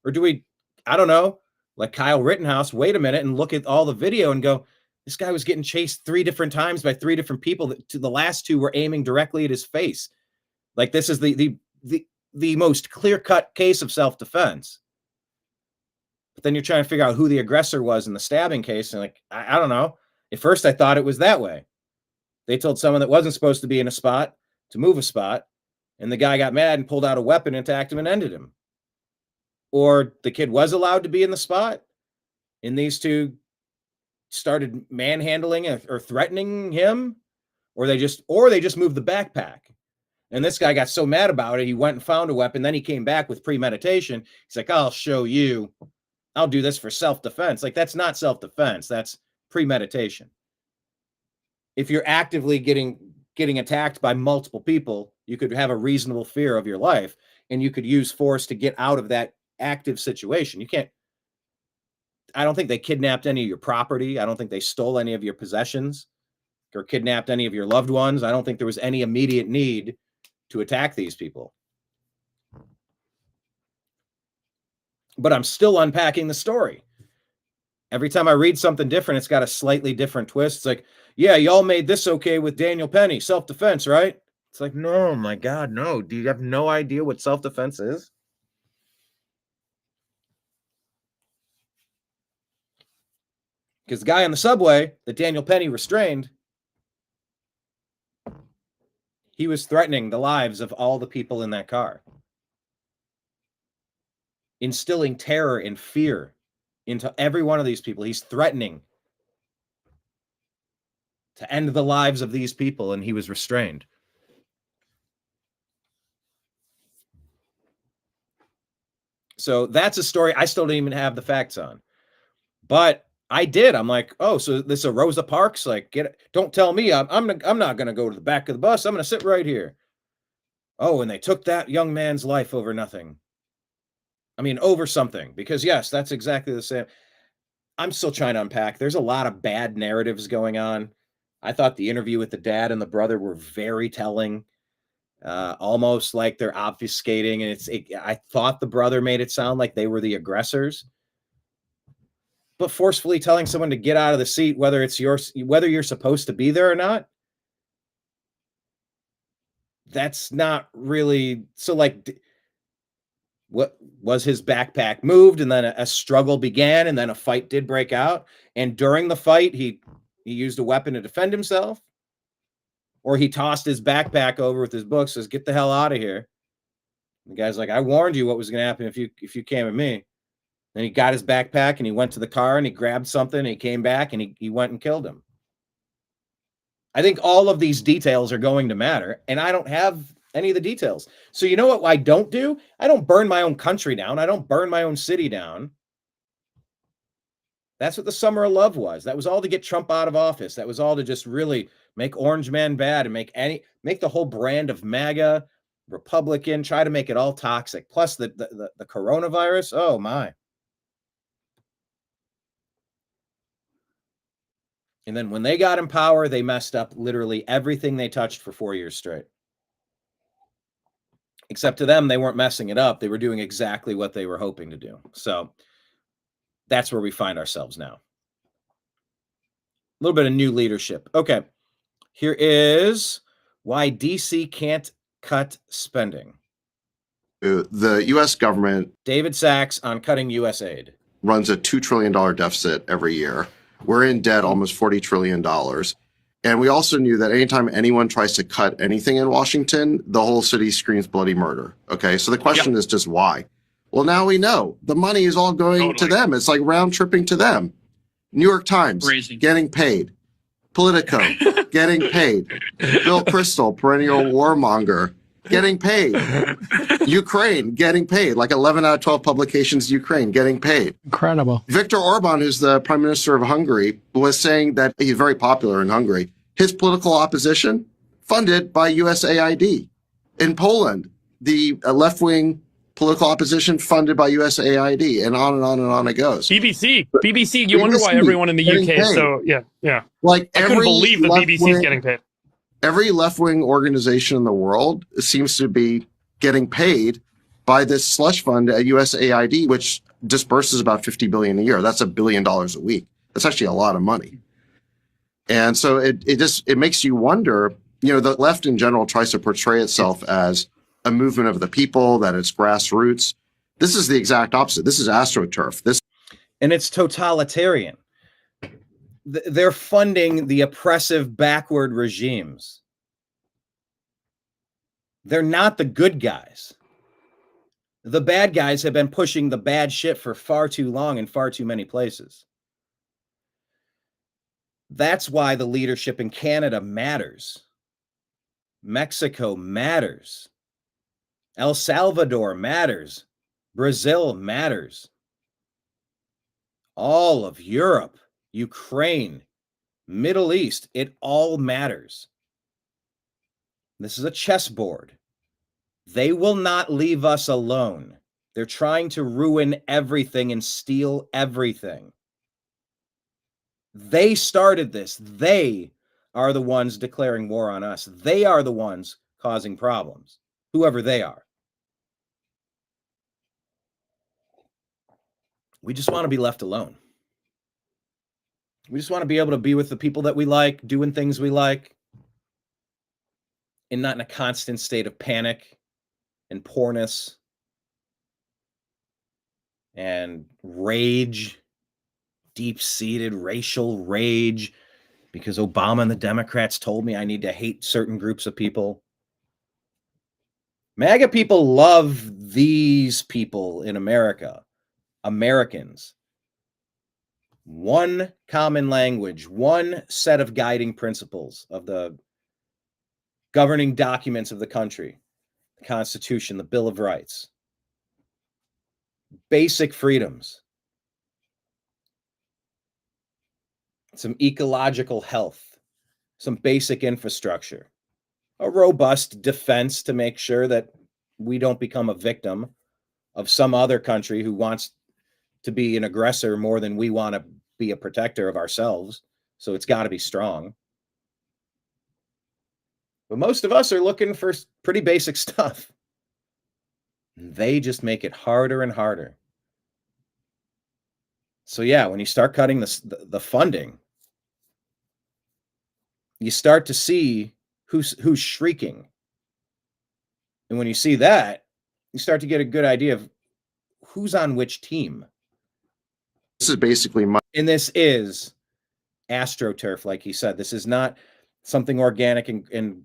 Or do we, I don't know, like Kyle Rittenhouse, wait a minute and look at all the video and go, this guy was getting chased 3 different times by 3 different people. The last 2 were aiming directly at his face. Like this is the most clear-cut case of self-defense. But then you're trying to figure out who the aggressor was in the stabbing case. And like, I don't know. At first I thought it was that way. They told someone that wasn't supposed to be in a spot to move a spot, and the guy got mad and pulled out a weapon and attacked him and ended him. Or the kid was allowed to be in the spot, and these 2 started manhandling or threatening him, or they just moved the backpack. And this guy got so mad about it, he went and found a weapon. Then he came back with premeditation. He's like, I'll show you. I'll do this for self-defense. Like, that's not self-defense. That's premeditation. If you're actively getting attacked by multiple people, you could have a reasonable fear of your life, and you could use force to get out of that active situation. You can't I don't think they kidnapped any of your property. I don't think they stole any of your possessions or kidnapped any of your loved ones. I don't think there was any immediate need to attack these people. But I'm still unpacking the story. Every time I read something different, it's got a slightly different twist. It's like, yeah, y'all made this okay with Daniel Penny, self-defense, right? It's like, no, my God, no. Do you have no idea what self-defense is? Because the guy on the subway that Daniel Penny restrained, he was threatening the lives of all the people in that car, instilling terror and fear into every one of these people. He's threatening to end the lives of these people, and he was restrained. So that's a story I still don't even have the facts on. But I did. I'm like, oh, so this is a Rosa Parks? Like, don't tell me I'm not going to go to the back of the bus. I'm going to sit right here. Oh, and they took that young man's life over nothing. I mean, over something, because yes, that's exactly the same. I'm still trying to unpack. There's a lot of bad narratives going on. I thought the interview with the dad and the brother were very telling, almost like they're obfuscating. And I thought the brother made it sound like they were the aggressors, but forcefully telling someone to get out of the seat, whether you're supposed to be there or not. That's not really so. Like, what was his backpack moved, and then a struggle began, and then a fight did break out, and during the fight he used a weapon to defend himself, or he tossed his backpack over with his book, says, get the hell out of here. The guy's like, I warned you what was going to happen if you came at me. Then he got his backpack and he went to the car and he grabbed something and he came back and he went and killed him. I think all of these details are going to matter, and I don't have any of the details. So you know what I don't do? I don't burn my own country down. I don't burn my own city down. That's what the Summer of Love was. That was all to get Trump out of office. That was all to just really make Orange Man bad and make the whole brand of MAGA, Republican, try to make it all toxic. Plus the coronavirus. Oh my. And then when they got in power, they messed up literally everything they touched for 4 years straight. Except to them, they weren't messing it up. They were doing exactly what they were hoping to do. So that's where we find ourselves now. A little bit of new leadership. Okay. Here is why DC can't cut spending. The U.S. government, David Sachs on cutting U.S. aid, runs a $2 trillion deficit every year. We're in debt almost $40 trillion. And we also knew that anytime anyone tries to cut anything in Washington, the whole city screams bloody murder. Okay, so the question is just why? Well, now we know. The money is all going to them. It's like round tripping to them. New York Times, getting paid. Politico, getting paid. Bill Kristol, perennial warmonger, getting paid. Ukraine, getting paid. Like 11 out of 12 publications, Ukraine, getting paid. Incredible. Viktor Orban, who's the prime minister of Hungary, was saying that he's very popular in Hungary. His political opposition, funded by USAID. In Poland, the left-wing political opposition funded by USAID, and on and on and on it goes. BBC, you wonder why everyone in the UK is so, yeah. Like, I couldn't believe the BBC is getting paid. Every left-wing organization in the world seems to be getting paid by this slush fund at USAID, which disperses about $50 billion a year. That's $1 billion a week. That's actually a lot of money. And so it makes you wonder, the left in general tries to portray itself as a movement of the people, that it's grassroots. This is the exact opposite. This is AstroTurf. And it's totalitarian. They're funding the oppressive backward regimes. They're not the good guys. The bad guys have been pushing the bad shit for far too long in far too many places. That's why the leadership in Canada matters. Mexico matters. El Salvador matters. Brazil matters. All of Europe, Ukraine, Middle East, it all matters. This is a chessboard. They will not leave us alone. They're trying to ruin everything and steal everything. They started this. They are the ones declaring war on us. They are the ones causing problems, whoever they are. We just want to be left alone. We just want to be able to be with the people that we like, doing things we like, and not in a constant state of panic and poorness and rage, deep-seated racial rage, because Obama and the Democrats told me I need to hate certain groups of people. MAGA people love these people in America, Americans. One common language, one set of guiding principles of the governing documents of the country, the Constitution, the Bill of Rights, basic freedoms, some ecological health, some basic infrastructure, a robust defense to make sure that we don't become a victim of some other country who wants to be an aggressor more than we want to be a protector of ourselves. So it's got to be strong. But most of us are looking for pretty basic stuff. They just make it harder and harder. So yeah, when you start cutting the funding, you start to see who's shrieking. And when you see that, you start to get a good idea of who's on which team. This is basically and this is AstroTurf, like he said. This is not something organic and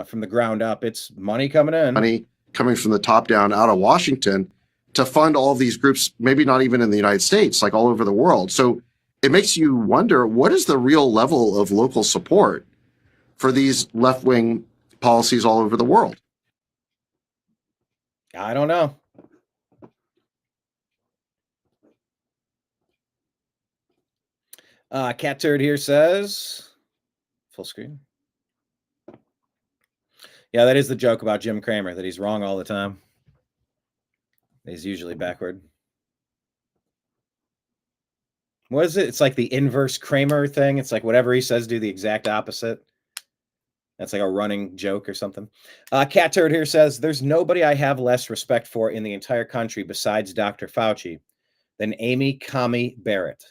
from the ground up. It's money coming in. money coming from the top down out of Washington to fund all of these groups, maybe not even in the United States, like all over the world. So it makes you wonder, what is the real level of local support for these left-wing policies all over the world? I don't know. Cat Turd here says, full screen. Yeah, that is the joke about Jim Cramer, that he's wrong all the time. He's usually backward. What is it? It's like the inverse Kramer thing. It's like whatever he says, do the exact opposite. That's like a running joke or something. Cat Turd here says, there's nobody I have less respect for in the entire country besides Dr. Fauci than Amy Coney Barrett.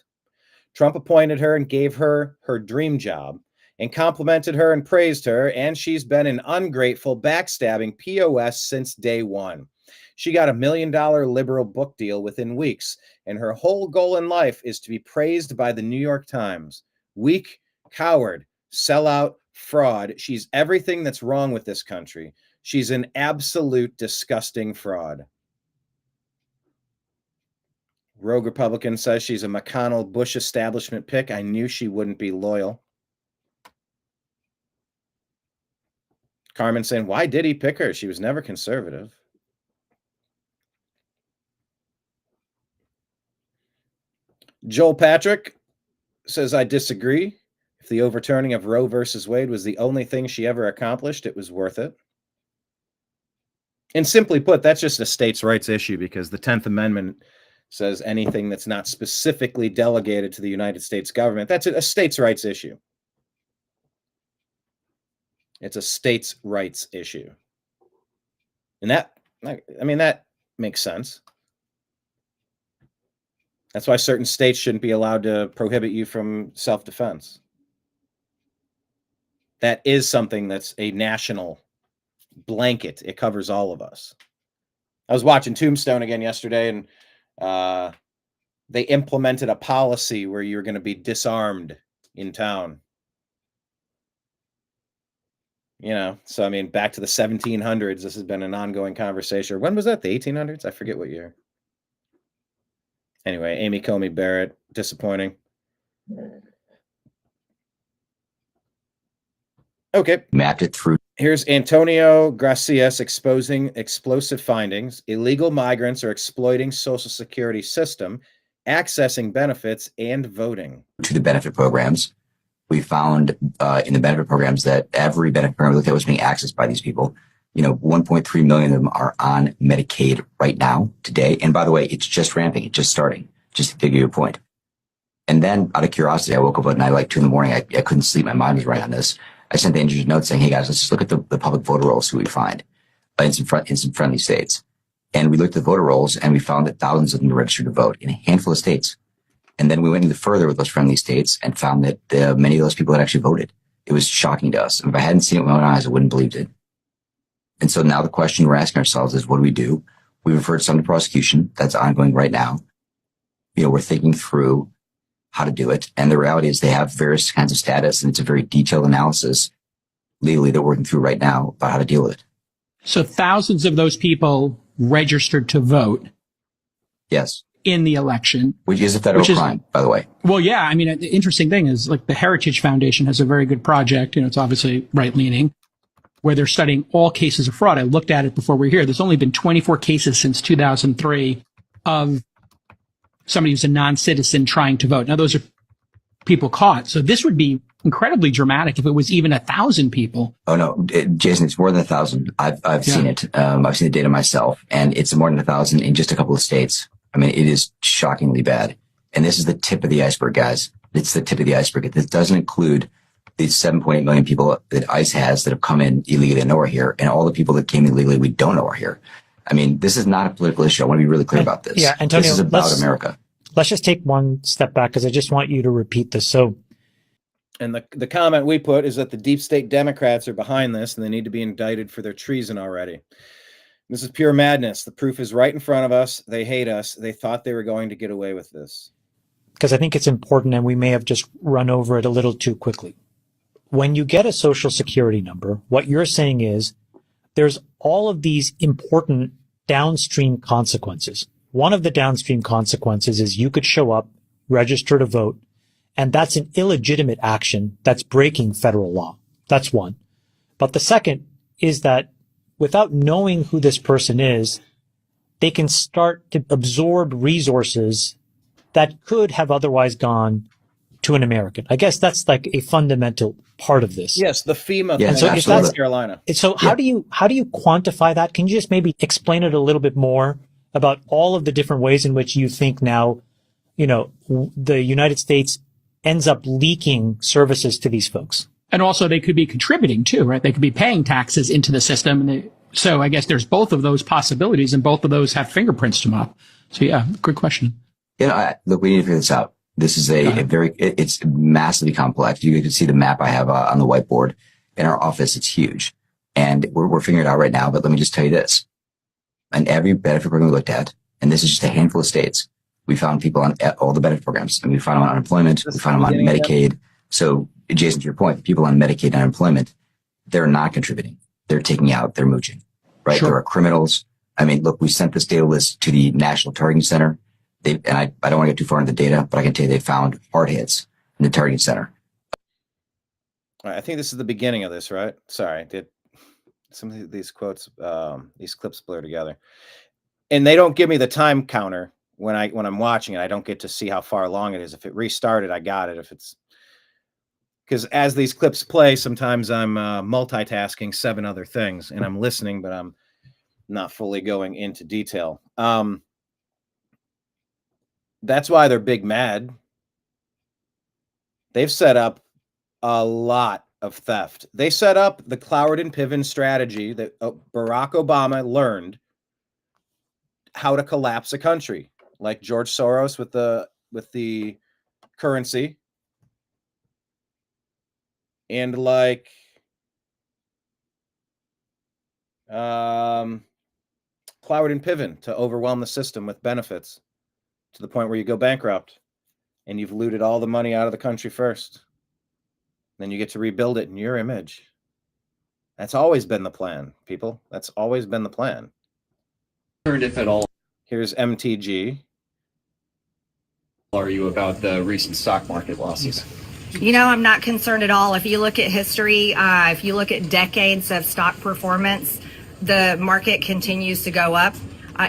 Trump appointed her and gave her her dream job and complimented her and praised her, and she's been an ungrateful, backstabbing POS since day one. She got $1 million liberal book deal within weeks, and her whole goal in life is to be praised by the New York Times. Weak, coward, sellout, fraud. She's everything that's wrong with this country. She's an absolute disgusting fraud. Rogue Republican says she's a McConnell Bush establishment pick. I knew she wouldn't be loyal. Carmen saying, why did he pick her? She was never conservative. Joel Patrick says, I disagree. If the overturning of Roe versus Wade was the only thing she ever accomplished, it was worth it. And simply put, that's just a states' rights issue, because the 10th Amendment says anything that's not specifically delegated to the United States government, that's a states' rights issue. It's a states' rights issue. And that makes sense. That's why certain states shouldn't be allowed to prohibit you from self-defense. That is something that's a national blanket. It covers all of us. I was watching Tombstone again yesterday, and they implemented a policy where you're going to be disarmed in town. You know, so I mean, back to the 1700s, this has been an ongoing conversation. When was that? The 1800s? I forget what year. Anyway, Amy Coney Barrett, disappointing. Okay. Mapped it through. Here's Antonio Gracias exposing explosive findings. Illegal migrants are exploiting Social Security system, accessing benefits, and voting. To the benefit programs. We found in the benefit programs that every benefit program we looked at was being accessed by these people. You know, 1.3 million of them are on Medicaid right now, today. And by the way, it's just ramping, it's just starting, just to give you a point. And then out of curiosity, I woke up at night like 2 a.m. I couldn't sleep. My mind was right on this. I sent the engineers a note saying, hey guys, let's just look at the public voter rolls, see what we find in some friendly states. And we looked at the voter rolls and we found that thousands of them were registered to vote in a handful of states. And then we went even further with those friendly states and found that many of those people had actually voted. It was shocking to us. If I hadn't seen it with my own eyes, I wouldn't have believed it. And so now the question we're asking ourselves is, what do? We referred some to prosecution. That's ongoing right now. We're thinking through how to do it. And the reality is they have various kinds of status, and it's a very detailed analysis legally they're working through right now about how to deal with it. So thousands of those people registered to vote. Yes. In the election. Which is a federal crime, by the way. Well, yeah. I mean, the interesting thing is like the Heritage Foundation has a very good project. It's obviously right leaning, where they're studying all cases of fraud. I looked at it before we were here. There's only been 24 cases since 2003 of somebody who's a non-citizen trying to vote. Now, those are people caught. So this would be incredibly dramatic if it was even 1,000 people. Oh, no, Jason, it's more than 1,000. I've seen it. I've seen the data myself, and it's more than 1,000 in just a couple of states. I mean, it is shockingly bad. And this is the tip of the iceberg, guys. It's the tip of the iceberg. This doesn't include the 7.8 million people that ICE has that have come in illegally and know are here, and all the people that came illegally we don't know are here. I mean, this is not a political issue. I want to be really clear about this. Yeah, Antonio, this is about America. Let's just take one step back because I just want you to repeat this. So, and the comment we put is that the deep state Democrats are behind this and they need to be indicted for their treason already. This is pure madness. The proof is right in front of us. They hate us. They thought they were going to get away with this. Because I think it's important, and we may have just run over it a little too quickly. When you get a social security number, what you're saying is there's all of these important downstream consequences. One of the downstream consequences is you could show up, register to vote, and that's an illegitimate action that's breaking federal law. That's one. But the second is that without knowing who this person is, they can start to absorb resources that could have otherwise gone to an American. I guess that's like a fundamental part of this. Yes, the FEMA thing in South Carolina. So how do you quantify that? Can you just maybe explain it a little bit more about all of the different ways in which you think now, the United States ends up leaking services to these folks? And also they could be contributing too, right? They could be paying taxes into the system. And so I guess there's both of those possibilities, and both of those have fingerprints to them up. So yeah, good question. Look, we need to figure this out. This is it's massively complex. You can see the map I have on the whiteboard in our office. It's huge, and we're figuring it out right now. But let me just tell you this: in every benefit program we looked at, and this is just a handful of states, we found people on all the benefit programs, and we found them on unemployment, we found them on Medicaid. So, Jason, to your point, people on Medicaid and unemployment, they're not contributing. They're taking out. They're mooching. Right? Sure. There are criminals. I mean, look, we sent this data list to the National Targeting Center. I don't want to get too far into the data, but I can tell you they found hard hits in the targeting center. I think this is the beginning of this, right? Sorry, some of these quotes, these clips blur together, and they don't give me the time counter when I'm watching it. I don't get to see how far along it is. If it restarted, I got it. If it's because as these clips play, sometimes I'm multitasking 7 other things, and I'm listening, but I'm not fully going into detail. That's why they're big mad. They've set up a lot of theft. They set up the Cloward and Piven strategy that Barack Obama learned how to collapse a country, like George Soros with the currency, and like Cloward and Piven to overwhelm the system with benefits, to the point where you go bankrupt and you've looted all the money out of the country first. Then you get to rebuild it in your image. That's always been the plan, people. That's always been the plan. If at all, here's MTG. Are you about the recent stock market losses? I'm not concerned at all. If you look at history, if you look at decades of stock performance, the market continues to go up.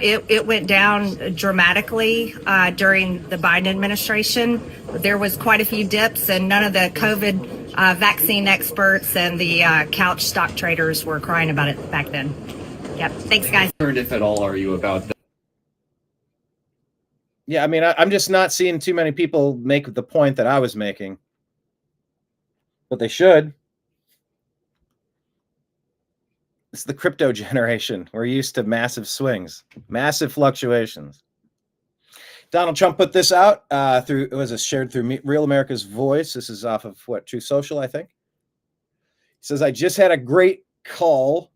It went down dramatically during the Biden administration. There was quite a few dips, and none of the COVID vaccine experts and the couch stock traders were crying about it back then. Yep. Thanks, guys. If at all, are you about Yeah, I mean, I'm just not seeing too many people make the point that I was making, but they should. It's the crypto generation. We're used to massive swings, massive fluctuations. Donald Trump put this out through, it was shared through Real America's Voice. This is off of what, Truth Social, I think. He says, I just had a great call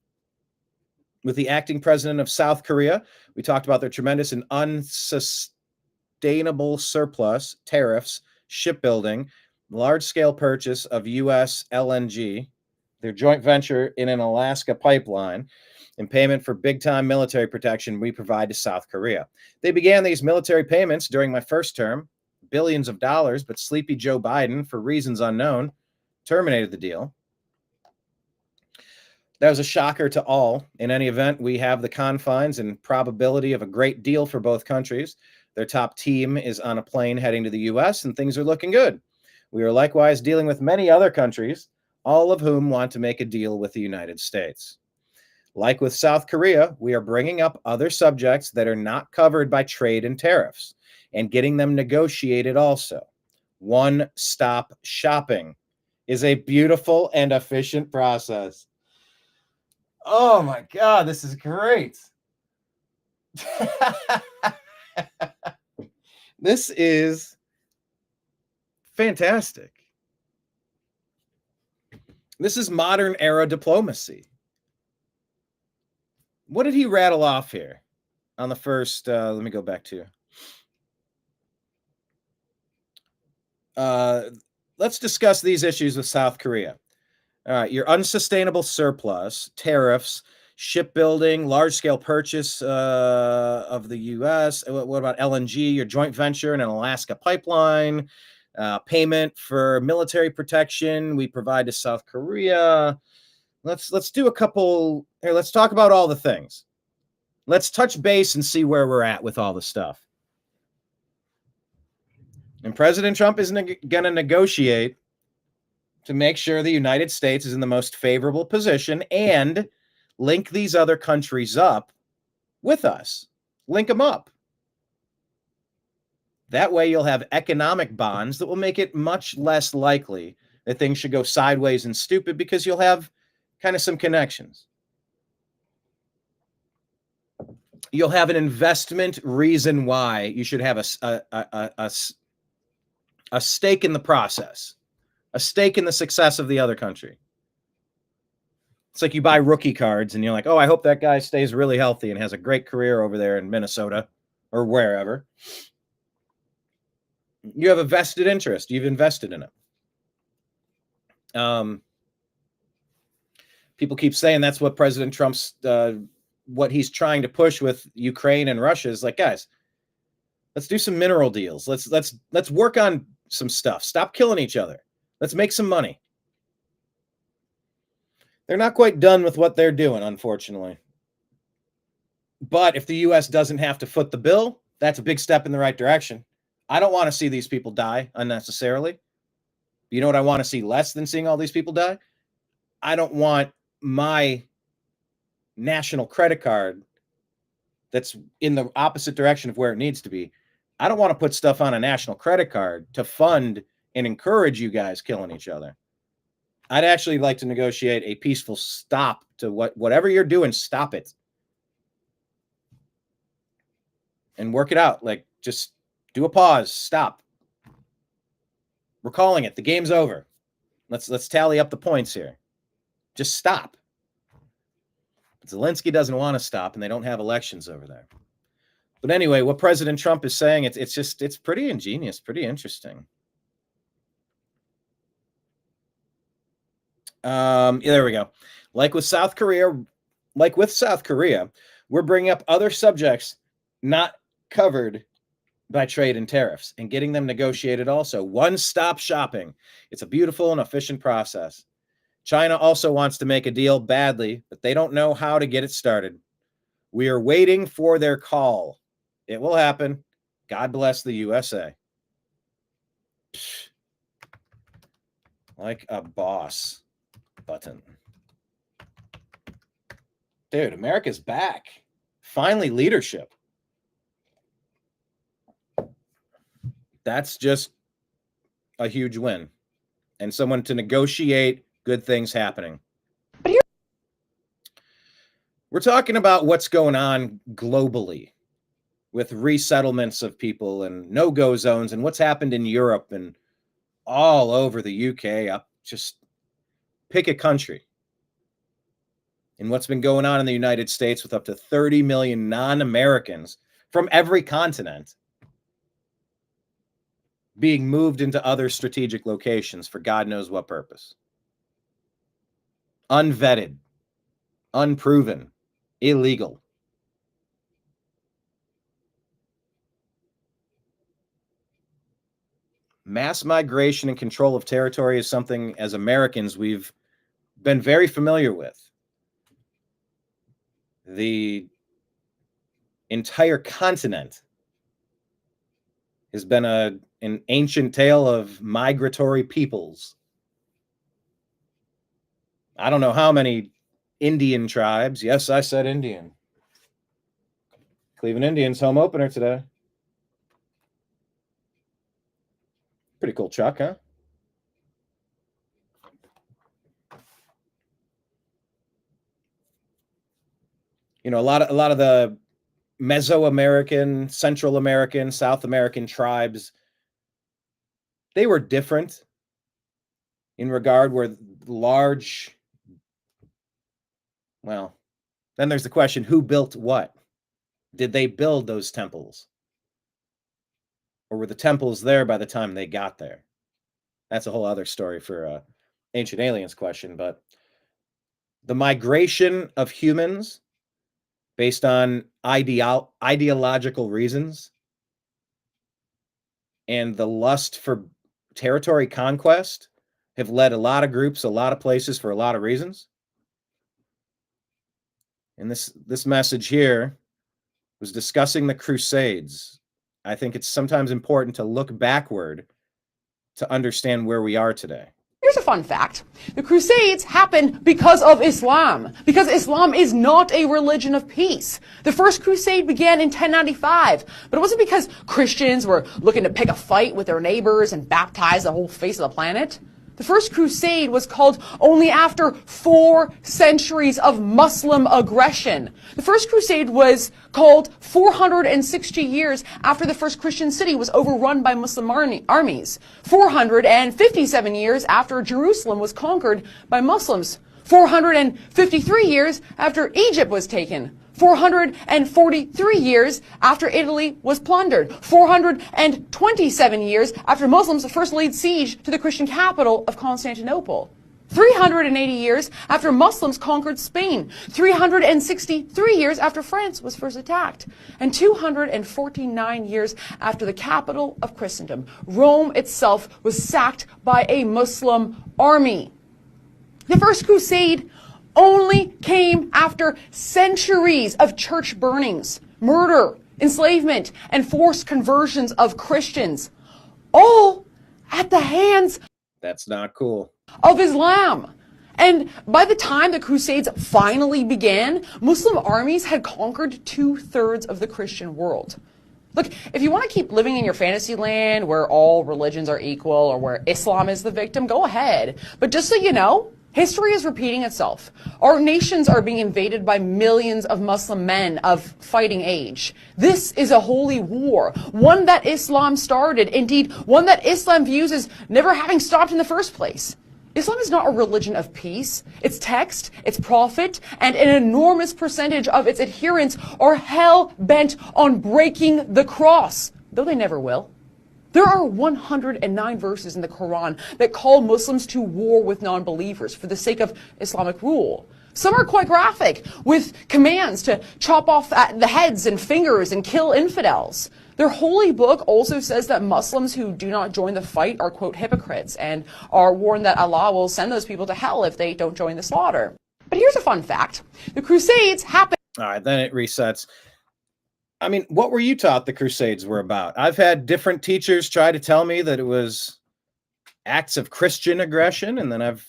with the acting president of South Korea. We talked about their tremendous and unsustainable surplus, tariffs, shipbuilding, large-scale purchase of U.S. LNG, their joint venture in an Alaska pipeline, in payment for big-time military protection we provide to South Korea. They began these military payments during my first term, billions of dollars, but sleepy Joe Biden, for reasons unknown, terminated the deal. That was a shocker to all. In any event, we have the confines and probability of a great deal for both countries. Their top team is on a plane heading to the U.S., and things are looking good. We are likewise dealing with many other countries, all of whom want to make a deal with the United States. Like with South Korea, we are bringing up other subjects that are not covered by trade and tariffs and getting them negotiated also. One-stop shopping is a beautiful and efficient process. Oh my God, this is great. This is fantastic. This is modern era diplomacy. What did he rattle off here on the first? Let me go back to. Let's discuss these issues with South Korea. All right, your unsustainable surplus, tariffs, shipbuilding, large-scale purchase of the U.S. What about LNG, your joint venture in an Alaska pipeline, payment for military protection we provide to South Korea. Let's do a couple here. Let's talk about all the things. Let's touch base and see where we're at with all the stuff. And President Trump is going to negotiate to make sure the United States is in the most favorable position and link these other countries up with us. Link them up. That way you'll have economic bonds that will make it much less likely that things should go sideways and stupid, because you'll have kind of some connections. You'll have an investment reason why you should have a stake in the process, a stake in the success of the other country. It's like you buy rookie cards and you're like, oh, I hope that guy stays really healthy and has a great career over there in Minnesota or wherever. You have a vested interest. You've invested in it. People keep saying that's what President Trump's, what he's trying to push with Ukraine and Russia is like, guys, let's do some mineral deals. Let's work on some stuff. Stop killing each other. Let's make some money. They're not quite done with what they're doing, unfortunately. But if the U.S. doesn't have to foot the bill, that's a big step in the right direction. I don't want to see these people die unnecessarily. You know what I want to see less than seeing all these people die? I don't want my national credit card that's in the opposite direction of where it needs to be. I don't want to put stuff on a national credit card to fund and encourage you guys killing each other. I'd actually like to negotiate a peaceful stop to whatever you're doing, stop it. And work it out. Like, just do a pause, stop. We're calling it. The game's over. Let's tally up the points here. Just stop. But Zelensky doesn't want to stop, and they don't have elections over there. But anyway, what President Trump is saying, it's pretty ingenious, pretty interesting. Yeah, there we go. Like with South Korea, we're bringing up other subjects not covered by trade and tariffs and getting them negotiated also. One-stop shopping. It's a beautiful and efficient process. China also wants to make a deal badly, but they don't know how to get it started. We are waiting for their call. It will happen. God bless the USA. Psh. Like a boss button. Dude, America's back. Finally, leadership. That's just a huge win. And someone to negotiate good things happening. We're talking about what's going on globally with resettlements of people and no-go zones and what's happened in Europe and all over the UK. Just pick a country. And what's been going on in the United States with up to 30 million non-Americans from every continent being moved into other strategic locations for God knows what purpose. Unvetted, unproven, illegal. Mass migration and control of territory is something as Americans we've been very familiar with. The entire continent has been an ancient tale of migratory peoples. I don't know how many Indian tribes. Yes, I said Indian. Cleveland Indians home opener today. Pretty cool truck, huh? You know, a lot of the Mesoamerican, Central American, South American tribes, they were different in regard where large, well, then there's the question, who built what? Did they build those temples? Or were the temples there by the time they got there? That's a whole other story for Ancient Aliens question, but the migration of humans based on ideological reasons and the lust for territory conquest have led a lot of groups, a lot of places for a lot of reasons. And this message here was discussing the Crusades. I think it's sometimes important to look backward to understand where we are today. Here's a fun fact. The Crusades happened because of Islam, because Islam is not a religion of peace. The first crusade began in 1095, but it wasn't because Christians were looking to pick a fight with their neighbors and baptize the whole face of the planet. The first crusade was called only after 4 centuries of Muslim aggression. The first crusade was called 460 years after the first Christian city was overrun by Muslim armies. 457 years after Jerusalem was conquered by Muslims. 453 years after Egypt was taken. 443 years after Italy was plundered. 427 years after Muslims first laid siege to the Christian capital of Constantinople. 380 years after Muslims conquered Spain. 363 years after France was first attacked. And 249 years after the capital of Christendom, Rome itself, was sacked by a Muslim army. The First Crusade only came after centuries of church burnings, murder, enslavement, and forced conversions of Christians, all at the hands That's not cool. of Islam. And by the time the Crusades finally began, Muslim armies had conquered 2/3 of the Christian world. Look, if you want to keep living in your fantasy land where all religions are equal or where Islam is the victim, go ahead. But just so you know, history is repeating itself. Our nations are being invaded by millions of Muslim men of fighting age. This is a holy war, one that Islam started, indeed, one that Islam views as never having stopped in the first place. Islam is not a religion of peace. Its text, its prophet, and an enormous percentage of its adherents are hell-bent on breaking the cross, though they never will. There are 109 verses in the Quran that call Muslims to war with non-believers for the sake of Islamic rule. Some are quite graphic, with commands to chop off the heads and fingers and kill infidels. Their holy book also says that Muslims who do not join the fight are, quote, hypocrites, and are warned that Allah will send those people to hell if they don't join the slaughter. But here's a fun fact. The Crusades happened... All right, then it resets. I mean, what were you taught the Crusades were about? I've had different teachers try to tell me that it was acts of Christian aggression, and then I've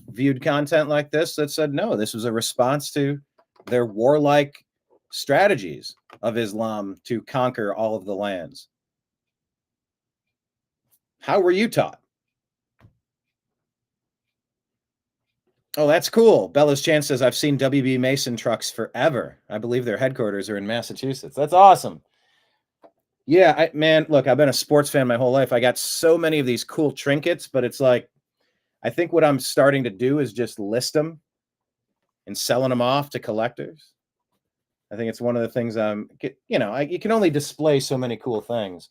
viewed content like this that said, no, this was a response to their warlike strategies of Islam to conquer all of the lands. How were you taught? Oh, that's cool. Bella's Chance says, I've seen WB Mason trucks forever. I believe their headquarters are in Massachusetts. That's awesome. Yeah, man, look, I've been a sports fan my whole life. I got so many of these cool trinkets, but it's like, I think what I'm starting to do is just list them and selling them off to collectors. I think it's one of the things you can only display so many cool things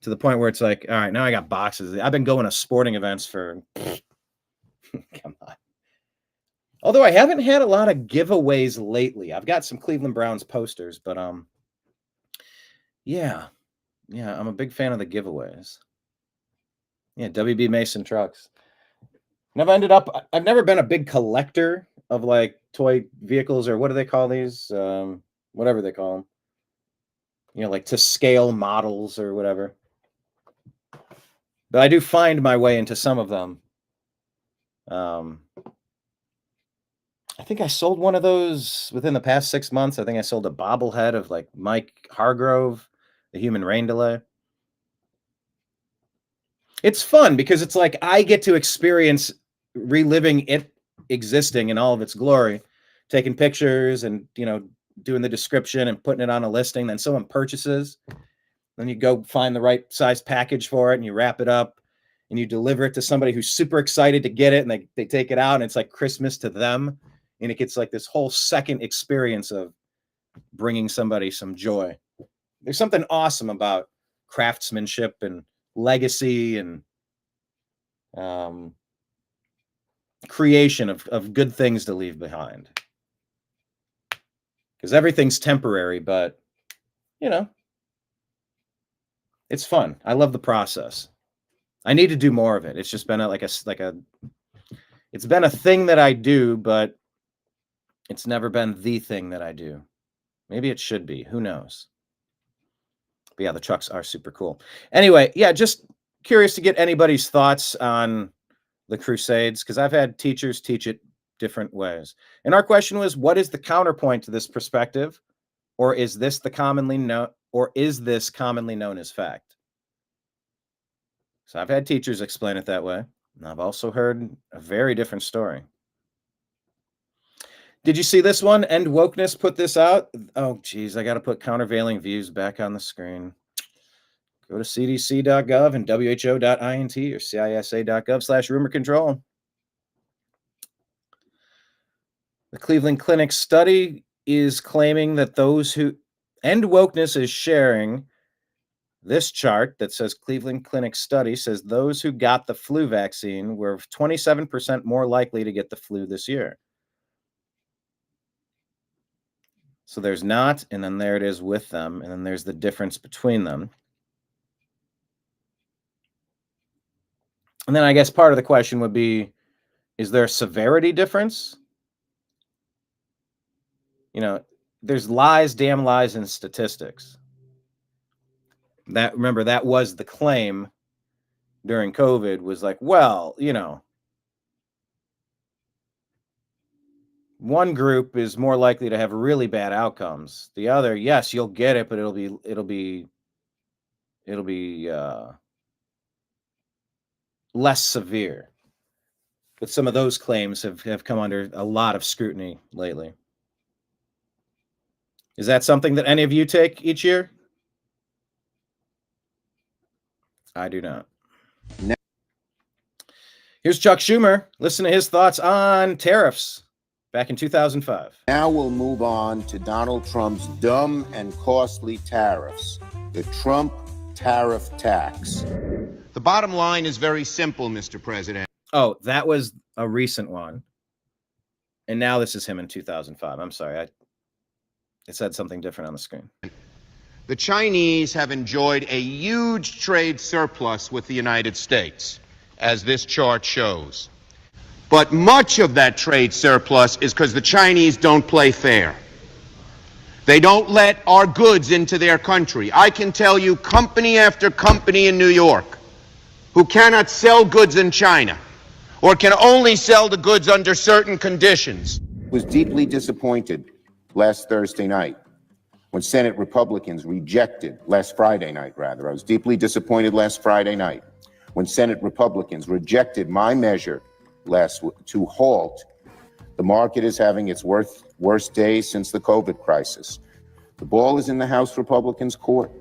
to the point where it's like, all right, now I got boxes. I've been going to sporting events for, come on. Although I haven't had a lot of giveaways lately. I've got some Cleveland Browns posters, but yeah, I'm a big fan of the giveaways. Yeah, WB Mason trucks. And I've never been a big collector of like toy vehicles, or what do they call these? Whatever they call them. You know, like to scale models or whatever. But I do find my way into some of them. I think I sold one of those within the past 6 months. I think I sold a bobblehead of like Mike Hargrove, the human rain delay. It's fun because it's like I get to experience reliving it existing in all of its glory, taking pictures and, doing the description and putting it on a listing. Then someone purchases. Then you go find the right size package for it and you wrap it up and you deliver it to somebody who's super excited to get it, and they take it out and it's like Christmas to them. And it gets like this whole second experience of bringing somebody some joy. There's something awesome about craftsmanship and legacy and creation of good things to leave behind. Because everything's temporary, but, it's fun. I love the process. I need to do more of it. It's just been it's been a thing that I do, but it's never been the thing that I do. Maybe it should be. Who knows? But yeah, the trucks are super cool. Anyway, yeah, just curious to get anybody's thoughts on the Crusades, because I've had teachers teach it different ways. And our question was, what is the counterpoint to this perspective? Or is this commonly known as fact? So I've had teachers explain it that way. And I've also heard a very different story. Did you see this one? End Wokeness put this out. Oh, geez, I got to put countervailing views back on the screen. Go to cdc.gov and who.int or cisa.gov/rumor control. The Cleveland Clinic study is claiming that those who End Wokeness is sharing this chart that says Cleveland Clinic study says those who got the flu vaccine were 27% more likely to get the flu this year. So there's not, and then there it is with them, and then there's the difference between them. And then I guess part of the question would be, is there a severity difference? There's lies, damn lies, in statistics. Remember, that was the claim during COVID, was like, well, one group is more likely to have really bad outcomes. The other, yes, you'll get it, but it'll be less severe. But some of those claims have come under a lot of scrutiny lately. Is that something that any of you take each year? I do not. Here's Chuck Schumer. Listen to his thoughts on tariffs back in 2005. Now we'll move on to Donald Trump's dumb and costly tariffs, the Trump tariff tax. The bottom line is very simple, Mr. President. Oh, that was a recent one. And now this is him in 2005. I'm sorry. It said something different on the screen. The Chinese have enjoyed a huge trade surplus with the United States, as this chart shows. But much of that trade surplus is because the Chinese don't play fair. They don't let our goods into their country. I can tell you company after company in New York who cannot sell goods in China or can only sell the goods under certain conditions. Was deeply disappointed last Thursday night when Senate Republicans rejected, last Friday night rather, I was deeply disappointed last Friday night when Senate Republicans rejected my measure to halt, the market is having its worst days since the COVID crisis. The ball is in the House Republicans' court.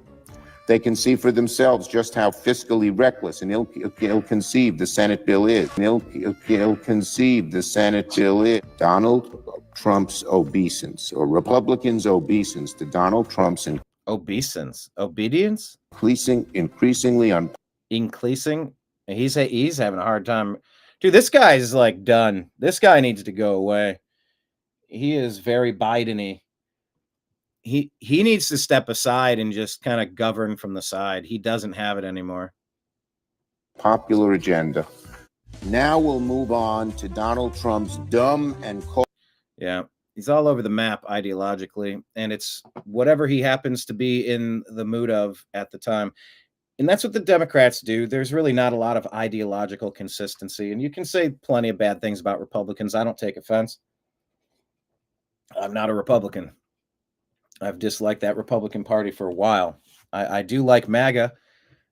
They can see for themselves just how fiscally reckless and ill-conceived the Senate bill is. Ill-conceived the Senate bill is. Donald Trump's obeisance, or Republicans' obeisance to Donald Trump's obeisance, obedience, increasingly increasing. He's having a hard time. Dude, this guy is like done. This guy needs to go away. He is very Biden-y. He needs to step aside and just kind of govern from the side. He doesn't have it anymore. Popular agenda. Now we'll move on to Donald Trump's dumb and cold. Yeah, he's all over the map ideologically, and it's whatever he happens to be in the mood of at the time. And that's what the Democrats do. There's really not a lot of ideological consistency, and you can say plenty of bad things about Republicans. I don't take offense. I'm not a Republican. I've disliked that Republican Party for a while. I do like MAGA.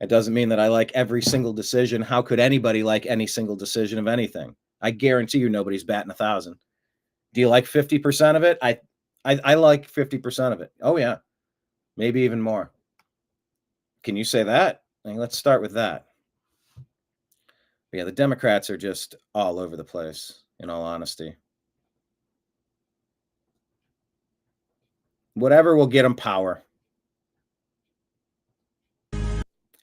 It doesn't mean that I like every single decision. How could anybody like any single decision of anything? I guarantee you nobody's batting 1,000. Do you like 50% of it? I like 50% of it. Oh, yeah. Maybe even more. Can you say that? I mean, let's start with that. But yeah, the Democrats are just all over the place, in all honesty. Whatever will get them power.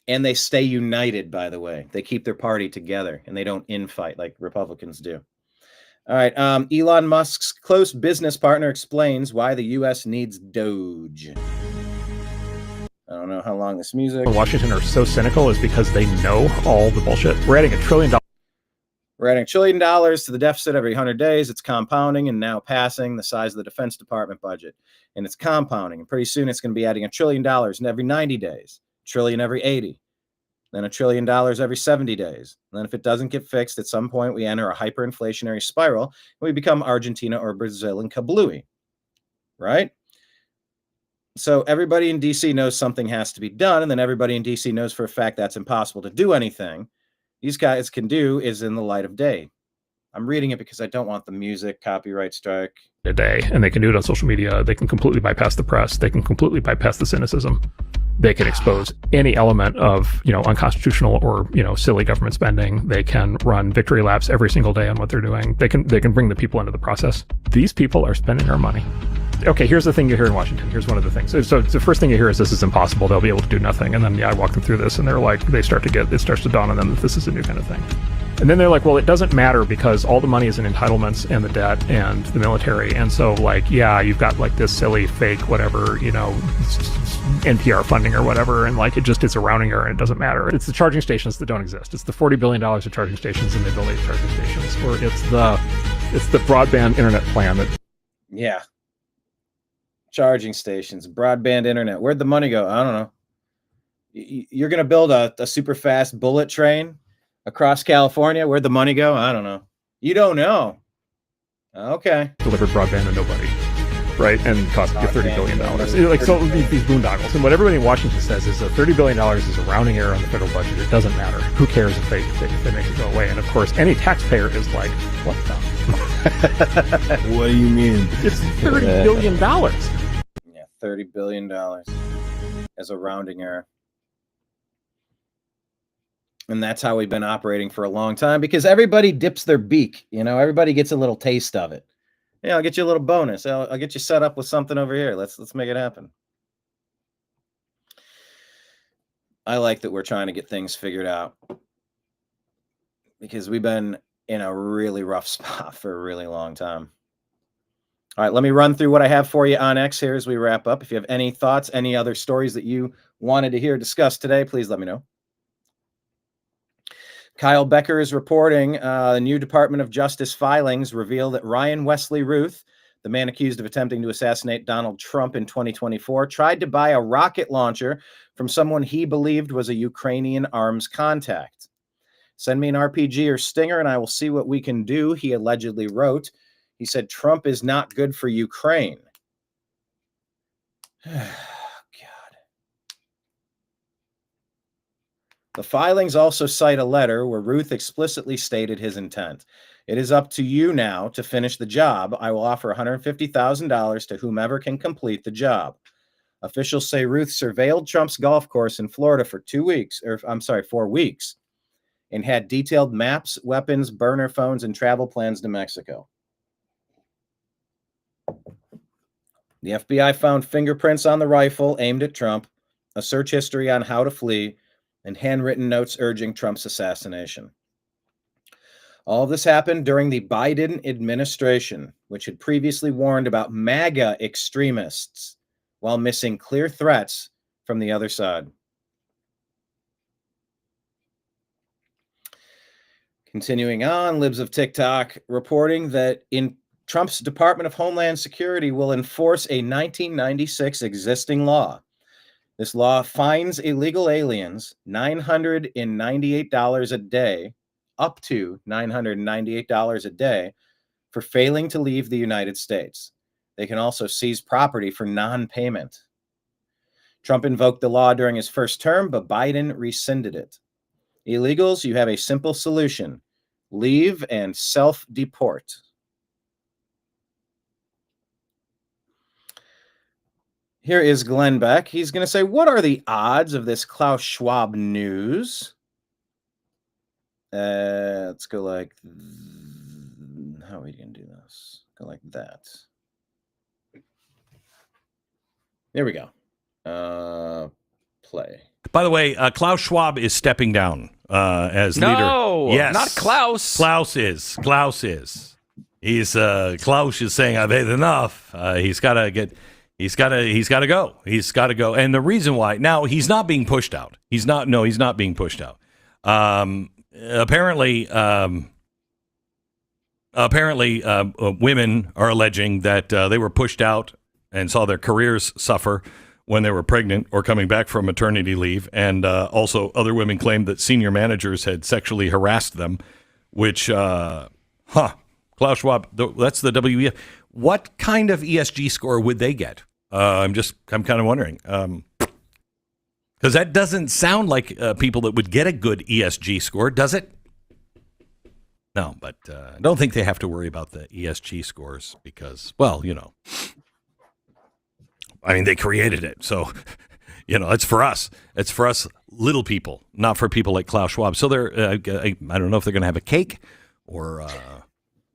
And they stay united, by the way. They keep their party together, and they don't infight like Republicans do. All right. Elon Musk's close business partner explains why the U.S. needs Doge. I don't know how long this music. Washington are so cynical is because they know all the bullshit. We're adding $1 trillion. We're adding $1 trillion to the deficit every 100 days. It's compounding and now passing the size of the Defense Department budget. And it's compounding. And pretty soon it's going to be adding $1 trillion in every 90 days, $1 trillion every 80, then $1 trillion every 70 days. And then if it doesn't get fixed, at some point we enter a hyperinflationary spiral and we become Argentina or Brazil and kablooey, right? So everybody in DC knows something has to be done. And then everybody in DC knows for a fact that's impossible to do anything. These guys can do is in the light of day. I'm reading it because I don't want the music copyright strike. A day, and they can do it on social media. They can completely bypass the press. They can completely bypass the cynicism. They can expose any element of, unconstitutional or, silly government spending. They can run victory laps every single day on what they're doing. They can bring the people into the process. These people are spending our money. Okay, here's the thing you hear in Washington. Here's one of the things. So the first thing you hear is this is impossible. They'll be able to do nothing. And then, I walk them through this and they're like, it starts to dawn on them that this is a new kind of thing. And then they're like, well, it doesn't matter because all the money is in entitlements and the debt and the military. And so you've got this silly fake, whatever, NPR funding or whatever. And it's a rounding error and it doesn't matter. It's the charging stations that don't exist. It's the $40 billion of charging stations and they build 8 charging stations. Or it's the broadband internet plan that. Yeah. Charging stations, broadband internet. Where'd the money go? I don't know. You're going to build a super fast bullet train across California. Where'd the money go? I don't know. You don't know. Okay. Delivered broadband to nobody, right? And cost you $30 billion. These boondoggles. And what everybody in Washington says is that $30 billion is a rounding error on the federal budget. It doesn't matter. Who cares if they make it go away? And of course, any taxpayer is like, what the? What do you mean? It's $30 billion. Yeah, $30 billion as a rounding error. And that's how we've been operating for a long time because everybody dips their beak. Everybody gets a little taste of it. Yeah, I'll get you a little bonus. I'll get you set up with something over here. Let's make it happen. I like that we're trying to get things figured out because we've been in a really rough spot for a really long time. All right, let me run through what I have for you on X here as we wrap up. If you have any thoughts, any other stories that you wanted to hear discussed today, please let me know. Kyle Becker is reporting the new Department of Justice filings reveal that Ryan Wesley Ruth, the man accused of attempting to assassinate Donald Trump in 2024, tried to buy a rocket launcher from someone he believed was a Ukrainian arms contact. Send me an RPG or stinger and I will see what we can do, he allegedly wrote. He said, Trump is not good for Ukraine. God. The filings also cite a letter where Ruth explicitly stated his intent. It is up to you now to finish the job. I will offer $150,000 to whomever can complete the job. Officials say Ruth surveilled Trump's golf course in Florida for 4 weeks, and had detailed maps, weapons, burner phones, and travel plans to Mexico. The FBI found fingerprints on the rifle aimed at Trump, a search history on how to flee, and handwritten notes urging Trump's assassination. All of this happened during the Biden administration, which had previously warned about MAGA extremists while missing clear threats from the other side. Continuing on, Libs of TikTok reporting that in Trump's Department of Homeland Security will enforce a 1996 existing law. This law fines illegal aliens $998 a day, up to $998 a day, for failing to leave the United States. They can also seize property for non-payment. Trump invoked the law during his first term, but Biden rescinded it. Illegals, you have a simple solution. Leave and self-deport. Here is Glenn Beck. He's going to say, what are the odds of this Klaus Schwab news? Let's go like, how are we going to do this? Go like that. There we go. Play. By the way, Klaus Schwab is stepping down as leader. No, yes, not Klaus. Klaus is. He's Klaus is saying I've had enough. He's got to go. He's got to go. And the reason why now he's not being pushed out. He's not being pushed out. Apparently, women are alleging that they were pushed out and saw their careers suffer when they were pregnant or coming back from maternity leave. And also other women claimed that senior managers had sexually harassed them, which, Klaus Schwab, that's the WEF. What kind of ESG score would they get? I'm kind of wondering. Because that doesn't sound like people that would get a good ESG score, does it? No, but I don't think they have to worry about the ESG scores because, well, I mean, they created it. So, it's for us. It's for us little people, not for people like Klaus Schwab. So I don't know if they're going to have a cake or,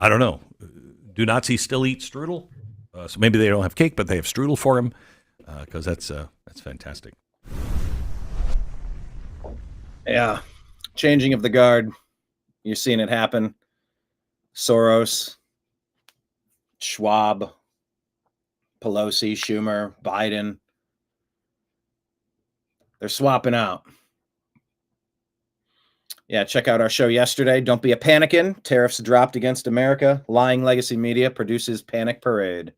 I don't know. Do Nazis still eat strudel? So maybe they don't have cake, but they have strudel for him because that's fantastic. Yeah. Changing of the guard. You're seeing it happen. Soros, Schwab, Pelosi, Schumer, Biden. They're swapping out. Yeah, check out our show yesterday. Don't be a panickin'. Tariffs dropped against America. Lying legacy media produces panic parade.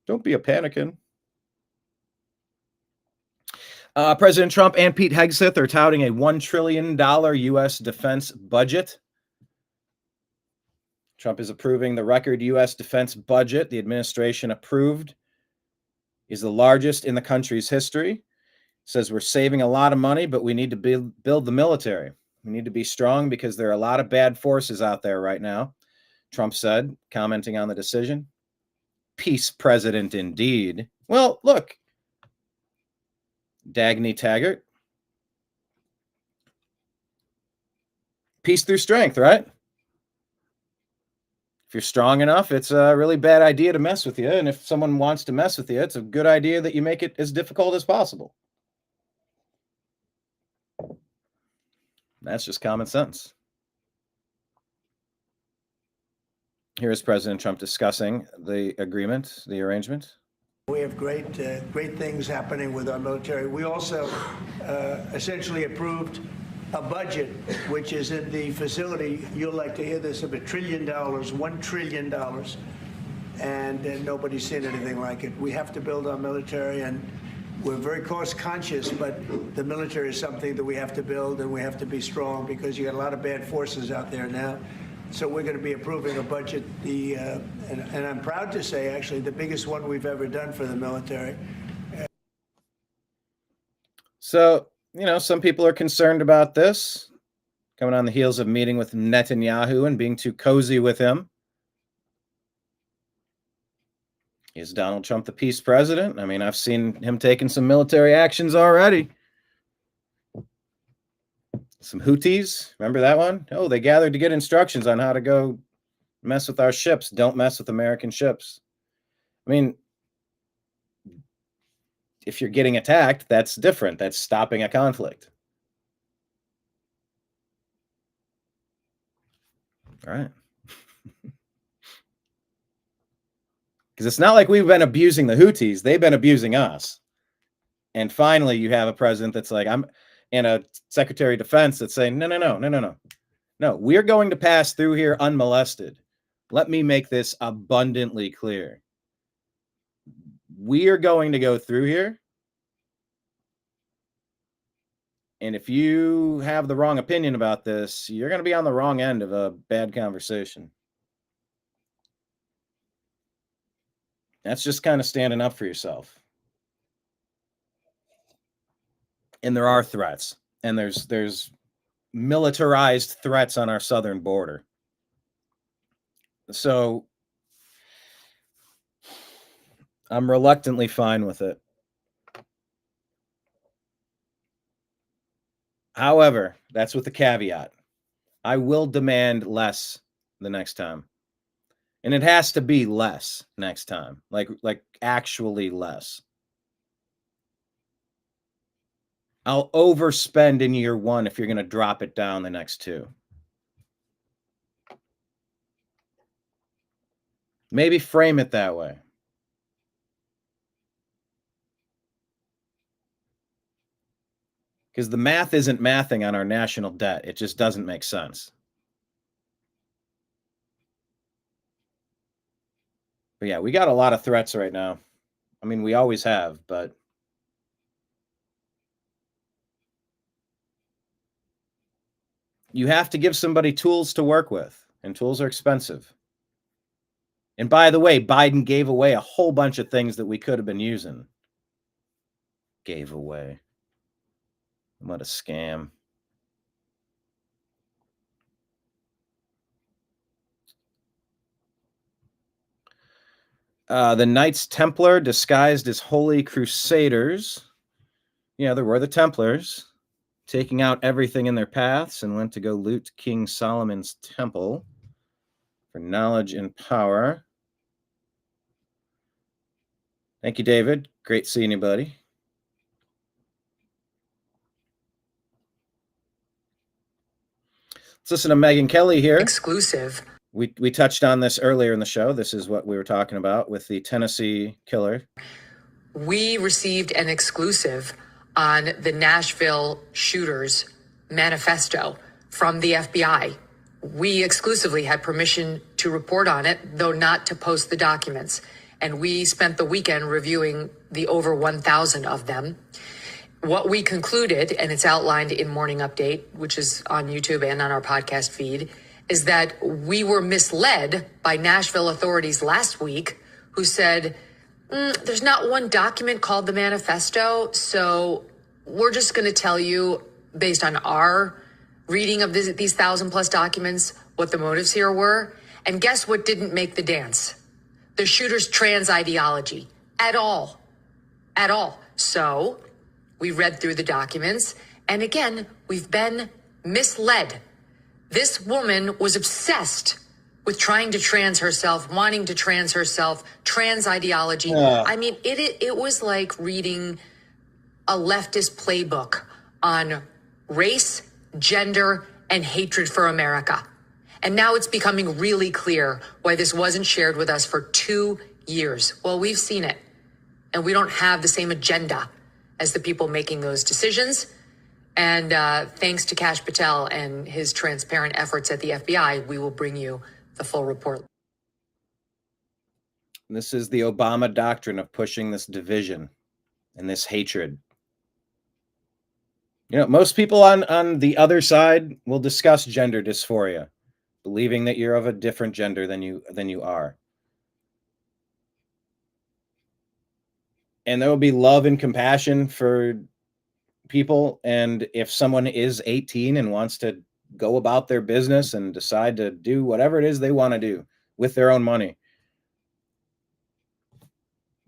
Don't be a panickin'. President Trump and Pete Hegseth are touting a $1 trillion U.S. defense budget. Trump is approving the record U.S. defense budget the administration approved is the largest in the country's history. Says we're saving a lot of money, but we need to build the military. We need to be strong because there are a lot of bad forces out there right now, Trump said, commenting on the decision. Peace president indeed. Well, look, Dagny Taggart. Peace through strength, right? If you're strong enough, it's a really bad idea to mess with you. And if someone wants to mess with you, it's a good idea that you make it as difficult as possible. That's just common sense. Here is President Trump discussing the agreement, the arrangement. We have great things happening with our military. We also essentially approved a budget, which is in the facility, you'll like to hear this, of $1 trillion, $1 trillion, and nobody's seen anything like it. We have to build our military, and we're very cost conscious, but the military is something that we have to build, and we have to be strong because you got a lot of bad forces out there now. So we're going to be approving a budget, and I'm proud to say, actually, the biggest one we've ever done for the military. So some people are concerned about this, coming on the heels of meeting with Netanyahu and being too cozy with him. Is Donald Trump the peace president? I mean, I've seen him taking some military actions already. Some Houthis, remember that one? Oh, they gathered to get instructions on how to go mess with our ships. Don't mess with American ships. I mean, if you're getting attacked, that's different. That's stopping a conflict. All right. Because it's not like we've been abusing the Houthis. They've been abusing us. And finally, you have a president that's like, and a secretary of defense that's saying, no, we're going to pass through here unmolested. Let me make this abundantly clear. We are going to go through here. And if you have the wrong opinion about this, you're going to be on the wrong end of a bad conversation. That's just kind of standing up for yourself. And there are threats, and there's militarized threats on our southern border. So I'm reluctantly fine with it. However, that's with the caveat. I will demand less the next time. And it has to be less next time, like actually less. I'll overspend in year one if you're going to drop it down the next two. Maybe frame it that way. Because the math isn't mathing on our national debt. It just doesn't make sense. But yeah, we got a lot of threats right now. I mean, we always have, but you have to give somebody tools to work with, and tools are expensive. And by the way, Biden gave away a whole bunch of things that we could have been using. Gave away. What a scam. The Knights Templar disguised as Holy Crusaders. Yeah, there were the Templars taking out everything in their paths and went to go loot King Solomon's temple for knowledge and power. Thank you, David. Great seeing you, buddy. Let's listen to Megyn Kelly here. Exclusive. We touched on this earlier in the show. This is what we were talking about with the Tennessee killer. We received an exclusive on the Nashville shooters manifesto from the FBI. We exclusively had permission to report on it, though not to post the documents. And we spent the weekend reviewing the over 1,000 of them. What we concluded, and it's outlined in Morning Update, which is on YouTube and on our podcast feed, is that we were misled by Nashville authorities last week who said, there's not one document called the manifesto, so we're just going to tell you, based on our reading of these 1,000+ documents, what the motives here were. And guess what didn't make the dance? The shooter's trans ideology. At all. At all. So we read through the documents, and again, we've been misled. This woman was obsessed with trying to trans herself, wanting to trans herself, trans ideology. Yeah. I mean, it was like reading a leftist playbook on race, gender, and hatred for America. And now it's becoming really clear why this wasn't shared with us for 2 years. Well, we've seen it, and we don't have the same agenda as the people making those decisions. And thanks to Kash Patel and his transparent efforts at the FBI, we will bring you the full report. This is the Obama doctrine of pushing this division and this hatred. You know, most people on the other side will discuss gender dysphoria, believing that you're of a different gender than you are. And there will be love and compassion for people. And if someone is 18 and wants to go about their business and decide to do whatever it is they want to do with their own money,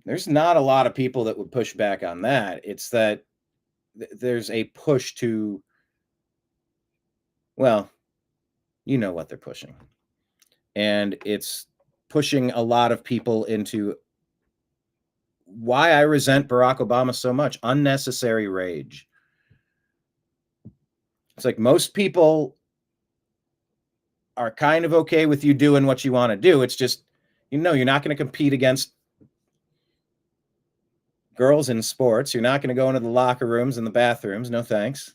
there's not a lot of people that would push back on that. It's that there's a push to, well, you know what they're pushing. And it's pushing a lot of people into why I resent Barack Obama so much: unnecessary rage. It's like most people are kind of okay with you doing what you want to do. It's just, you're not going to compete against girls in sports. You're not going to go into the locker rooms and the bathrooms. No thanks.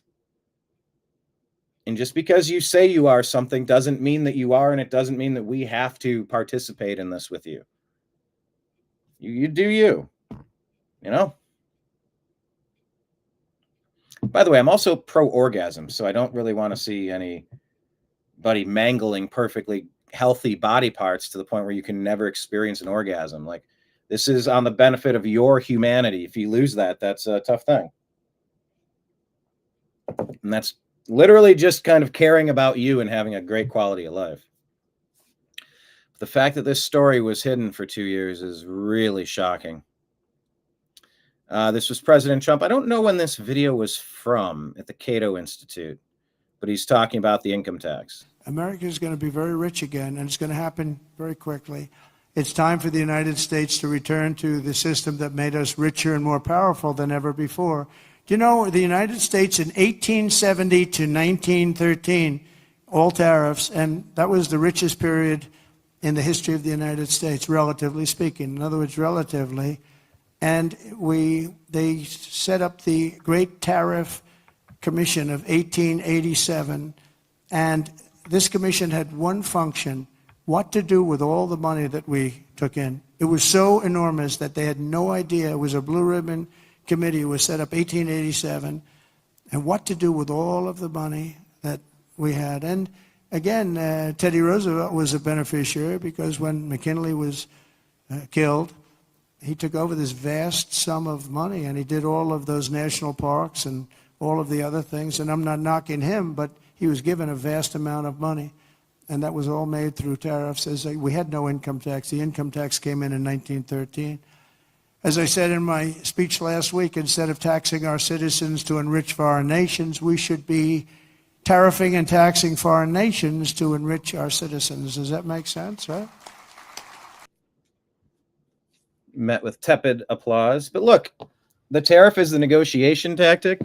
And just because you say you are something doesn't mean that you are, and it doesn't mean that we have to participate in this with you. You do you. By the way, I'm also pro-orgasm, so I don't really want to see anybody mangling perfectly healthy body parts to the point where you can never experience an orgasm. Like, this is on the benefit of your humanity. If you lose that, that's a tough thing. And that's literally just kind of caring about you and having a great quality of life. The fact that this story was hidden for 2 years is really shocking. This was President Trump. I don't know when this video was from at the Cato Institute, but he's talking about the income tax. America is going to be very rich again, and it's going to happen very quickly. It's time for the United States to return to the system that made us richer and more powerful than ever before. Do you know the United States in 1870 to 1913, all tariffs, and that was the richest period in the history of the United States, relatively speaking. In other words, relatively. And they set up the Great Tariff Commission of 1887, and this commission had one function: what to do with all the money that we took in. It was so enormous that they had no idea. It was a blue ribbon committee. It was set up 1887, and what to do with all of the money that we had. And again, Teddy Roosevelt was a beneficiary, because when McKinley was killed, he took over this vast sum of money, and he did all of those national parks and all of the other things. And I'm not knocking him, but he was given a vast amount of money, and that was all made through tariffs. We had no income tax. The income tax came in 1913. As I said in my speech last week, instead of taxing our citizens to enrich foreign nations, we should be tariffing and taxing foreign nations to enrich our citizens. Does that make sense, right? Met with tepid applause. But look, the tariff is the negotiation tactic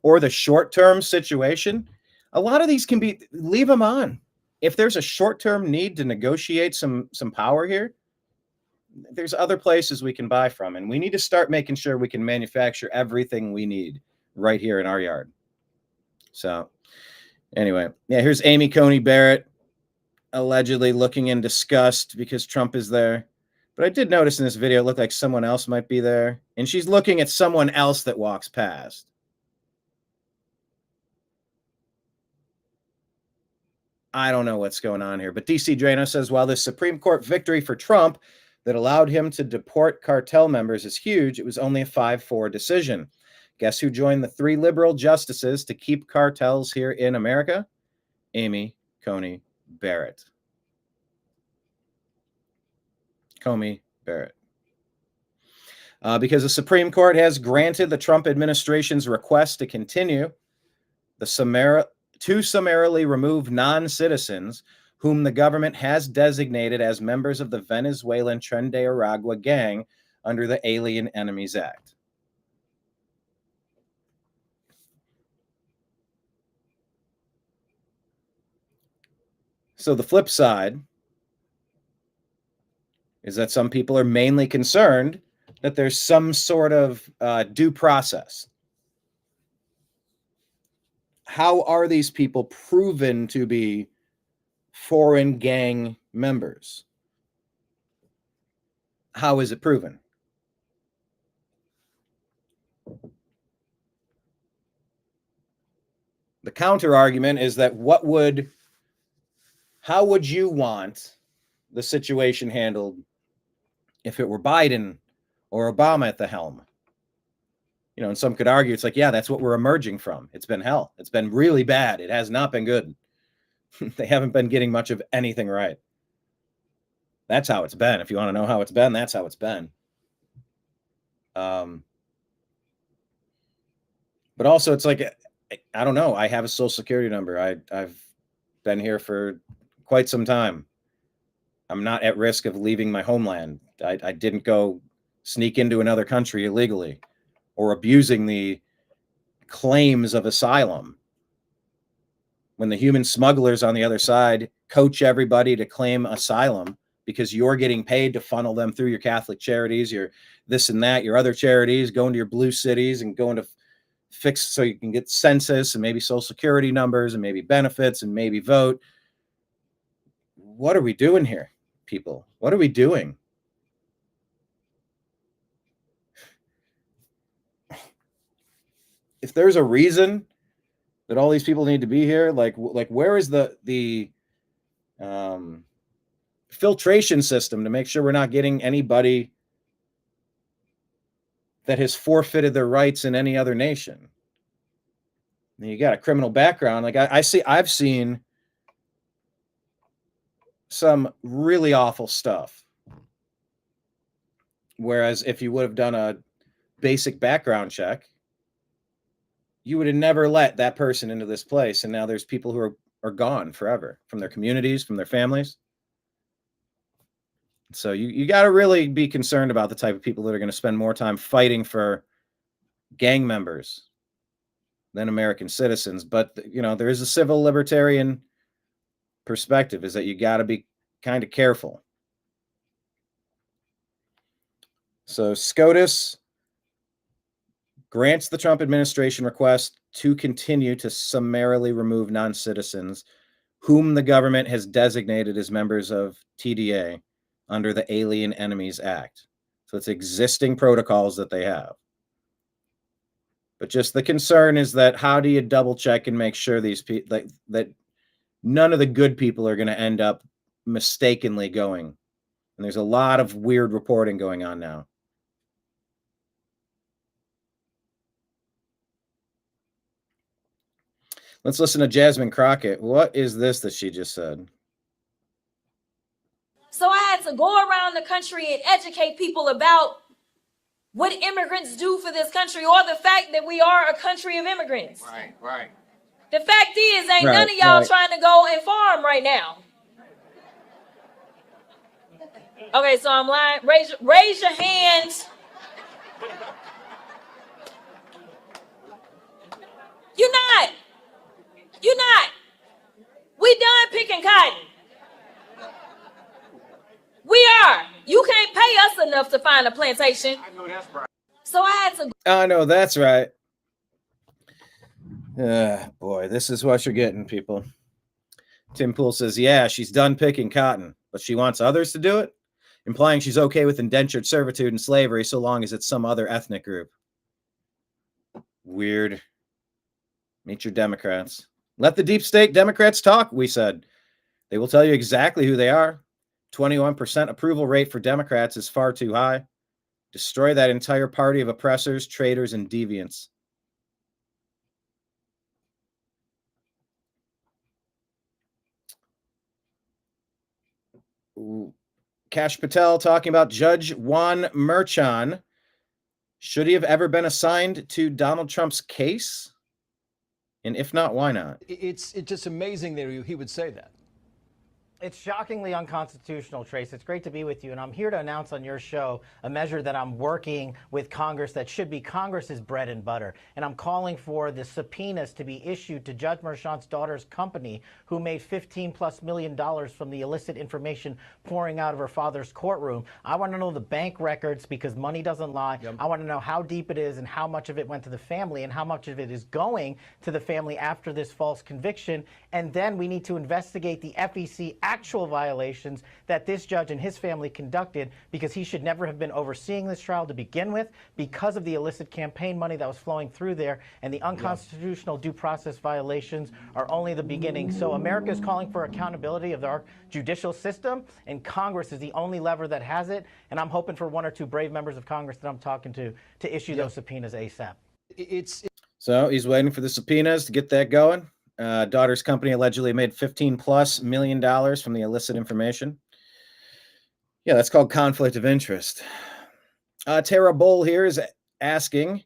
or the short-term situation. A lot of these can be, leave them on. If there's a short-term need to negotiate some power here, there's other places we can buy from, and we need to start making sure we can manufacture everything we need right here in our yard. So anyway, yeah, here's Amy Coney Barrett allegedly looking in disgust because Trump is there. But I did notice in this video, it looked like someone else might be there, and she's looking at someone else that walks past. I don't know what's going on here, but DC Drano says, while this Supreme Court victory for Trump that allowed him to deport cartel members is huge, it was only a 5-4 decision. Guess who joined the 3 liberal justices to keep cartels here in America? Amy Coney Barrett. Coney Barrett. Because the Supreme Court has granted the Trump administration's request to continue to summarily remove non-citizens whom the government has designated as members of the Venezuelan Tren de Aragua gang under the Alien Enemies Act. So the flip side is that some people are mainly concerned that there's some sort of due process. How are these people proven to be foreign gang members? How is it proven? The counter argument is that how would you want the situation handled if it were Biden or Obama at the helm? You know, and some could argue it's like, yeah, that's what we're emerging from. It's been hell. It's been really bad. It has not been good. They haven't been getting much of anything right. That's how it's been. If you want to know how it's been, that's how it's been. But also, it's like, I don't know. I have a social security number. I've been here for quite some time. I'm not at risk of leaving my homeland. I didn't go sneak into another country illegally or abusing the claims of asylum. When the human smugglers on the other side coach everybody to claim asylum because you're getting paid to funnel them through your Catholic charities, your this and that, your other charities, going to your blue cities and going to fix so you can get census and maybe social security numbers and maybe benefits and maybe vote. What are we doing here, people? What are we doing? If there's a reason that all these people need to be here, like where is the filtration system to make sure we're not getting anybody that has forfeited their rights in any other nation? And you got a criminal background. Like I've seen some really awful stuff. Whereas if you would have done a basic background check, you would have never let that person into this place. And now there's people who are gone forever from their communities, from their families. So you got to really be concerned about the type of people that are going to spend more time fighting for gang members than American citizens. But, you know, there is a civil libertarian perspective, is that you got to be kind of careful. So SCOTUS grants the Trump administration request to continue to summarily remove non-citizens whom the government has designated as members of TDA under the Alien Enemies Act. So it's existing protocols that they have. But just the concern is that how do you double check and make sure these people that none of the good people are going to end up mistakenly going? And there's a lot of weird reporting going on now. Let's listen to Jasmine Crockett. What is this that she just said? So I had to go around the country and educate people about what immigrants do for this country, or the fact that we are a country of immigrants. Right. The fact is, ain't none of y'all trying to go and farm right now. Okay, so I'm lying. Raise your hands. You're not. We done picking cotton. We are. You can't pay us enough to find a plantation. I know that's right. So I had to. I know that's right. Boy, this is what you're getting, people. Tim Pool says, yeah, she's done picking cotton, but she wants others to do it, implying she's okay with indentured servitude and slavery so long as it's some other ethnic group. Weird. Meet your Democrats. Let the deep state Democrats talk, we said. They will tell you exactly who they are. 21% approval rate for Democrats is far too high. Destroy that entire party of oppressors, traitors, and deviants. Kash Patel talking about Judge Juan Merchan. Should he have ever been assigned to Donald Trump's case? And if not, why not? It's just amazing that he would say that. It's shockingly unconstitutional, Trace. It's great to be with you, and I'm here to announce on your show a measure that I'm working with Congress that should be Congress's bread and butter. And I'm calling for the subpoenas to be issued to Judge Merchan's daughter's company, who made $15+ million from the illicit information pouring out of her father's courtroom. I want to know the bank records, because money doesn't lie. Yep. I want to know how deep it is and how much of it went to the family and how much of it is going to the family after this false conviction. And then we need to investigate the FEC actual violations that this judge and his family conducted, because he should never have been overseeing this trial to begin with because of the illicit campaign money that was flowing through there, and the unconstitutional due process violations are only the beginning. So America is calling for accountability of our judicial system, and Congress is the only lever that has it, and I'm hoping for one or two brave members of Congress that I'm talking to issue those subpoenas ASAP. So he's waiting for the subpoenas to get that going. Daughter's company allegedly made $15+ million from the illicit information. Yeah, that's called conflict of interest. Tara Bull here is asking,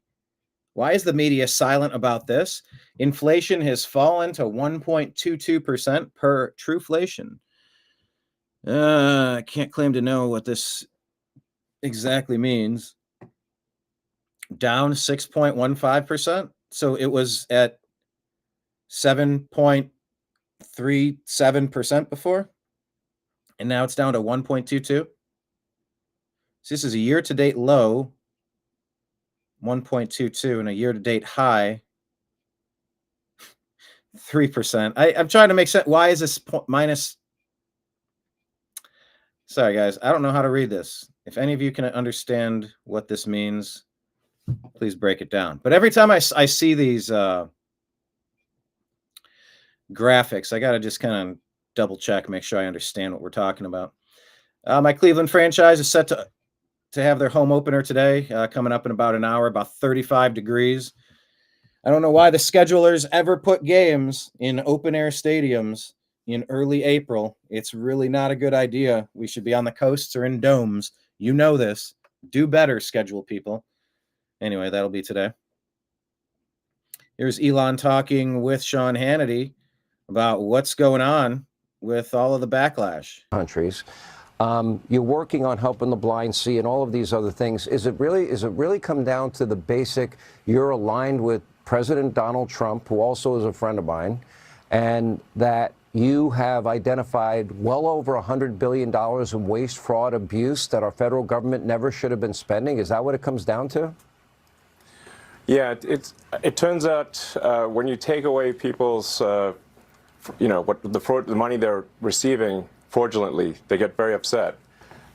why is the media silent about this? Inflation has fallen to 1.22% per Truflation. I can't claim to know what this exactly means. Down 6.15%. So it was at 7.37% before, and now it's down to 1.22. So this is a year-to-date low, 1.22, and a year-to-date high, 3%. I'm trying to make sense. Why is this minus? Sorry, guys. I don't know how to read this. If any of you can understand what this means, please break it down. But every time I see these graphics, I got to just kind of double check, make sure I understand what we're talking about. My Cleveland franchise is set to have their home opener today, coming up in about an hour, about 35 degrees. I don't know why the schedulers ever put games in open air stadiums in early April. It's really not a good idea. We should be on the coasts or in domes. You know this. Do better, schedule people. Anyway, that'll be today. Here's Elon talking with Sean Hannity about what's going on with all of the backlash. Countries. You're working on helping the blind see and all of these other things. Is it really come down to the basic, you're aligned with President Donald Trump, who also is a friend of mine, and that you have identified well over $100 billion in waste, fraud, abuse that our federal government never should have been spending? Is that what it comes down to? Yeah, it turns out when you take away people's, what the money they're receiving fraudulently, they get very upset,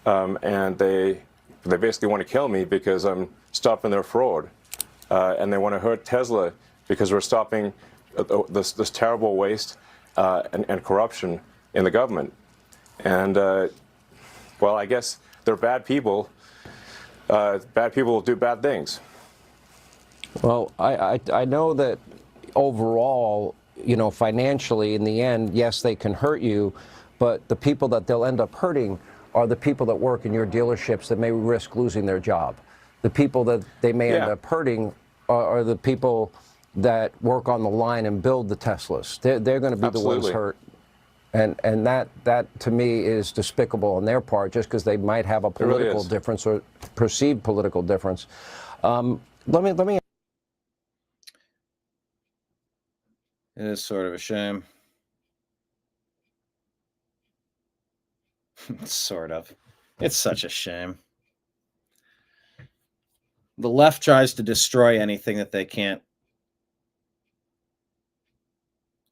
and they basically want to kill me because I'm stopping their fraud, and they want to hurt Tesla because we're stopping this terrible waste and corruption in the government. And well, I guess they're bad people. Bad people will do bad things. Well, I know that overall, financially, in the end, yes, they can hurt you, but the people that they'll end up hurting are the people that work in your dealerships that may risk losing their job. The people that they may end up hurting are the people that work on the line and build the Teslas. They're going to be the ones hurt. And that to me is despicable on their part, just because they might have a political difference or perceived political difference. Let me. It is sort of a shame. Sort of. It's such a shame. The left tries to destroy anything that they can't.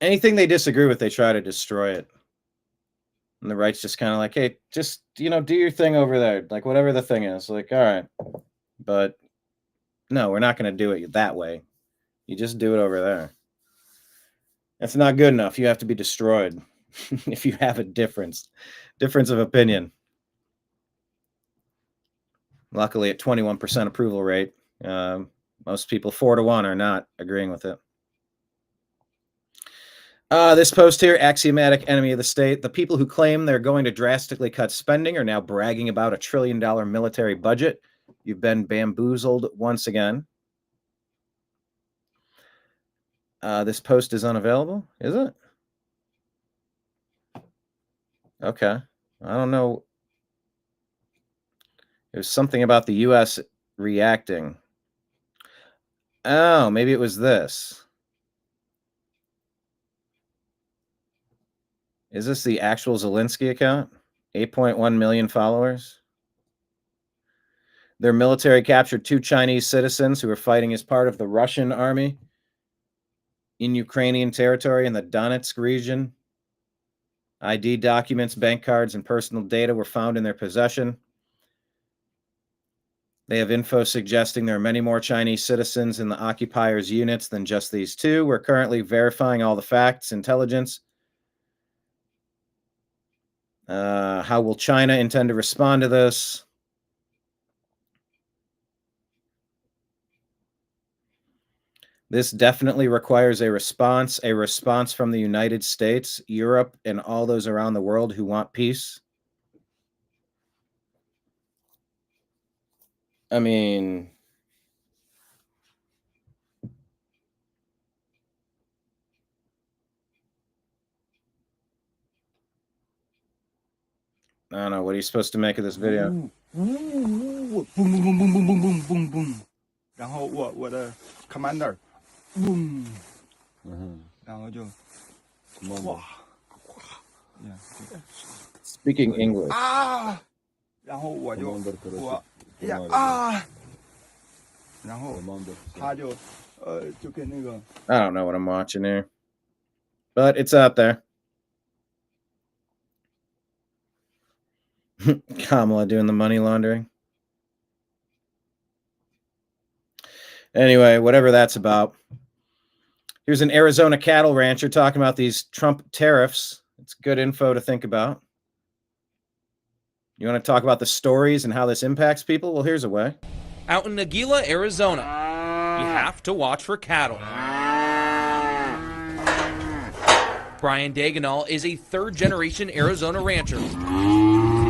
Anything they disagree with, they try to destroy it. And the right's just kind of like, hey, just, do your thing over there. Like, whatever the thing is. Like, all right. But no, we're not going to do it that way. You just do it over there. That's not good enough. You have to be destroyed if you have a difference of opinion. Luckily, at 21% approval rate, most people 4-1 are not agreeing with it. This post here, axiomatic enemy of the state. The people who claim they're going to drastically cut spending are now bragging about $1 trillion military budget. You've been bamboozled once again. This post is unavailable, is it? Okay. I don't know. There's something about the U.S. reacting. Oh, maybe it was this. Is this the actual Zelensky account? 8.1 million followers. Their military captured 2 Chinese citizens who were fighting as part of the Russian army in Ukrainian territory in the Donetsk region. ID documents, bank cards, and personal data were found in their possession. They have info suggesting there are many more Chinese citizens in the occupiers' units than just these two. We're currently verifying all the facts, intelligence. How will China intend to respond to this? This definitely requires a response from the United States, Europe, and all those around the world who want peace. I mean, I don't know. What are you supposed to make of this video? Boom, boom, boom, boom, boom, boom, boom, boom, boom. 然后我的 commander boom， 然后就哇 Speaking English. 啊，然后我就呀然后他就就跟那个 I don't know what I'm watching here, but it's out there. Kamala doing the money laundering. Anyway, whatever that's about. Here's an Arizona cattle rancher talking about these Trump tariffs. It's good info to think about. You want to talk about the stories and how this impacts people? Well, here's a way. Out in Aguila, Arizona, you have to watch for cattle. Brian Engelman is a third-generation Arizona rancher.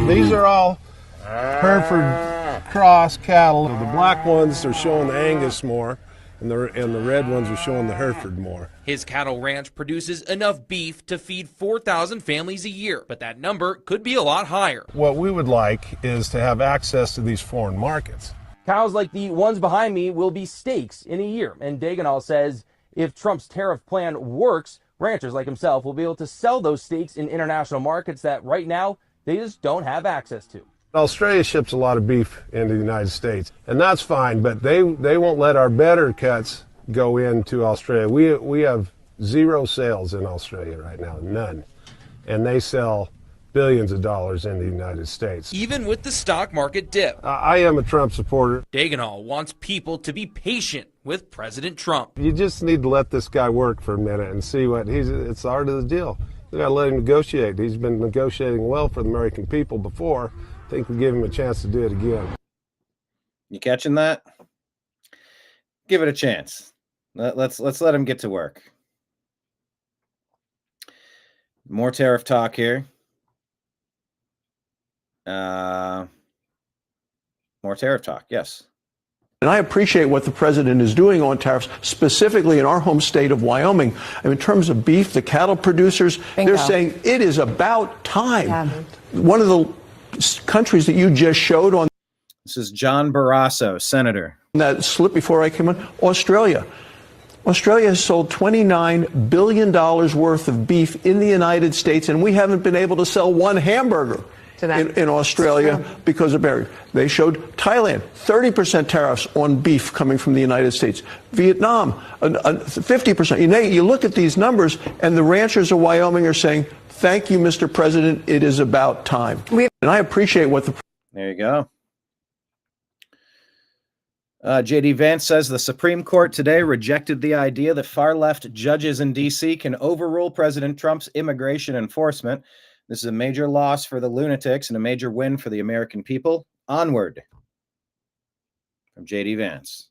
These are all Hereford cross cattle. The black ones are showing the Angus more, and the red ones are showing the Hereford more. His cattle ranch produces enough beef to feed 4,000 families a year, but that number could be a lot higher. What we would like is to have access to these foreign markets. Cows like the ones behind me will be steaks in a year, and Engelman says if Trump's tariff plan works, ranchers like himself will be able to sell those steaks in international markets that right now they just don't have access to. Australia ships a lot of beef into the United States, and that's fine, but they won't let our better cuts go into Australia. We have zero sales in Australia right now, none. And they sell billions of dollars in the United States. Even with the stock market dip. I am a Trump supporter. Engelman wants people to be patient with President Trump. You just need to let this guy work for a minute and see what it's the art of the deal. You got to let him negotiate. He's been negotiating well for the American people before. I think we give him a chance to do it again. You catching that? Give it a chance. Let's let him get to work. More tariff talk here. More tariff talk, yes. And I appreciate what the president is doing on tariffs, specifically in our home state of Wyoming. In terms of beef, the cattle producers, they're saying it is about time. Yeah. One of the countries that you just showed on. This is John Barrasso, senator. That slip before I came on, Australia. Australia has sold $29 billion worth of beef in the United States, and we haven't been able to sell one hamburger in Australia because of barriers. They showed Thailand, 30% tariffs on beef coming from the United States. Vietnam, 50%. You look at these numbers, and the ranchers of Wyoming are saying, thank you, Mr. President, it is about time. And I appreciate what the... There you go. J.D. Vance says the Supreme Court today rejected the idea that far-left judges in D.C. can overrule President Trump's immigration enforcement. This is a major loss for the lunatics and a major win for the American people. Onward. From J.D. Vance.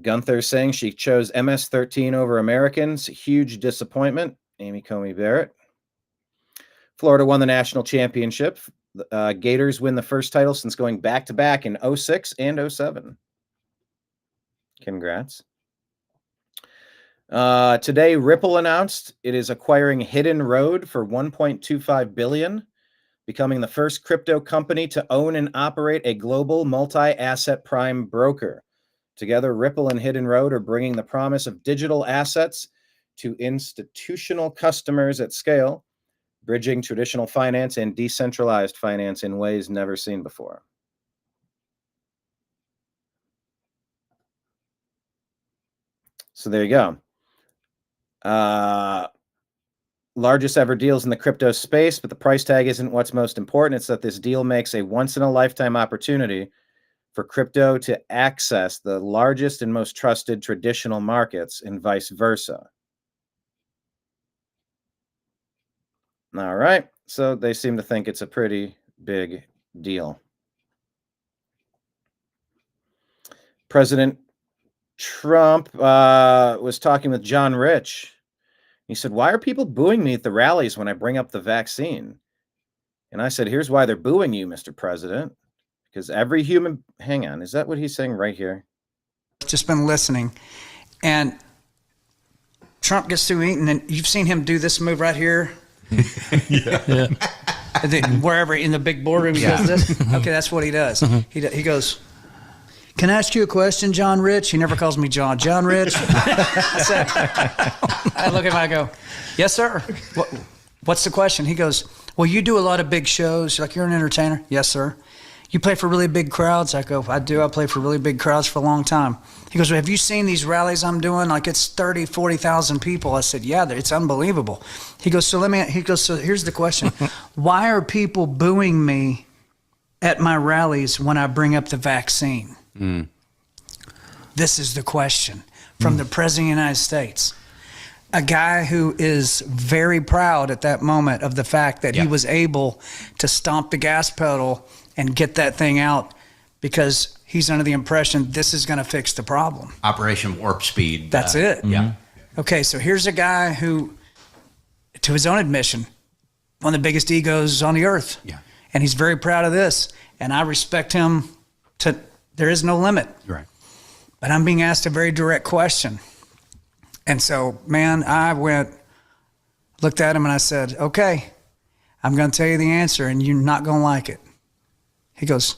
Gunther saying she chose MS-13 over Americans. Huge disappointment. Amy Comey Barrett. Florida won the national championship. Gators win the first title since going back-to-back in 06 and 07. Congrats. Today, Ripple announced it is acquiring Hidden Road for $1.25 billion, becoming the first crypto company to own and operate a global multi-asset prime broker. Together, Ripple and Hidden Road are bringing the promise of digital assets to institutional customers at scale, bridging traditional finance and decentralized finance in ways never seen before. So there you go. largest ever deals in the crypto space, but the price tag isn't what's most important. It's that this deal makes a once-in-a-lifetime opportunity for crypto to access the largest and most trusted traditional markets and vice versa. All right. So they seem to think it's a pretty big deal. President Trump was talking with John Rich. He said, "Why are people booing me at the rallies when I bring up the vaccine?" And I said, "Here's why they're booing you, Mr. President. Because every human..." Hang on. Is that what he's saying right here? Just been listening. And Trump gets through eating, and you've seen him do this move right here. Yeah. Wherever in the big boardroom he does this. Okay, that's what he does. He goes, "Can I ask you a question, John Rich?" He never calls me John. John Rich. I look at him, I go, "Yes, sir. What's the question?" He goes, "Well, you do a lot of big shows. Like, you're an entertainer." "Yes, sir." "You play for really big crowds?" I go, "I do. I play for really big crowds for a long time." He goes, "Well, have you seen these rallies I'm doing? Like, it's 30, 40,000 people." I said, "Yeah, it's unbelievable." He goes, "So here's the question. Why are people booing me at my rallies when I bring up the vaccine?" This is the question from the President of the United States. A guy who is very proud at that moment of the fact that he was able to stomp the gas pedal and get that thing out because he's under the impression this is going to fix the problem. Operation Warp Speed. That's it. Yeah. Okay, so here's a guy who, to his own admission, one of the biggest egos on the earth. Yeah. And he's very proud of this. And I respect him to, there is no limit. Right. But I'm being asked a very direct question. And so, man, I looked at him and I said, "Okay, I'm going to tell you the answer and you're not going to like it." He goes,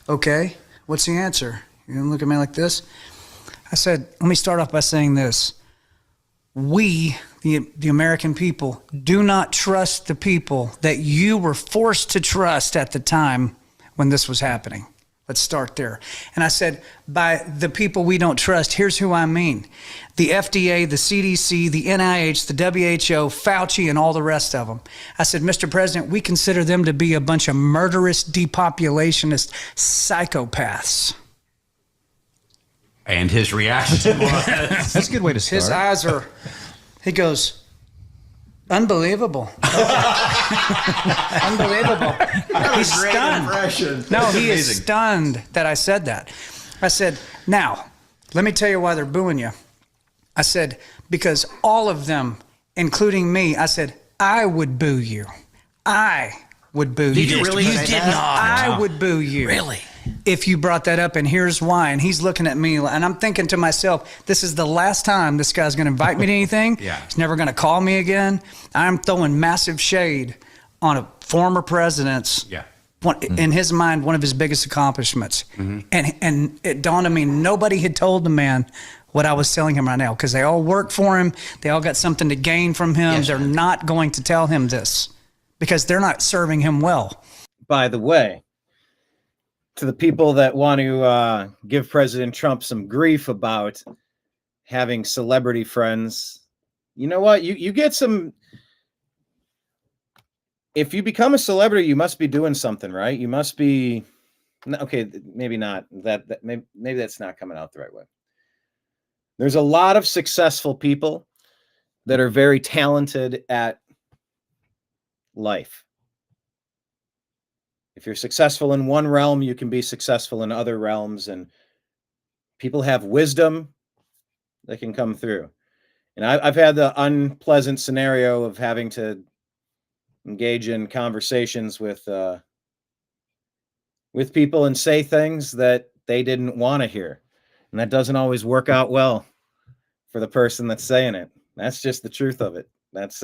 "Okay, what's the answer?" You're going to look at me like this? I said, "Let me start off by saying this. We, the American people, do not trust the people that you were forced to trust at the time when this was happening. Let's start there." And I said, by the people we don't trust, here's who I mean. The FDA, the CDC, the NIH, the WHO, Fauci, and all the rest of them. I said, "Mr. President, we consider them to be a bunch of murderous, depopulationist psychopaths." And his reaction was... That's a good way to start. His eyes are, he goes, "Unbelievable." Unbelievable. He's stunned. No, he is stunned that I said that. I said, "Now, let me tell you why they're booing you." I said, "Because all of them, including me," I said, "I would boo you. I would boo you." Did you really? You did not. I would boo you. Really? If you brought that up, and here's why. And he's looking at me, and I'm thinking to myself, this is the last time this guy's going to invite me to anything. Yeah. He's never going to call me again. I'm throwing massive shade on a former president's, in his mind, one of his biggest accomplishments. And it dawned on me, nobody had told the man what I was telling him right now, because they all work for him. They all got something to gain from him. They're not going to tell him this because they're not serving him well. By the way, to the people that want to give President Trump some grief about having celebrity friends, you know what? You get some. If you become a celebrity, you must be doing something, right? You must be. Okay, maybe not. Maybe that's not coming out the right way. There's a lot of successful people that are very talented at life. If you're successful in one realm, you can be successful in other realms, and people have wisdom that can come through. And I've had the unpleasant scenario of having to engage in conversations with people and say things that they didn't want to hear. And that doesn't always work out well for the person that's saying it. That's just the truth of it. That's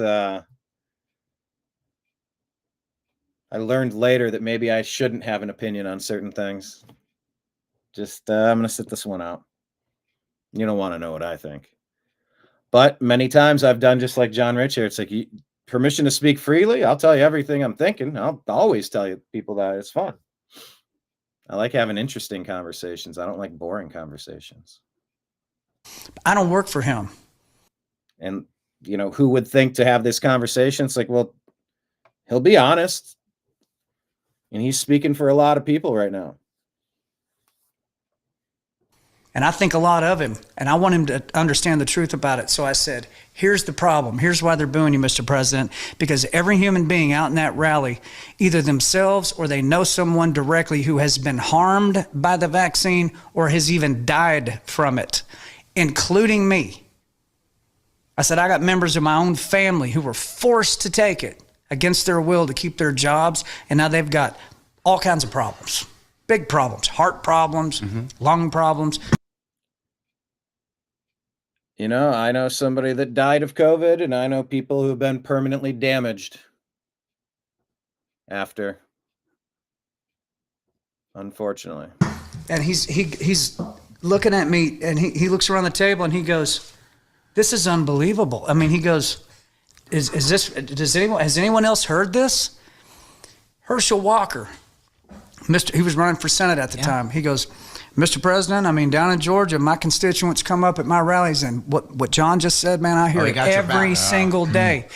I learned later that maybe I shouldn't have an opinion on certain things. Just, I'm going to sit this one out. You don't want to know what I think. But many times I've done just like John Rich here. It's like, permission to speak freely. I'll tell you everything I'm thinking. I'll always tell you people that. It's fun. I like having interesting conversations. I don't like boring conversations. I don't work for him. And you know, who would think to have this conversation? It's like, well, he'll be honest. And he's speaking for a lot of people right now. And I think a lot of him, and I want him to understand the truth about it. So I said, here's the problem. Here's why they're booing you, Mr. President, because every human being out in that rally, either themselves or they know someone directly who has been harmed by the vaccine or has even died from it, including me. I said, I got members of my own family who were forced to take it against their will to keep their jobs, and now they've got all kinds of problems, big problems, heart problems, lung problems. You know, I know somebody that died of COVID, and I know people who've been permanently damaged after, unfortunately. And he's looking at me, and he looks around the table, and he goes, this is unbelievable. I mean, he goes, has anyone else heard this? Herschel Walker, he was running for Senate at the time. He goes, Mr. President, I mean, down in Georgia, my constituents come up at my rallies, and what John just said, man, I hear it every single day.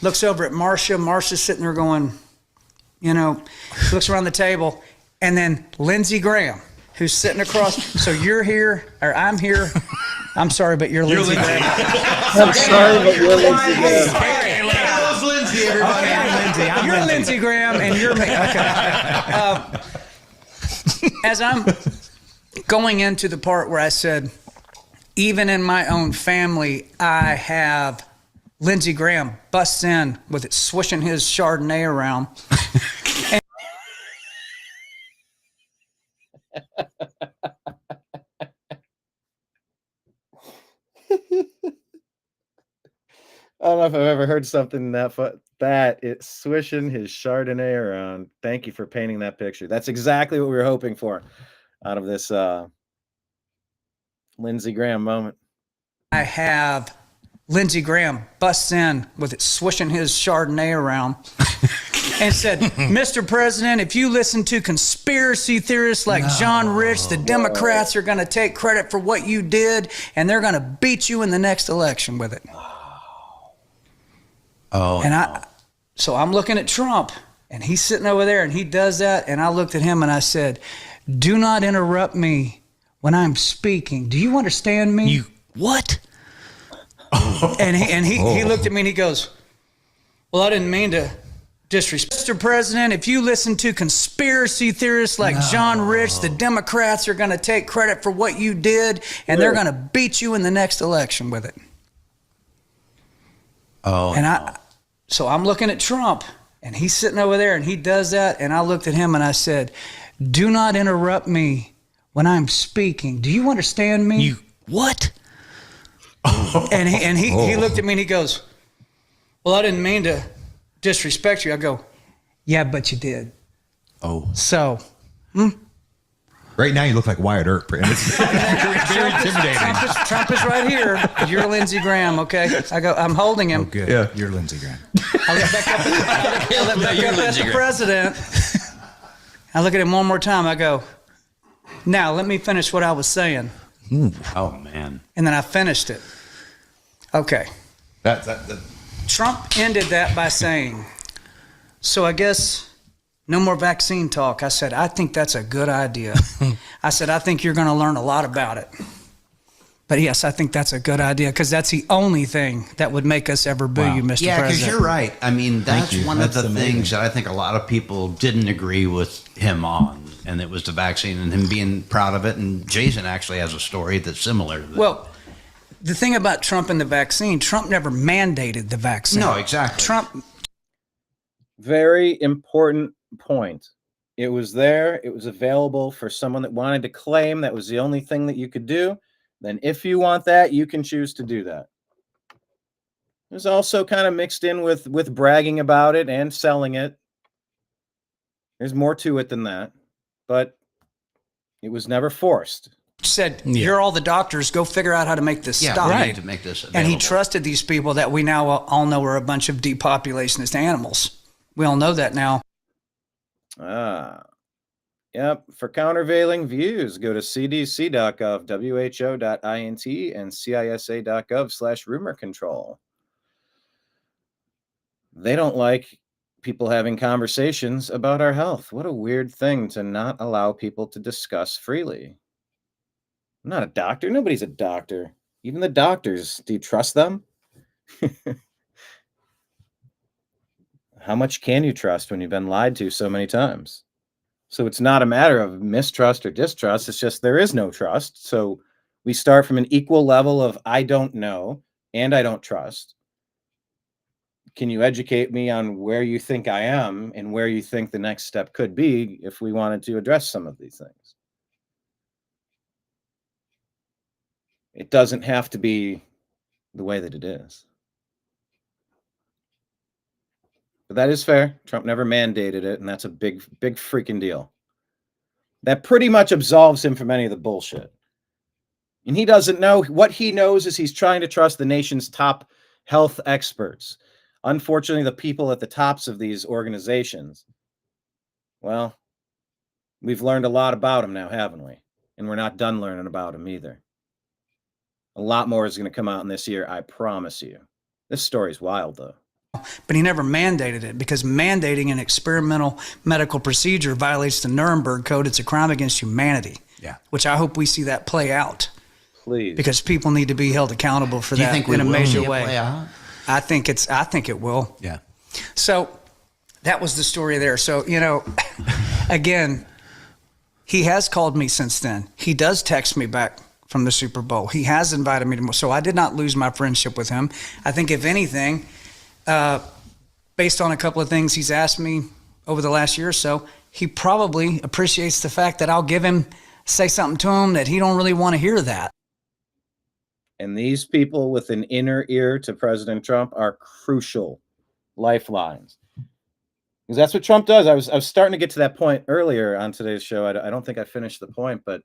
Looks over at Marcia. Marcia's sitting there going, you know, looks around the table, and then Lindsey Graham, who's sitting across. So you're here, or I'm here. I'm sorry, but you're Lindsey Graham. I'm sorry, but you're Lindsey Graham. Lindsey, everybody. Okay. You're Lindsey Graham, and you're me. Okay. As I'm going into the part where I said, even in my own family, I have Lindsey Graham busts in with it swishing his Chardonnay around. I don't know if I've ever heard something that it's swishing his Chardonnay around. Thank you for painting that picture. That's exactly what we were hoping for out of this Lindsey Graham moment. I have Lindsey Graham busts in with it swishing his Chardonnay around and said, Mr. President, if you listen to conspiracy theorists like John Rich, the Democrats are going to take credit for what you did, and they're going to beat you in the next election with it. So I'm looking at Trump, and he's sitting over there, and he does that, and I looked at him, and I said, do not interrupt me when I'm speaking. Do you understand me? What? And he looked at me, and he goes, well, I didn't mean to disrespect. Mr. President, if you listen to conspiracy theorists like John Rich, the Democrats are going to take credit for what you did, and they're going to beat you in the next election with it. So I'm looking at Trump, and he's sitting over there, and he does that, and I looked at him, and I said, do not interrupt me when I'm speaking. Do you understand me? What? And he looked at me, and he goes, well, I didn't mean to disrespect you. I go, yeah, but you did. So, Right now, you look like Wyatt Earp. And it's very intimidating. Trump is right here. You're Lindsey Graham, okay? I go, I'm holding him. Oh, good. Yeah. You're Lindsey Graham. I look back up at the president. I look at him one more time. I go, now let me finish what I was saying. Oh, man. And then I finished it. Okay. That. Trump ended that by saying, so I guess no more vaccine talk. I said, I think that's a good idea. I said, I think you're going to learn a lot about it. But yes, I think that's a good idea because that's the only thing that would make us ever boo you, Mr. President. Yeah, because you're right. I mean, that's one of the things that I think a lot of people didn't agree with him on, and it was the vaccine and him being proud of it. And Jason actually has a story that's similar to that. Well, the thing about Trump and the vaccine, Trump never mandated the vaccine. No, exactly. Trump. Very important point. It was there. It was available for someone that wanted to claim that was the only thing that you could do. Then if you want that, you can choose to do that. It was also kind of mixed in with bragging about it and selling it. There's more to it than that, but it was never forced. Said, you're all the doctors, go figure out how to make this stop. We need to make this available. And he trusted these people that we now all know are a bunch of depopulationist animals. We all know that now. Yep. For countervailing views, go to cdc.gov, who.int, and cisa.gov/rumor control. They don't like people having conversations about our health. What a weird thing to not allow people to discuss freely. I'm not a doctor. Nobody's a doctor. Even the doctors, do you trust them? How much can you trust when you've been lied to so many times? So it's not a matter of mistrust or distrust. It's just there is no trust. So we start from an equal level of I don't know and I don't trust. Can you educate me on where you think I am and where you think the next step could be if we wanted to address some of these things? It doesn't have to be the way that it is. But that is fair. Trump never mandated it, and that's a big, big freaking deal. That pretty much absolves him from any of the bullshit. And he doesn't know. What he knows is he's trying to trust the nation's top health experts. Unfortunately, the people at the tops of these organizations, well, we've learned a lot about them now, haven't we? And we're not done learning about them either. A lot more is going to come out in this year, I promise you. This story's wild, though. But he never mandated it, because mandating an experimental medical procedure violates the Nuremberg Code. It's a crime against humanity. Yeah. Which I hope we see that play out. Please. Because people need to be held accountable for that in a major way. I think it will. Yeah. So that was the story there. So, again, he has called me since then. He does text me back from the Super Bowl. He has invited me to more. So I did not lose my friendship with him. I think if anything, based on a couple of things he's asked me over the last year or so, he probably appreciates the fact that I'll say something to him that he don't really want to hear that. And these people with an inner ear to President Trump are crucial lifelines. Because that's what Trump does. I was starting to get to that point earlier on today's show. I don't think I finished the point, but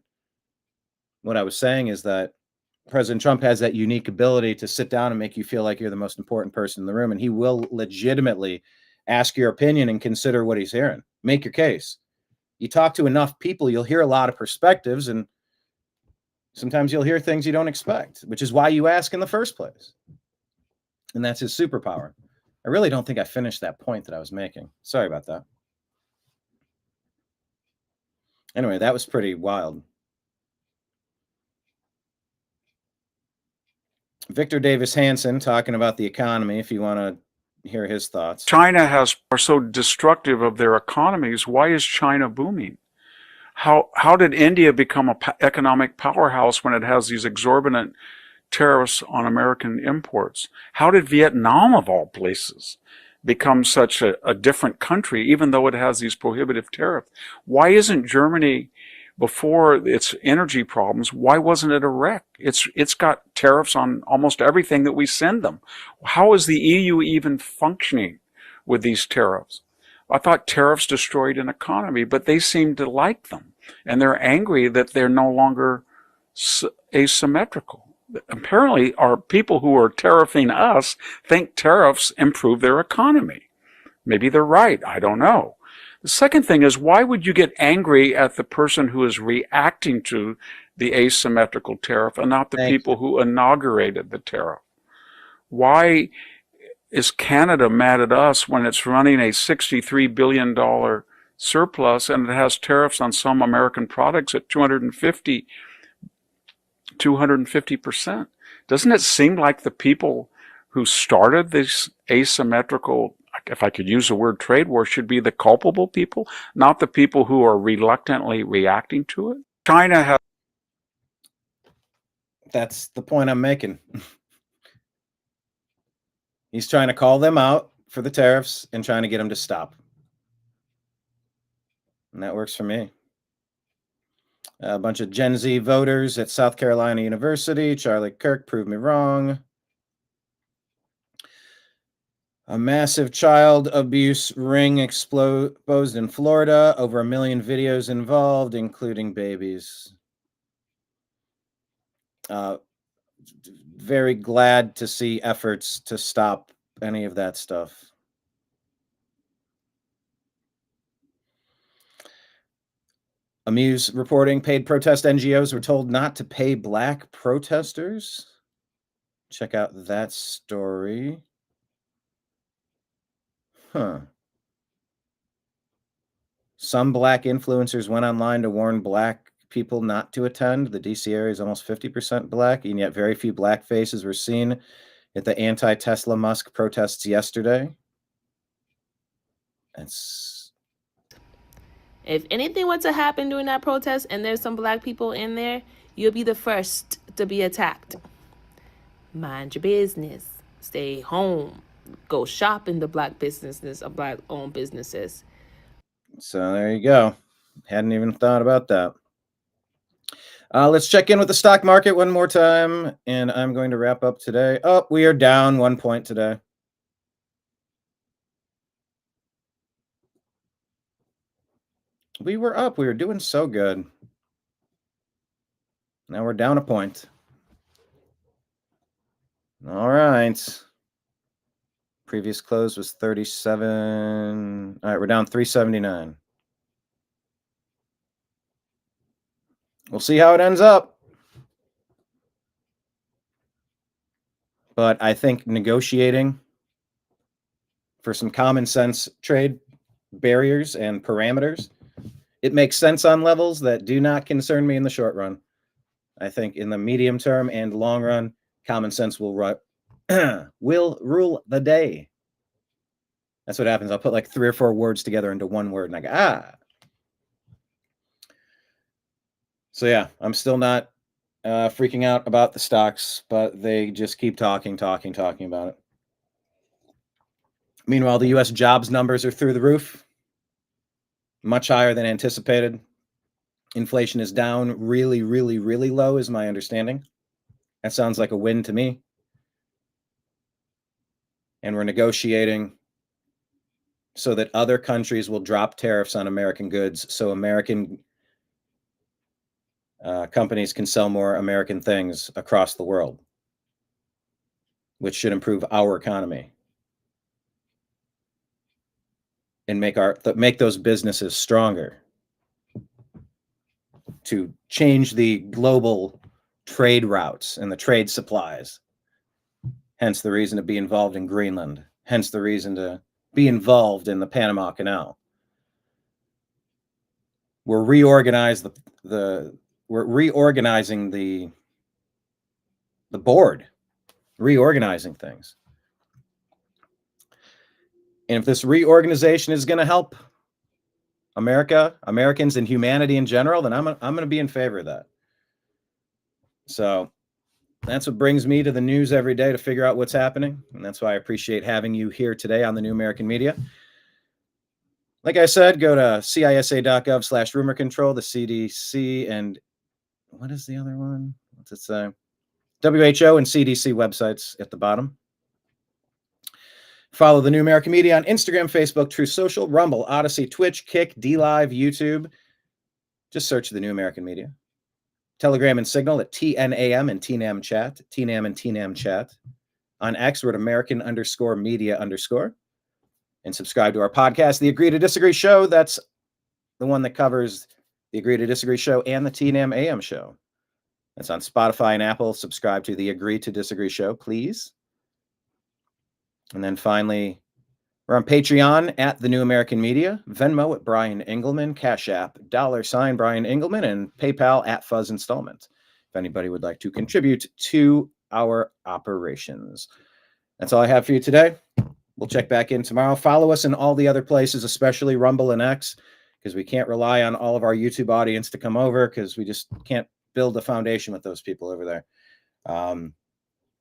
what I was saying is that President Trump has that unique ability to sit down and make you feel like you're the most important person in the room. And he will legitimately ask your opinion and consider what he's hearing. Make your case. You talk to enough people, you'll hear a lot of perspectives, and sometimes you'll hear things you don't expect, which is why you ask in the first place. And that's his superpower. I really don't think I finished that point that I was making. Sorry about that. Anyway, that was pretty wild. Victor Davis Hanson talking about the economy, if you want to hear his thoughts. China are so destructive of their economies. Why is China booming? How did India become an economic powerhouse when it has these exorbitant tariffs on American imports? How did Vietnam, of all places, become such a different country, even though it has these prohibitive tariffs? Why isn't Germany, before its energy problems, why wasn't it a wreck? It's got tariffs on almost everything that we send them. How is the EU even functioning with these tariffs? I thought tariffs destroyed an economy, but they seem to like them. And they're angry that they're no longer asymmetrical. Apparently, our people who are tariffing us think tariffs improve their economy. Maybe they're right. I don't know. The second thing is, why would you get angry at the person who is reacting to the asymmetrical tariff and not the people who inaugurated the tariff? Why is Canada mad at us when it's running a $63 billion surplus and it has tariffs on some American products at 250%? Doesn't it seem like the people who started this asymmetrical, if I could use the word trade war, should be the culpable people, not the people who are reluctantly reacting to it? China has... That's the point I'm making. He's trying to call them out for the tariffs and trying to get them to stop. And that works for me. A bunch of Gen Z voters at South Carolina University. Charlie Kirk proved me wrong. A massive child abuse ring exposed in Florida. Over 1 million videos involved, including babies. Very glad to see efforts to stop any of that stuff. Amuse reporting paid protest NGOs were told not to pay black protesters. Check out that story. Huh. Some black influencers went online to warn black people not to attend. The DC area is almost 50% black, and yet very few black faces were seen at the anti-Tesla Musk protests yesterday. If anything were to happen during that protest and there's some black people in there, you'll be the first to be attacked. Mind your business. Stay home. Go shop in the black businesses or black-owned businesses. So there you go. Hadn't even thought about that. Let's check in with the stock market one more time, and I'm going to wrap up today. Oh, we are down 1 point today. We were up. We were doing so good. Now we're down a point. All right. Previous close was 37. All right, we're down 379. We'll see how it ends up. But I think negotiating for some common sense trade barriers and parameters, it makes sense on levels that do not concern me in the short run. I think in the medium term and long run, common sense will rule the day. That's what happens. I'll put like 3 or 4 words together into one word, and I go, ah. So yeah, I'm still not freaking out about the stocks, but they just keep talking about it. Meanwhile, the U.S. jobs numbers are through the roof, much higher than anticipated. Inflation is down really, really, really low, is my understanding. That sounds like a win to me. And we're negotiating so that other countries will drop tariffs on American goods, so American companies can sell more American things across the world, which should improve our economy and make those businesses stronger to change the global trade routes and the trade supplies. Hence the reason to be involved in Greenland. Hence the reason to be involved in the Panama Canal. We're reorganizing the board, reorganizing things. And if this reorganization is going to help Americans, and humanity in general, then I'm going to be in favor of that. So that's what brings me to the news every day to figure out what's happening. And that's why I appreciate having you here today on the New American Media. Like I said, go to cisa.gov/rumor control, the CDC, and what is the other one? What's it say? WHO and CDC websites at the bottom. Follow the New American Media on Instagram, Facebook, True Social, Rumble, Odyssey, Twitch, Kick, DLive, YouTube. Just search the New American Media. Telegram and Signal at TNAM and TNAM Chat. TNAM and TNAM Chat. On X, we're at American_media_. And subscribe to our podcast, The Agree to Disagree Show. That's the one that covers The Agree to Disagree Show and the TNAM AM Show. That's on Spotify and Apple. Subscribe to The Agree to Disagree Show, please. And then finally, we're on Patreon at The New American Media, Venmo at Brian Engelman, Cash App, $ Brian Engelman, and PayPal at Fuzz Installment. If anybody would like to contribute to our operations. That's all I have for you today. We'll check back in tomorrow. Follow us in all the other places, especially Rumble and X, because we can't rely on all of our YouTube audience to come over because we just can't build a foundation with those people over there.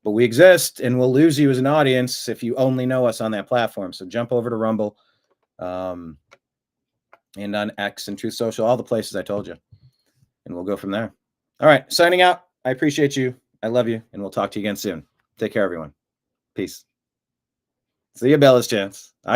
But we exist, and we'll lose you as an audience if you only know us on that platform. So jump over to Rumble and on X and Truth Social, all the places I told you. And we'll go from there. All right, signing out. I appreciate you. I love you, and we'll talk to you again soon. Take care, everyone. Peace. See you, Bella's chance.